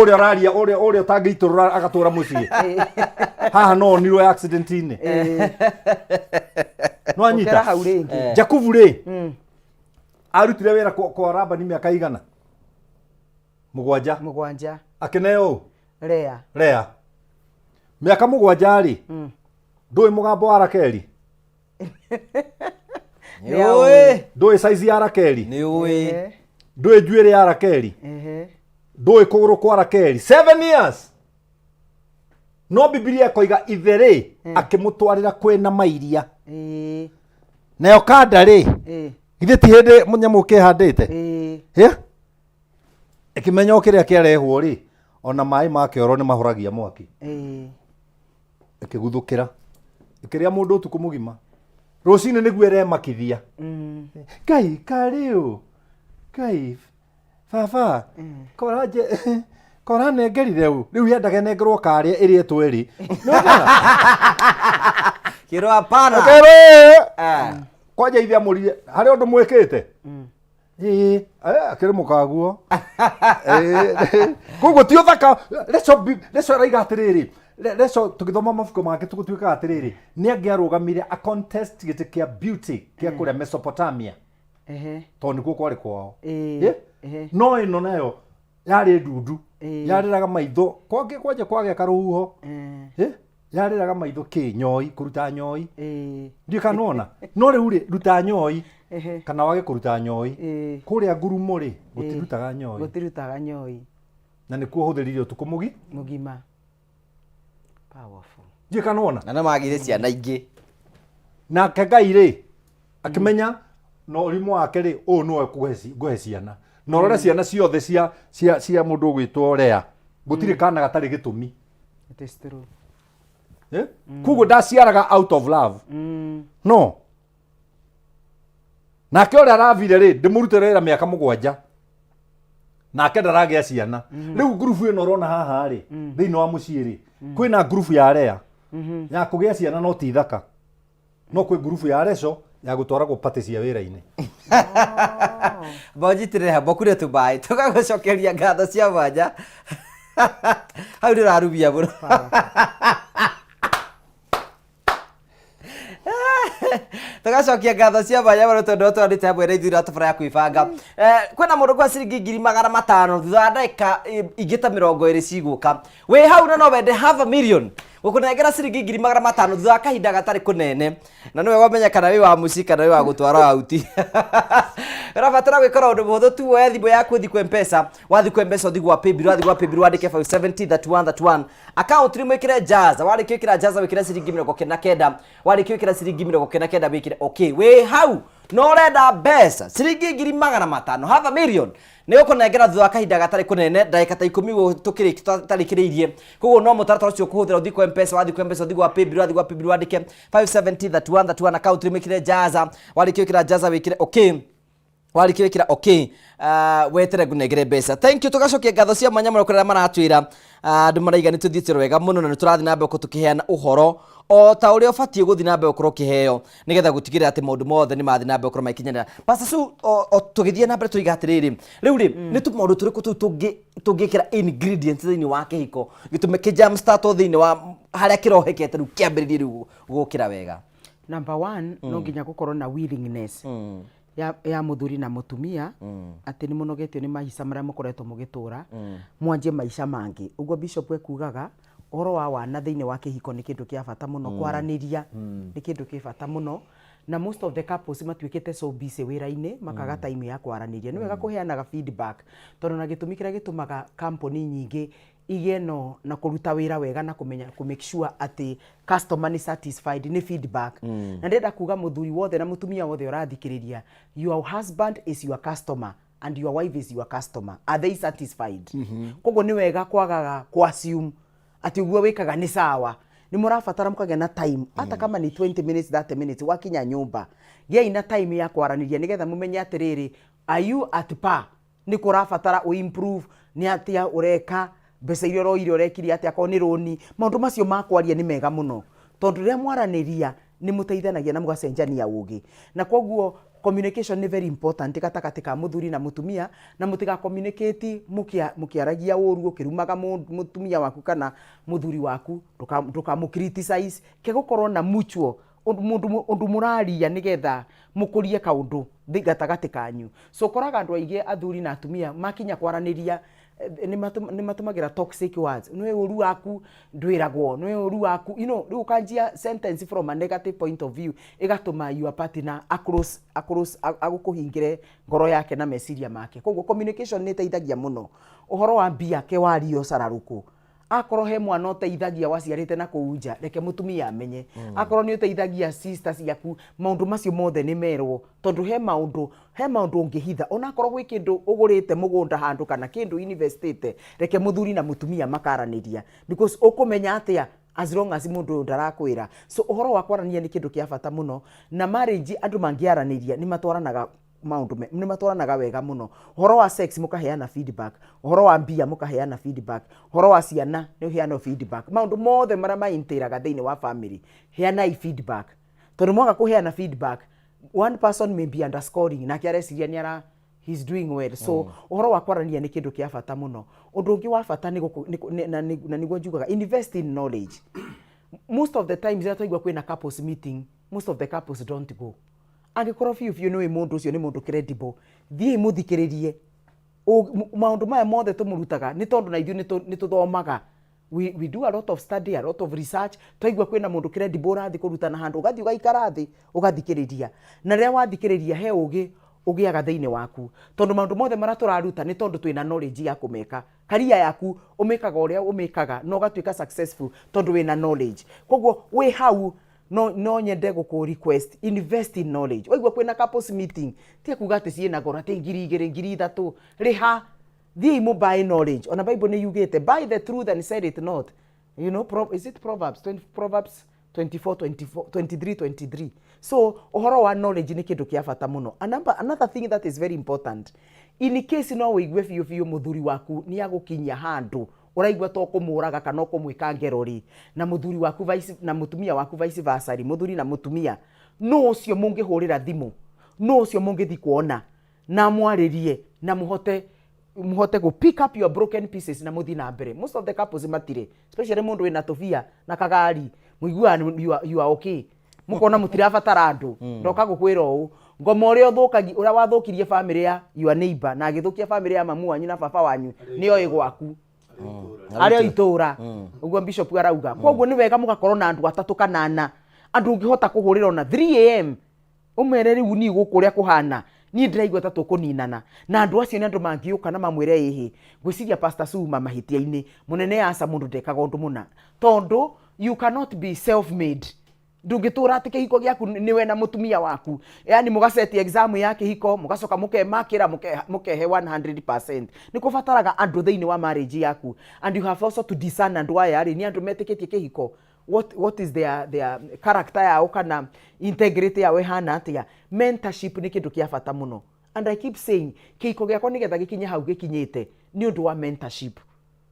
Uria raria uria utangiiturura agatura mucii. Haha no nirwe accident ini. No anyita. Jakubu ri. Arutire wira kwa Rabani miaka igana. Mugwanja. Akineo. Rea. Miaka mugwanja ri. Ndui mugambo wa Rakeli. Ndui size ya Rakeli. Ndui njuire ya Rakeli. Ndui kuguru kwa Rakeli. 7 years. No Biblia koiga ithere akimutwarira kwena mairia. Nayo kanda ri. Ithe ti hindi munyamu kihandite. Ikimenya ukiria kiarehwo ri ona mai makioro ni mahuragia mwaki. Ikiguthukira. Ikiria mundu utuku mugima. Rocine niguo eremakithia. Ngai kariu. Ngai baba. Kora nengerire u. Riu yendaga nengerwo karia iri etweri. Kiro hapana. Kwaja ithia murire. Hari undu mwikite. Akiri mukaguo. Koguo ti uthaka. Leso raiga atiriri. Leso tugithoma mafuko make tugutuika atiriri. Ni angiarugamire a contest gite kia beauty kia kuria Mesopotamia. To niguo kwari kwao. No ino nayo yari ndundu. Yariraga maitho. Kwaje kwage karuho. Yariraga maitho kinyoi kuruta nyoi. Ndio kanona. No riu ri ruta nyoi. Kana wage kuruta nyoi. Kuria ngurumo ri gutirutaga nyoi. Gutirutaga nyoi. Na nikuo huthiririe utuku mugima. Powerful. Ndio kanona. Na magire ciana ingi. Na Ngai ri akimenya no rimu wake ri o no guhe ciana. No rora ciana ciothe cia mundu gwitwo Rea. Gutire kana gatari gitumi. It is true. Kugo ndaciaraga out of love. No. Nake uria aravire ri ndimurutire wira miaka 7. Nake ndaragia ciana. Riu group ino rona haha ri thiini wa mucii ri kwina group ya Rea. Ya kugia ciana no ti thaka. No kwi group ya Reco ya gutwaragwo pati cia wira-ini. Bonjitire habokure tubai tugagocokeria ngatho cia mwanya. Hau ndirarubia bro. Tugacokia ngatho cia mwanya bro tondu twandite hamwe na ithuĩ ratubara ya kwĩbanga. Kwĩna mũndũ kwa ciringi 500,000 thutha wa ndagĩka ingĩ ta 20 cigũka. Wĩ hau na no wende half a million. Gukunengera ciringi 500,000 thutha wa kahinda gatari kunene. Na niwe wamenya kana wi wa muci kana wi wa gutwara auti. Rabatara gwikora undu muhuthu tu woya thimũ yaku thi kwa M-Pesa, wathi kwa M-Pesa uthi gwa paybill, wathi gwa paybill wandike 570 that one. Account ni mwikire jaza, wandike wikira jaza wikira ciringi 99, wandike wikira ciringi 99 wikire okay. We hau no renda mbeca ciringi 500,000 half a million ni ukunengera thutha wa kahinda gatari kunene ndagika ta 10 tarikiriirie. Koguo no mutaratara ucio kuhuthira uthi kwa M-Pesa, wathi kwa M-Pesa uthi gwa paybill, wathi gwa paybill wandike 570 that one. Account ni mwikire jaza, wandike wikira jaza wikire okay. Wali kira okay. Wetere gunegere mbeca. Thank you. Tugacokia ngatho cia mwanya mũno kurĩa maratwĩra andũ maraiga nĩ tũthiĩte wega mũno na nĩ tũrathiĩ na mbere gũtũkĩheana ũhoro o ta ũrĩa ũbatiĩ gũthiĩ na mbere gũkorwo ũkĩheo nĩgetha gũtigĩrĩra atĩ maũndũ mothe nĩ mathiĩ na mbere gũkorwo makinyĩra. Pastor Su tũgĩthiĩ na mbere tũiga atĩrĩrĩ rĩu rĩ nĩ maũndũ tũrĩkũ tũu tũngĩkĩra ingredients thĩinĩ wa kĩhiko gĩtũme kĩ jam start thĩinĩ wa harĩa kĩrohekete rĩu kĩambĩrĩrie rĩu gũkĩra wega. Number 1 no nginya gũkorwo na willingness ya muthuri na mutumia ati ni munogetio ni maisha maria mukoretwo mugitura mwanjie maisha mangi ugo bishop ekugaga oro wa wana thiini wa kihiko ni kindu kia bata muno kwaraniria ni kindu kia bata muno na most of the couples matuikite so busy wira-ini makaga time ya kwaraniria ni wega kuheanaga feedback tondu na gitumi kiria gitumaga company nyingi igeno na kuruta wira wega na kumenya ku make sure ati customer ni satisfied ni feedback na ndenda kuga muthuri wothe na mutumia wothe urathikiriria your husband is your customer and your wife is your customer, are they satisfied? Koguo ni wega kwagaga kwa assume ati uguo wikaga ni sawa, ni murabatara mukagea na time hata kama ni 20 minutes 30 minutes wakinya nyumba gei na time ya kwaraniria nigetha mumenye atiriri are you at par, ni kurabatara u improve ni atia ureka mbeca irio ro irio rekiri atia ko ni roni maundu macio makwaria ni mega muno tondu ria mwaraniria ni muteithanagia na mugacenjania ugi na koguo communication ni very important gatagati ka muthuri na mutumia na mutiga communicate mukiaragia uru ukirumaga mutumia waku kana muthuri waku nduka mu criticize kegukorwo na mutual undu muraria nigetha mukurie kaundu gatagati kanyu so koraga andu aige athuri na atumia makinya kwaraniria ni matumagira toxic words nwe uru waku ndwiragwo nwe uru waku riu kanjia sentence from a negative point of view igatuma your partner across agukuhingire ngoro yake na meciria make koguo communication ni teithagia muno uhoro wa mbia ke wario sararuku akorwo he mwana uteithagia waciarite na kuunja reke mutumia amenye akorwo ni uteithagia sisters yaku maundu macio mothe ni merwo tondu he maundu ungihitha ona akorwo gwi kindu ugurite mugunda handu kana kindu investite reke muthuri na mutumia makaraniria because ukumenya atia as long as mundu ndarakwira so uhoro wa kwarania ni kindu kia bata muno na marriage andu mangiaraniria ni matwaranaga maundu ni matwaranaga wega muno uhoro wa sex mukaheana feedback uhoro wa mbia mukaheana feedback uhoro wa ciana ni uheana feedback maundu mothe maria maintiraga thiini wa family heana feedback tondu mwaga kuheana feedback one person may be underscoring na kiareciria ni ara he's doing well so uhoro wa kwarania ni kindu kia bata muno undu ungi wa bata na niguo njugaga invest in knowledge most of the times that we kwina couples meeting most of the couples don't go angikorwo fiu ni mundu ucio ni mundu credible thie muthikiririe maundu maya mothe tumurutaga ni tondu na ithu ni tuthomaga we do a lot of study, a lot of research twaigua kwina mundu credible rathi kurutana handu ugathi ugaikara thi ugathikiriria na ria wathikiriria he ugiaga thiini waku tondu maundu mothe mara turaruta ni tondu twina knowledge ya kumeka career yaku umekaga uria umekaga no gatuika successful tondu wina knowledge koguo we hau no nyende guku request invest in knowledge waigua kwina couples meeting tie kuga ati ciina gora te ngiri 3 riha thie mu buy knowledge ona bible ni yugite buy the truth and said it not you know is it Proverbs 23:23 so uhoro wa knowledge ni kindu kia bata muno another thing that is very important in case no wigwe fiu muthuri waku ni agukinya handu uraigwa to kumuraga kana kumwika ngerori na muthuri waku na mutumia waku vice versa muthuri na mutumia no ucio mungihurira thimu no ucio mungithi kuona na mwaririe na muhote go pick up your broken pieces na muthi na mbere most of the couples matire especially mundu wina tofia na kagari muigua you are okay mukona mutirabatara andu ndoka gukwira uu ngoma uria uthukagia uria wathukirie family ya your neighbor na agithukia family ya mamu wanyu na baba wanyu niyo igwaku aria itura uguo bishop arauga koguo ni wega mugakorwo na andu 3 kana 4 andu ungihota kuhurira ona 3 am umere riu ni gukuria kuhana ni ndiraigua ta tukuninana na andu acio ni andu mangiuka na mamwire ihi gwiciria pastor Suma mahitia-ini munene asa mundu ndekaga undu muna tondu you cannot be self made ndungitura ati kihiko giaku niwe na mutumia waku yani mugaseti exam ya kihiko mugacoka mukemakira mukehe 100% nikubataraga andu thiini wa marriage yaku and you have also to discern andu aya ni andu metikitie kihiko what is their character yao kana integrity yao hana atia mentorship ni kindu kia bata muno and I keep saying kihiko giakwa nigetha gikinye hau gikinyite ni undu wa mentorship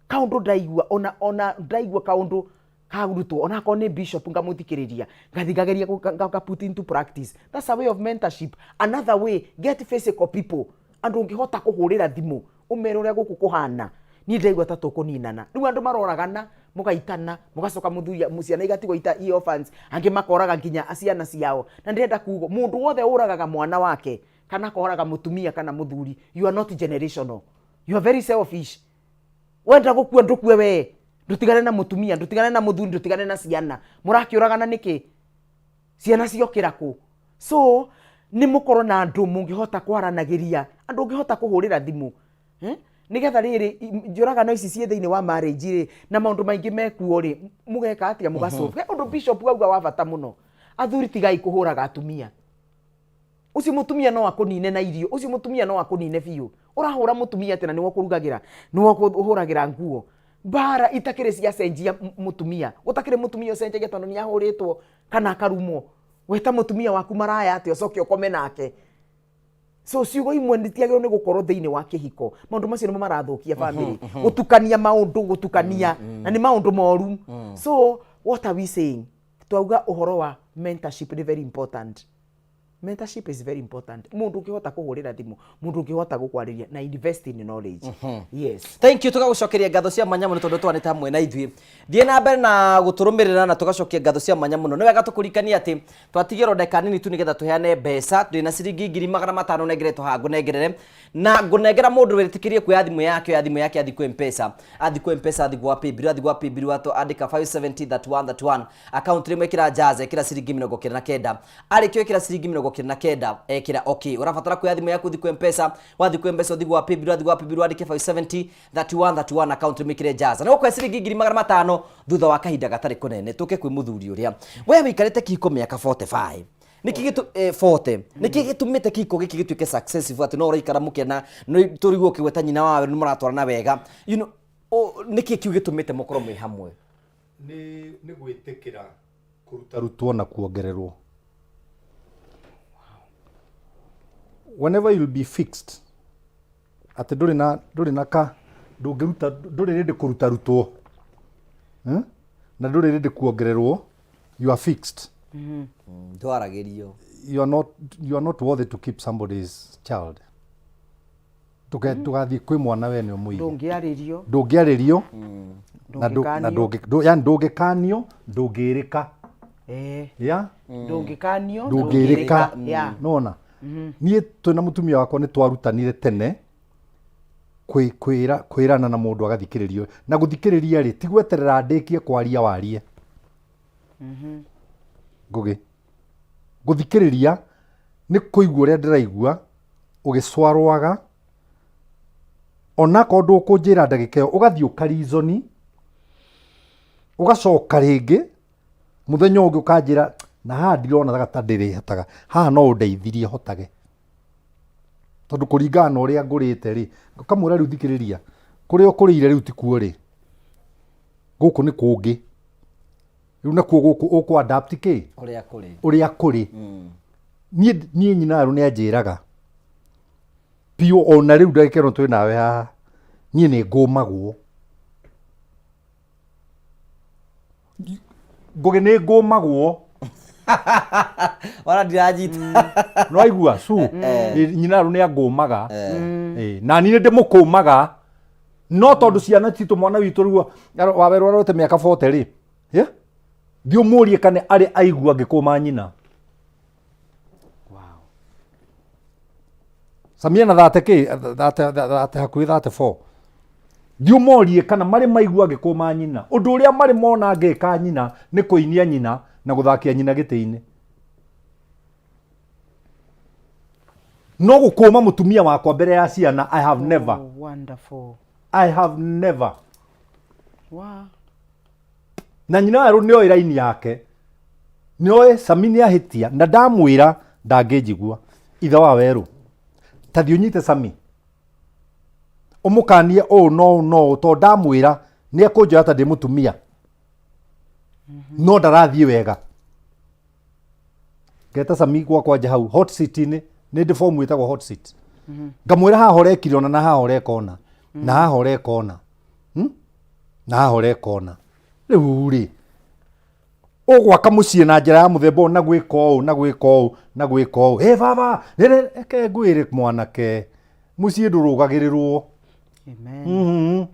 kaundu ndaigua ona ndaigua kaundu kagurutwo ona ko ni bishop ngamuthikiriria ngathigageria ga put into practice that's a way of mentorship another way get physical people andu ngihota kuhurira thimu umere uria guku kuhana ni ndaigua ta tukuninana riu andu maroragana mugaitana mugacoka muthuria muciana igatigwo ita orphans angi makoraga nginya aciana ciao na ndirenda kugo mundu wothe uragaga mwana wake kana kohoraga mutumia kana muthuri, you are not generational, you are very selfish. Wenda gukua ndukue we, ndutigane na mutumia, ndutigane na muthuri, ndutigane na ciana, murakiuragana niki? Ciana ciokira ku? So ni mukorwo na andu mungihota kwaranagiria, andu ngihota kuhurira thimu, nigetha riri njuragano ici cie thiini wa marriage ri na maundu maingi mekuo ri mugeka atia mugasolve. Undu Bishop auga wa bata muno, athuri tigai kuhuraga atumia. Ucio mutumia no akunine na irio, ucio mutumia no akunine biu. Urahura mutumia tena niwo kurugagira, niwo kuhuragira nguo. Bara itakire cia cenjia mutumia, utakire mutumia cenjagia tondu ni ahuritwo kana akarumo. Weta mutumia waku maraya ati ucoke ukome nake. So ciugo imwe nditiagirwo ni gukorwo thiini wa kihiko. Maundu macio nimo marathukia family. Gutukania maundu, gutukania na ni maundu moru. So what are we saying? Twauga uhoro wa mentorship is very important. Mentorship is very important. Mundu ukihota kuhurira thimu, mundu ukihota gukwariria na invest in knowledge. Yes. Thank you. Tugagucokeria ngatho cia manya muno tondu twanite hamwe na ithui. Thie na mbere na guturumirira na tugacokia ngatho cia manya muno. Ni wega tukurikania ati twatigirwo ndeka nini tu nigetha tuheane mbeca, twina ciringi 500 nengeretwo ha ngunengerere na ngunengera mundu wiritikirie kuya thimu yake athi ku M-Pesa. Athi ku M-Pesa, athi gwa Paybill watu andika 570 account rimwe kira jaza kira ciringi 99 arikio kira ciringi 99 ekira okay. Urabatara kuya thimu yaku thiku M-Pesa, wathi ku M-Pesa uthi gwa Paybill andike 570 account rimwe kira jaza na ukwe ciringi 500 thutha wa kahinda gatari kunene. Tuke kwi muthuri uria we wikarite kihiko miaka 45 niki gitu 40 niki gitumite kihiko giki gituike successful ati no uraikara mukena no turigwo kigweta nyina wawe ni muratwarana wega, you know niki kiu gitumite mukoro mwi hamwe ni gwitikira kuruta rutwo na kuongererwo. Whenever you'll be fixed ati nduri na ka ndungiruta nduri rindi kuruta rutwo na nduri rindi kuongererwo, you are fixed. Twaragirio. You are not worthy to keep somebody's child. Tugathi kwi mwana we ni umuigi. Ndungiaririo na ndungikanio ndungirika. Ya ndungirika. Nona nie twina mutumia wakwa ni twarutanire tene kwirana na mundu agathikiririo na guthikiriria ri tigweterera ndikie kwaria warie. Ngugi guthikiriria ni kuigua ria ndiraigua ugicwarwaga ona ko ndu kunjira ndagika ugathi ukarizoni ugacoka ringi muthenya ungi ukanjira na ha ndirona gata ndiri hataga ha no undeithirie hotage tondu kuringana na uria ngurite ri kamura riu thikiriria kuri ukurire riu tikuo ri guku ni kungi riu nakuo guku uku adapt ki uria kuri nie nyina ru ni anjiraga pio ona riu ndagikero twi nawe haha nie ni ngumagwo ngugi ni ngumagwo wala dirajita no aigua su nyina ru ni angumaga na ni ndi mukumaga no tondu ciana citu mwana witu riu wawerwo arote miaka 40 ri thio murie kane ari aigua ngikuma nyina. Samia na thate hakui 34 thio morie kana mari maigua ngikuma nyina. Undu uria mari mona ngeka nyina ni kuinia nyina na guthakia nyina gitiini. No gukuma mutumia wakwa mbere ya ciana. I have never. Wonderful. I have never. Wow. Na nyina waru nio iraini yake nioe Sami ahitia na ndamwira ndangejigua itha wa weru tathi unyite Sami umukanie no to ndamwira ni ekunjoya ta ndi mutumia no ndarathie wega ngeta Sami kwa hau hot seat ni ndi form itagwo hot seat ngamwira haha urekire ona na haha urekona na haha urekona na haha urekona riu ri ugwaka mucie na njira ya muthemba na gwika uu na gwika uu na gwika uu baba reke ngwire mwanake mucie ndurugagirirwo. Amen.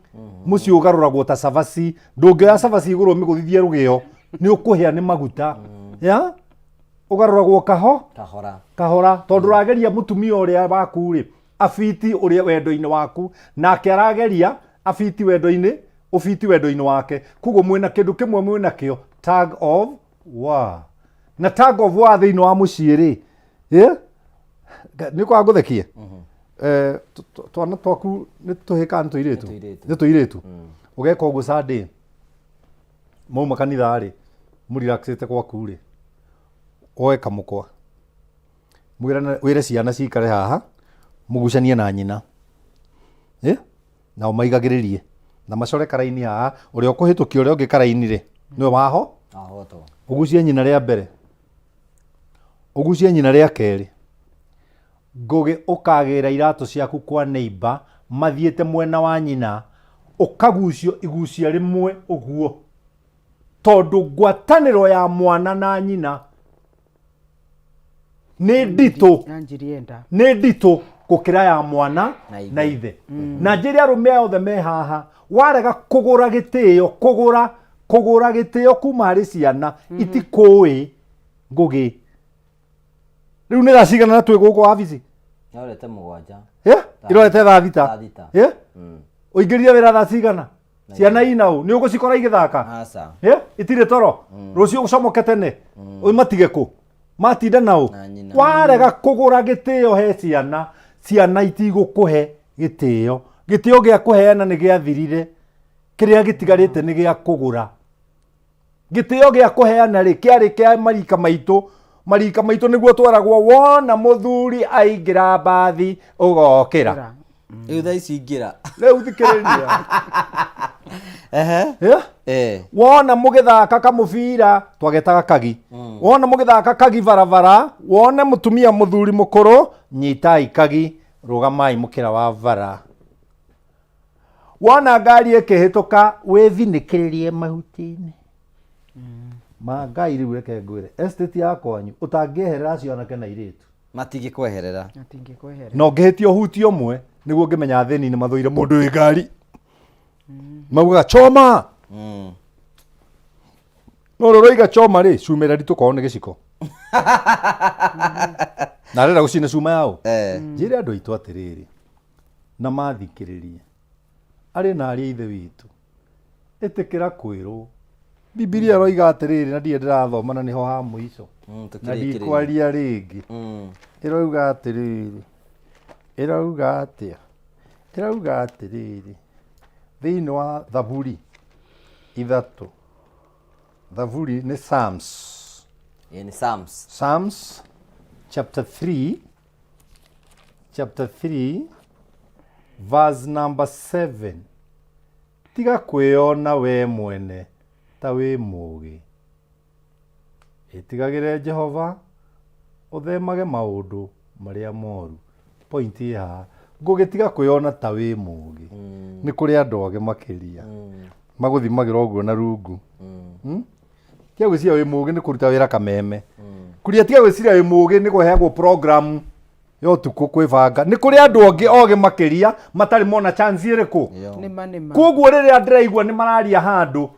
Mucie ugaruragwo ta savasi ndungioya savasi iguru miguthithie rugio ni ukuhia ni maguta ya ugaruragwo kahora tondu Mm. rageria mutumia uria waku ri afiti uria wendo-ini waku nake arageria afiti wendo-ini ufiti wendo-ini wake kugo mwina kindu kimwe mwina kio tag of war na tag of war thiini wa mucii ri ni kwa guthekie twana twaku ni tuhika ni tuiritu ugeka uguo Sunday mauma kanitha ri murelaxite gwaku ri oe kamukwa wire ciana cikare haha mugucanie na nyina na umaigagiririe na macore karaini haha uria ukuhitukia uria ungi karaini ri niwe waho to ugucie nyina ria mbere ugucie nyina ria keri ngugi ukagira iratu ciaku kwa neighbor mathiete mwena wa nyina ukagucio igucia rimwe uguo tondu ngwataniro ya mwana na nyina ni ndito gukira ya mwana na ithe na njiri arume othe me haha warega kugura gitio kugura gitio kuma ri ciana itikui ngugi riu ni racigana na twi guku wabici yorete mugwanja irorete thaa thita uingiririe wira thaa cigana ciana inau ni ugucikora igithaka itire toro rucio ucomokete tene matige ku matinda nau warega kugura gitio he ciana itigukuhe gitio gia kuheana ni gia thirire kiria gitigarite ni gia kugura gitio gia kuheana ri kiari kia marika maitu niguo twaragwo wona muthuri aingira bathi ugokira riu thaa ici ingira riu thikiriria wona mugithaka kamubira twagetaga kagi wona mugithaka kagi varavara wona mutumia muthuri mukuru nyitai kagi rugamai mukira wa vara wona ngari ikihituka withinikiririe mahutini Ngai riu reke ngwire estate yakwanyu utangieherera cianake na iritu matingikweherera no ngihitio huti umwe niguo ngimenya thini ni mathuire mundu wi ngari mauga choma no roiga choma ri cumira ritukorwo ni giciko na renda gucina cuma yao njire andu aitu atiriri na mathikiririe ari na ari ithe witu itikira kwirwo Bibilia roiga atiriri na ndie ndirathoma na niho ha muico na ndikwaria ringi irauga atiriri irauga atiriri thiini wa Thaburi ithatu Thaburi ni Psalms Psalms chapter 3 verse number 7 tiga kwiona we mwene ta wi mugi itigagire Jehova uthemage maundu maria moru point ya ngugitiga kwiona ta wi mugi ni kuri andu age makiria maguthimagira uguo na rungu tia gwiciria wi mugi ni kuruta wira kameme kuria tia gwiciria wi mugi ni kuheagwo program yo tuku kwibanga ni kuri andu age oge makiria matari mona chance iriku koguo riria ndiraigua ni mararia handu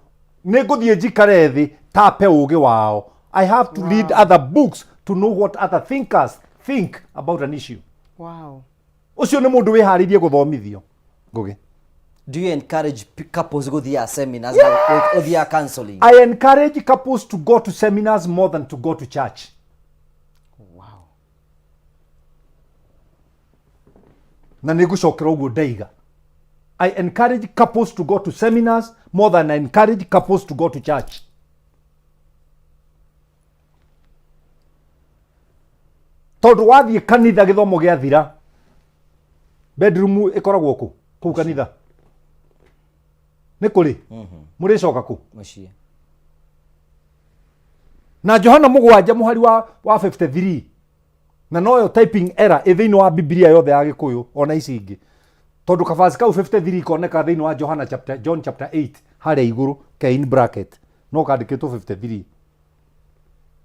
ni nguthie njikare thi tape ugi wao I have to read other books to know what other thinkers think about an issue. Wow. Ucio ni mundu wiharirie guthomithio ngugi. Do you encourage couples go to seminars or their counseling? I encourage couples to go to seminars more than to go to church. Wow. Na nigucokera uguo ndaiga. I encourage couples to go to seminars more than I encourage couples to go to church. Tondu wathie kanitha githomo gia thira bedroom ikoragwo ku kanitha ni kuri muri coka ku mucii na Johana mugwanja muhari wa 53 na noyo typing error ithiini wa Biblia yothe ya Gikuyu ona ici ingi tondu kabasi kau 53 koneka thiini wa John chapter 8 haria iguru ke in bracket no kandikitwo 53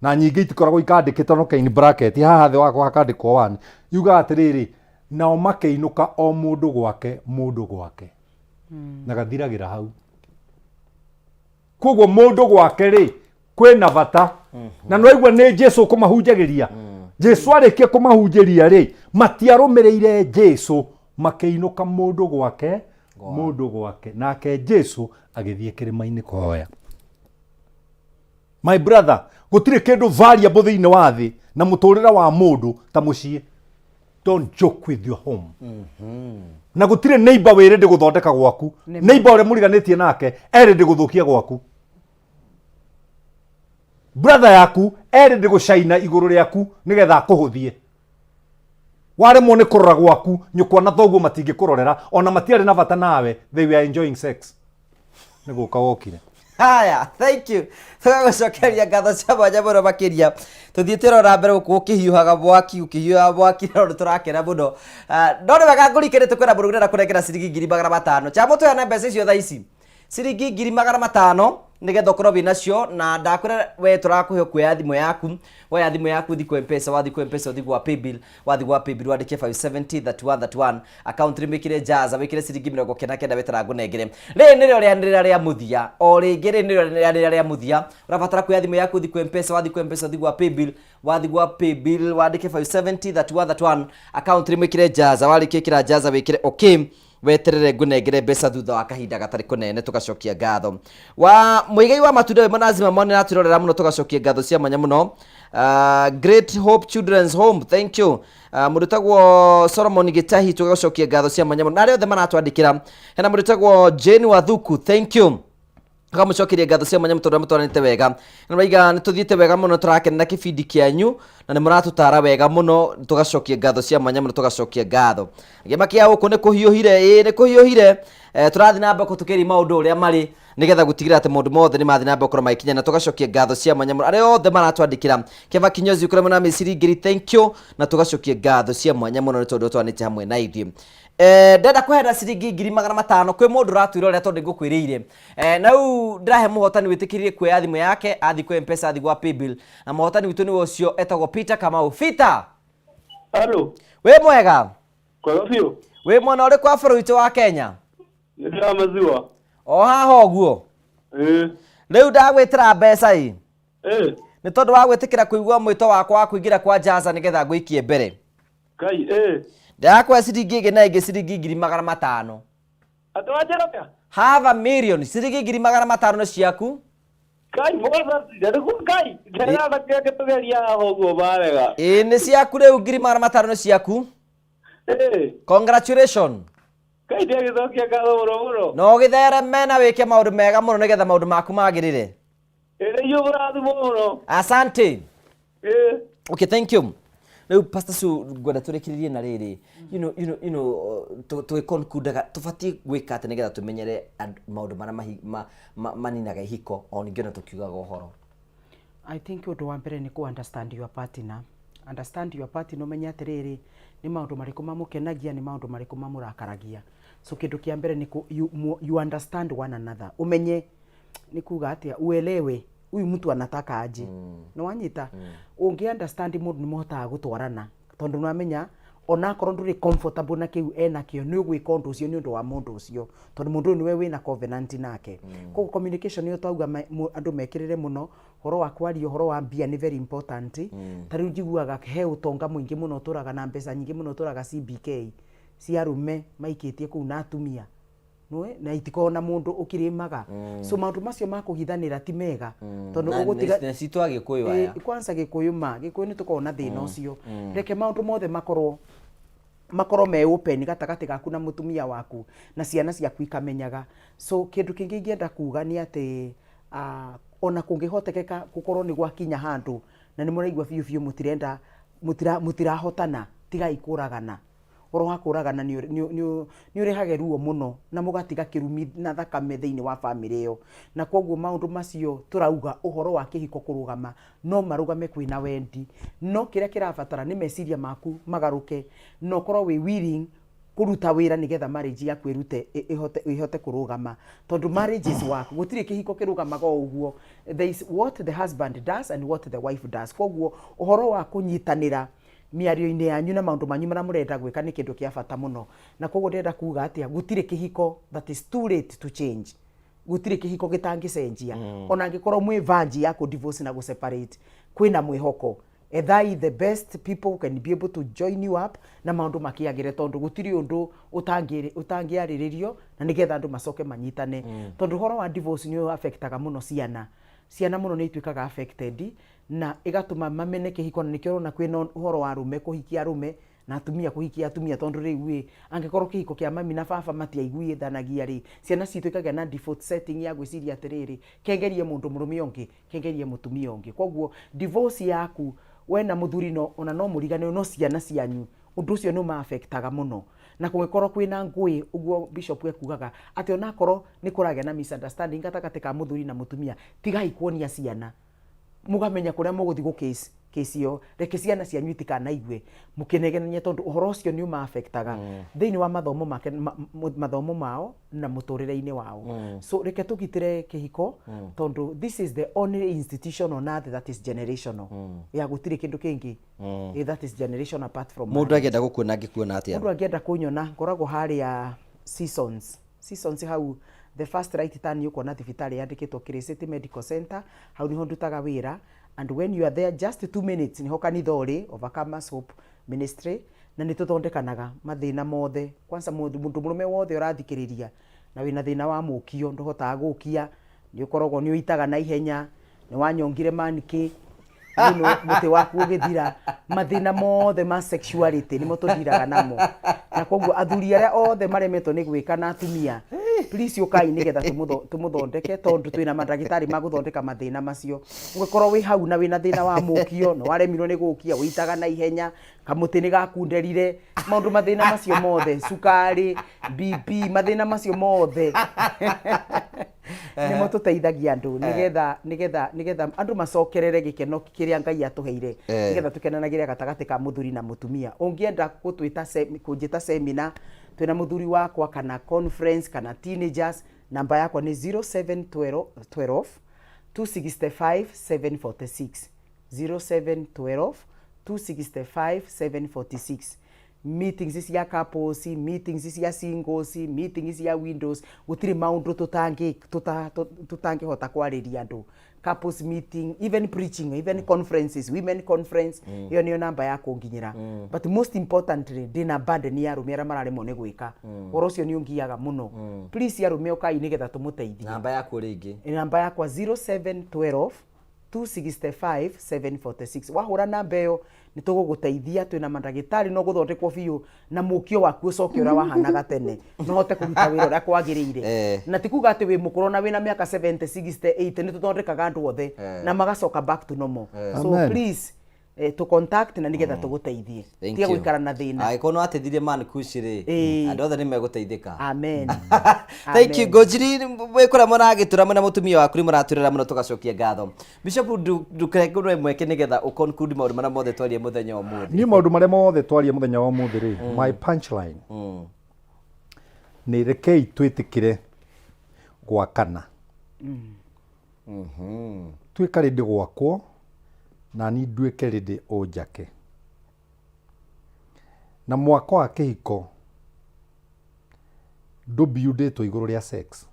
na nyingi itikoragwo ikandikitwo no ke in bracket haha thi wako hakandikwo 1 yuga atiriri nao makeinuka o mundu gwake na gathiragira hau koguo mundu gwake ri kwina bata na no igwa ni Jesu kumahunjagiria Jesu arikia kumahunjiria ri matiarumireire Jesu makeinuka mundu gwake nake Jesu agithie kirima-ini kuhoya. My brother, gutire kindu variable thiini wa thi na muturira wa mundu ta mucii. Don't joke with your home. Na gutire neighbor were ndi guthondeka gwaku. Neighbor ore muriganitie nake ere ndi guthukia gwaku. Brother yaku ere ndi gucaina iguru riaku nigetha akuhuthie. Waremwo ni kurora gwaku nyukwa na thoguo matingikurorera ona matiari na bata nawe, they were enjoying sex. Niguka wokire. Haya, thank you. Tugacokeria ngatho cia mwanya muno makiria. Tuthiite rora mbere guku ukihiuhaga mwaki ro turakena muno. No ni wega ngurikire tukwira mundu urenda kunengera ciringi 500. Chamo tuyane mbeca icio thaa ici. Ciringi 500 nigetha ukorwo winacio na ndakwira we turakuhe kuoya thimu yaku. Woya thimu yaku thiko M-Pesa, wathi ku M-Pesa uthi gwa paybill, wathi gwa paybill wandike 570 31 account rimikire jaza wikire ciringi 99 wetara ngunengere. Ri ni rĩo ria muthia o ringi ri ni rĩo ria muthia urabatara kuoya thimu yaku thiko M-Pesa, wathi ku M-Pesa uthi gwa paybill, wathi gwa paybill wandike 570 31 account rimikire jaza warikikira jaza wikire okay weterere ngunengere mbeca thutha wa kahinda gatari kunene tugacokia ngatho. Wa muigai wa matunda we manazima mone naturorera muno tugacokia ngatho cia mwanya muno. Great Hope Children's Home, thank you. Murutagwo Solomon Gitahi tugacokia ngatho cia mwanya muno. Nare othe manatwandikira. Hena murutagwo Jane Wathuku, thank you. Tugamucokeria ngatho cia mwanya muno mutwaranite wega. Na maiga nituthiite wega muno turakenera kibindi kianyu na nimuratutara wega muno tugacokia ngatho cia mwanya muno tugacokia ngatho. Gimakia guku ni kuhiuhire ni kuhiuhire turathi na mbako tukiri maundu uria mari nigetha gutigira ati maundu mothe ni mathi na mbako korwo magikinya na tugacokia ngatho cia mwanya muno. Are othe maratwandikira Keva Kinyozi ukore muna Misiri ngiri, thank you na tugacokia ngatho cia mwanya muno ni tondu twanite hamwe na ithuĩ. Ndenda kuhera ciringi 500 kwi mundu ratwira uria tondu ngukwiriire. Na u ndirahe muhotani witikiririe kuoya thimu yake athi ku M-Pesa athi gwa paybill na muhotani witu ni ucio etagwo Peter Kamau. Peter, Hello. We mwega? Kwega biũ. We mwena uri kwa bũrũri witũ wa Kenya? Nĩ maziwa. O haha ũguo? Rĩu ndagwĩtĩra mbeca ĩ? Nĩ tondũ wa gwĩtĩkĩra kũigua mwĩto wakwa wa kũingĩra kwa Jaza nĩgetha ngũikie mbere. Kai Ndakwa ciringi ĩngĩ na ĩngĩ ciringi 500. Atwajera pia? Have a million ciringi 500 nĩ ciaku? Kai mwana ndarĩku kai. Ndarĩra kĩgetugeria ũguo barega. Nĩ ciaku rĩu 500 nĩ ciaku? Congratulations. Kai dia gĩthokia ngatho mũno. No gĩthereme na wĩke maũndũ mega mũno nĩgetha maũndũ maku magĩrĩre. Iyo brathimo mũno. Asante. Okay, thank you. Rĩu Pastor Su ngwenda tũrĩkĩrĩrie na rĩrĩ. You know tũgĩkonkudaga tũbatiĩ gwĩka atĩ nĩgetha tũmenyere maũndũ marĩa maninaga ihiko o ningĩ na tũkiugaga ũhoro. I think ũndũ wa mbere nĩ ku understand your partner. Understand your partner umenye atiriri ni maundu mariku mamukenagia ni maundu mariku mamurakaragia. So kindu kia mbere ni you understand one another. Umenye ni kuga atia uelewe huyu mtu anataka aje. No wanyita ungi understand mundu ni muhotaga gutwarana tondu nwamenya ona korwo nduri comfortable na kiu ena kio ni ugwika undu ucio ni undu wa mundu ucio tondu mundu ni we wina covenant nake. Ko communication yo twauga andu mekirire muno horo wa kwaria horo wa mbia ni very important. Tariu njiguaga he utonga muingi muno turaga na mbeca nyingi muno turaga CBK cia rume maikitie ku na atumia noe na itikona mundu ukirimaga. So maundu macio makuhithanira ti mega tondu ugutiga na citwa gikuyu aya kwanza gikuyu ni tukona thina ucio reke maundu mothe makoro me open gatagati gaku na mutumia waku na ciana ciaku ikamenyaga. So kindu kingi ngienda kuga ni ati ona kungihotekeka gukorwo ni gwakinya handu na ni muraigwa biu mutirenda mutirahotana tiga ikuragana oro hakuragana ni urehage ruo muno na mugatiga kirumi na thakame thiini wa family iyo na koguo maundu macio turauga uhoro wa kihiko kurugama no marugame kwina wendi no kiria kirabatara ni meciria maku magaruke no korwo wi willing kuruta wira nigetha marriage yaku irute ihote kurugama tondu marriages waku gutire kihiko kirugamaga uguo. There is what the husband does and what the wife does. Koguo uhoro wa kunyitanira miario-ini yanyu na maundu manyu mara murenda gwika ni kindu kia bata muno na koguo ndenda kuga atia gutire kihiko that is too late to change. gutire kihiko gitangicenjia ona ngikorwo mwi vanji ya ku divorce na gu separate kwina mwihoko ethai the best people can be able to join you up na maundu makiagire tondu gutiri undu utangiariririo na nigetha andu macoke manyitane tondu horo wa divorce ni affectaga muno ciana muno ni itwikaga affected na igatuma mamene kihiko na nikio na kwina horo wa rume kuhikia arume na atumia kuhikia atumia tondu riu angikorwo kihiko kia mami na baba matiaiguithanagia ri ciana citu ikagia na default setting ya gwiciria atiriri kengerie mundu murume ongi kengerie mutumia ongi koguo divorce yaku we na muthuri no ona no murigane no ciana cianyu undu ucio no ma affectaga muno na kungikorwo kwina ngui uguo bishop ekugaga ati ona korwo ni kuragia na misunderstanding gatagati ka muthuri na mutumia tigai kuonia ciana mugamenya kuria muguthi gu case yo reke ciana cianyu itikanaigwe mukinegenania tondu uhoro ucio ni uma affectaga thiini wa mathomo mao na muturire-ini wao so reke tugitire kihiko tondu this is the only institution on earth that is generational ya gutire kindu kingi that is generation apart from mundu agenda gukuona ngikuona atia mundu agenda kunyona ngoragwo haria seasons hau the first right turn yuko na thibitari yandikitwo City Medical Center hau niho ndutaga wira and when you are there just 2 minutes niho kanitha uri Overcomers Hope Ministry na nituthondekanaga mathina mothe kwanza mundu murume wothe urathikiriria na wina thina wa mukio nduhotaga gukia ni ukorogwo ni uitaga na ihenya ni wanyongire maniki muti waku ugithira mathina mothe ma sexuality ni mututhiraga namo na koguo athuri aria othe maremetwo ni gwika na atumia please ukai nigetha tumuthondeke tondu twina mandagitari maguthondeka mathina macio ungikorwo wi hau na wina thina wa mukio no waremirwo ni gukia uitaga na ihenya kamuti ni gakunderire maundu mathina macio mothe sukari BP mathina macio mothe ni mututeithagia andu nigetha andu macokerere gikeno kiria Ngai atuheire nigetha tukenanagiria gatagati ka muthuri na mutumia ungienda gutwita kunjita seminar twina muthuri wakwa kana conference kana teenagers namba yakwa ni 0712 265 746 0712 265 746 meetings cia couples meetings cia singles meetings cia windows gutiri maundu tutangi hota kwariria andu couples meeting even preaching even conferences women conference iyo niyo namba ya kunginyira but most importantly dina burden ya rumira mararimo ni gwika oro cio ni ungiaga muno please ya rumio kai nigetha tumuteithie namba yaku ringi namba yakwa 0712 265 746 wahura namba iyo nituguguteithia twina mandagitari no guthondekwo biu na mukio waku ucoke ura wahanaga tene no hote kuruta wira uria kwagirire na tikuga ati wi mukuru na wina miaka 70 60 80 nituthondekaga andu othe na magacoka back to normal so please to contact na nigetha tuguteithie tiga gwikara na thina ai kono atethirie man kushire andu othe ni meguteithika amen thank you Gojiri wikora mona gitura mona mutumia waku ni muraturira muno tugacokia ngatho Bishop ndukengurwe mweke nigetha ukonclude maundu maria mothe twarie muthenya umuthi ni maundu maria mothe twarie muthenya wa umuthi ri my punchline ni rekei twitikire gwakana twikare ndi gwakwo na ni nduike rindi unjake na mwaka wa kihiko ndubiunditwo iguru ria sex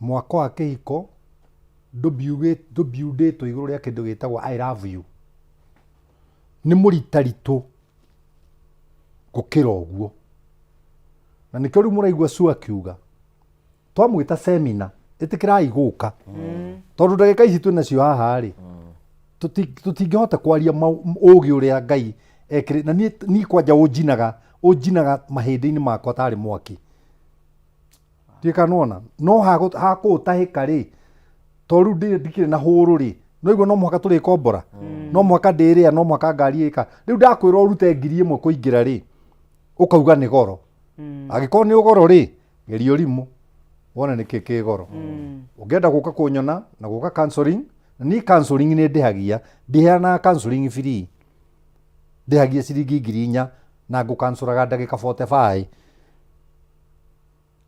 mwaka wa kihiko ndubiunditwo iguru ria kindu gitagwo I love you ni muritaritu gukira uguo na nikio riu muraigua su akiuga twamwita seminar itikirai guka tondu ndagika ici twinacio haha ri tutingihota kwaria ugi uria Ngai ekire na ni kwanja unjinaga mahindi-ini makwa tari mwaki ndikanona no hakutahika ri tondu ndikire na huru ri no igwo no mwaka turi kombora no mwaka ndiria no mwaka ngari ika riu ndakwira urute 1000 kuingira ri ukauga ni goro agikorwo ni ugoro ri gerio rimu wona ni kiki goro ungenda guka kunyona na guka counseling ni counseling ni ndihagia ndiheana counseling free ndihagia ciringi 4,000 na ngukansuraga ndagika 45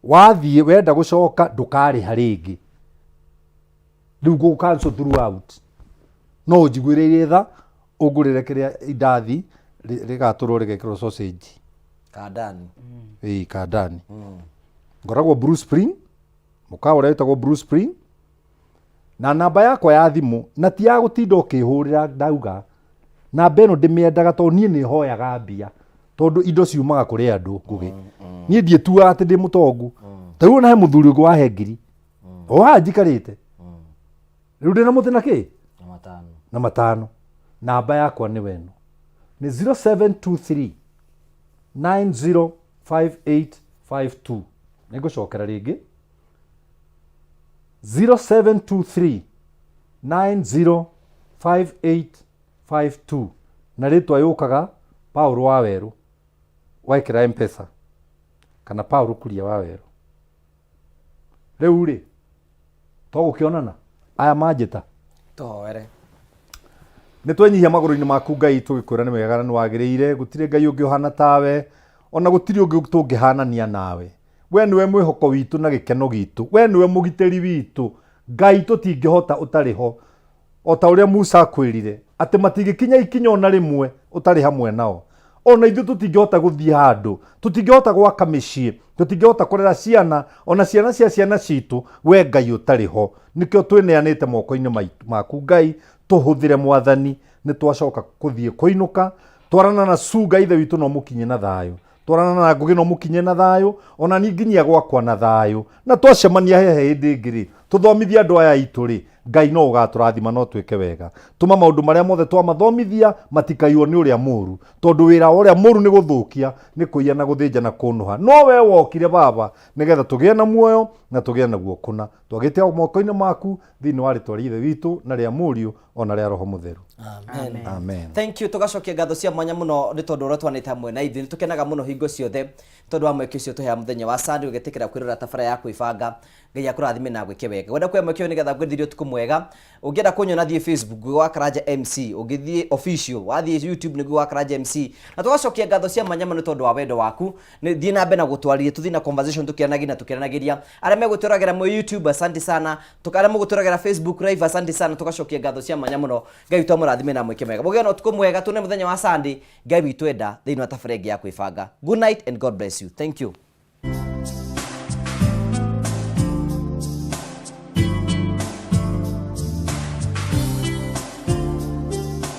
wathie wenda gucoka ndukari haringi riu go cancel throughout no njiguireire tha ungurire kiria indathi rigaturwo rigekirwo sausage kandani kandani ngoragwo Bruce Spring mukawa uria witagwo Bruce Spring na namba yakwa ya thimu na ti ya gutinda ukihurira ndauga namba ĩno ndĩmĩendaga tondũ niĩ nĩ hoyaga mbia tondũ indo ciumaga kũrĩ andũ ngugi niĩ ndietuaga atĩ ndĩ mũtongu ta rĩu nahe mũthuri ũngĩ wahe ngiri o haha njikarĩte rĩu ndĩ na mũtĩ na kĩ na matano namba yakwa nĩ weno nĩ 0723 905852 nĩngũcokera rĩngĩ 0723 905852 na rĩtwa yũkaga Paul Waweru waikĩra M-Pesa kana Paul Kuria Waweru. Rĩu rĩ tũgũkĩonana aya manjĩta toere nĩ twenyihia magũrũ-inĩ maku Ngai tũgĩkwĩra nĩ wega na nĩ wagĩrĩire gũtirĩ Ngai ũngĩ ũhana tawe ona gũtirĩ ũngĩ tũngĩhanania nawe we nĩwe mwĩhoko witũ na gĩkeno gitũ we nĩwe mũgitĩri witũ Ngai tũtingĩhota ũtarĩ ho o ta ũrĩa Musa akwĩrire atĩ matingĩkinya ikinya ona rĩmwe ũtarĩ hamwe nao ona ithuĩ tũtingĩhota gũthiĩ handũ tũtingĩhota gwaka mĩciĩ tũtingĩhota kũrera ciana ona ciana cia ciana citũ we Ngai ũtarĩ ho nĩkĩo twĩneanĩte moko-inĩ maku Ngai tũhũthĩre Mwathani nĩ twacoka gũthiĩ kũinũka twarana na Sunga ithe witũ no mũkinye na thayũ twarana na Ngugi no mũkinye na thayũ ona nginya gwakwa na thayũ na twacemania hehe hĩndĩ ĩngĩ rĩ tũthomithia andũ aya itũ rĩ Ngai no ũgatũrathima no twĩke wega tuma maũndũ marĩa mothe twamathomithia matikaiywo nĩ ũrĩa mũru tondũ wĩra ũrĩa mũru nĩ gũthũkia nĩ kũiya na gũthĩnja na kũnũha no we wokire baba nĩgetha tũgĩe na muoyo na tũgĩe na guokuna twagĩte moko-inĩ maku thĩinĩ wa rĩtwa rĩa Ithe witũ na rĩa Mũriũ ona rĩa Roho Mũtheru. Amen. Amen. Thank you tugacokia ngatho cia mwanya muno nĩ tondũ ũrĩa twanĩte hamwe na ithuĩ nĩtũkenaga mũno hingo ciothe tondũ wa mweke ũcio tũhea mũthenya wa Sunday ũgĩtĩkĩra kwĩrora tabara ya kwĩbanga Ngai akũrathime na gwĩke wega wenda kwa mweke nĩgetha ngwĩthirie ũtukũ mwega ũngĩenda kũnyona thiĩ Facebook gwa Karanja MC ũgĩthiĩ official wathiĩ YouTube nĩguo wa Karanja MC na tugacokia ngatho cia mwanya muno nĩ tondũ wa wendo waku thiĩ na mbere na gũtwarĩria tũthiĩ na conversation tũkĩaranagia na tũkĩaranagĩria arĩa megũtũragĩra mwe YouTube asante sana arĩa megũtũragĩra Facebook live asante sana tugacokia ngatho cia mwanya muno Ngai witũ amũrathime na mwĩke wega mũgĩe na ũtukũ mwega tũne mũthenya wa Sunday Ngai witũ enda thĩinĩ wa tabara ya kwĩbanga. Good night and God bless you. Thank you.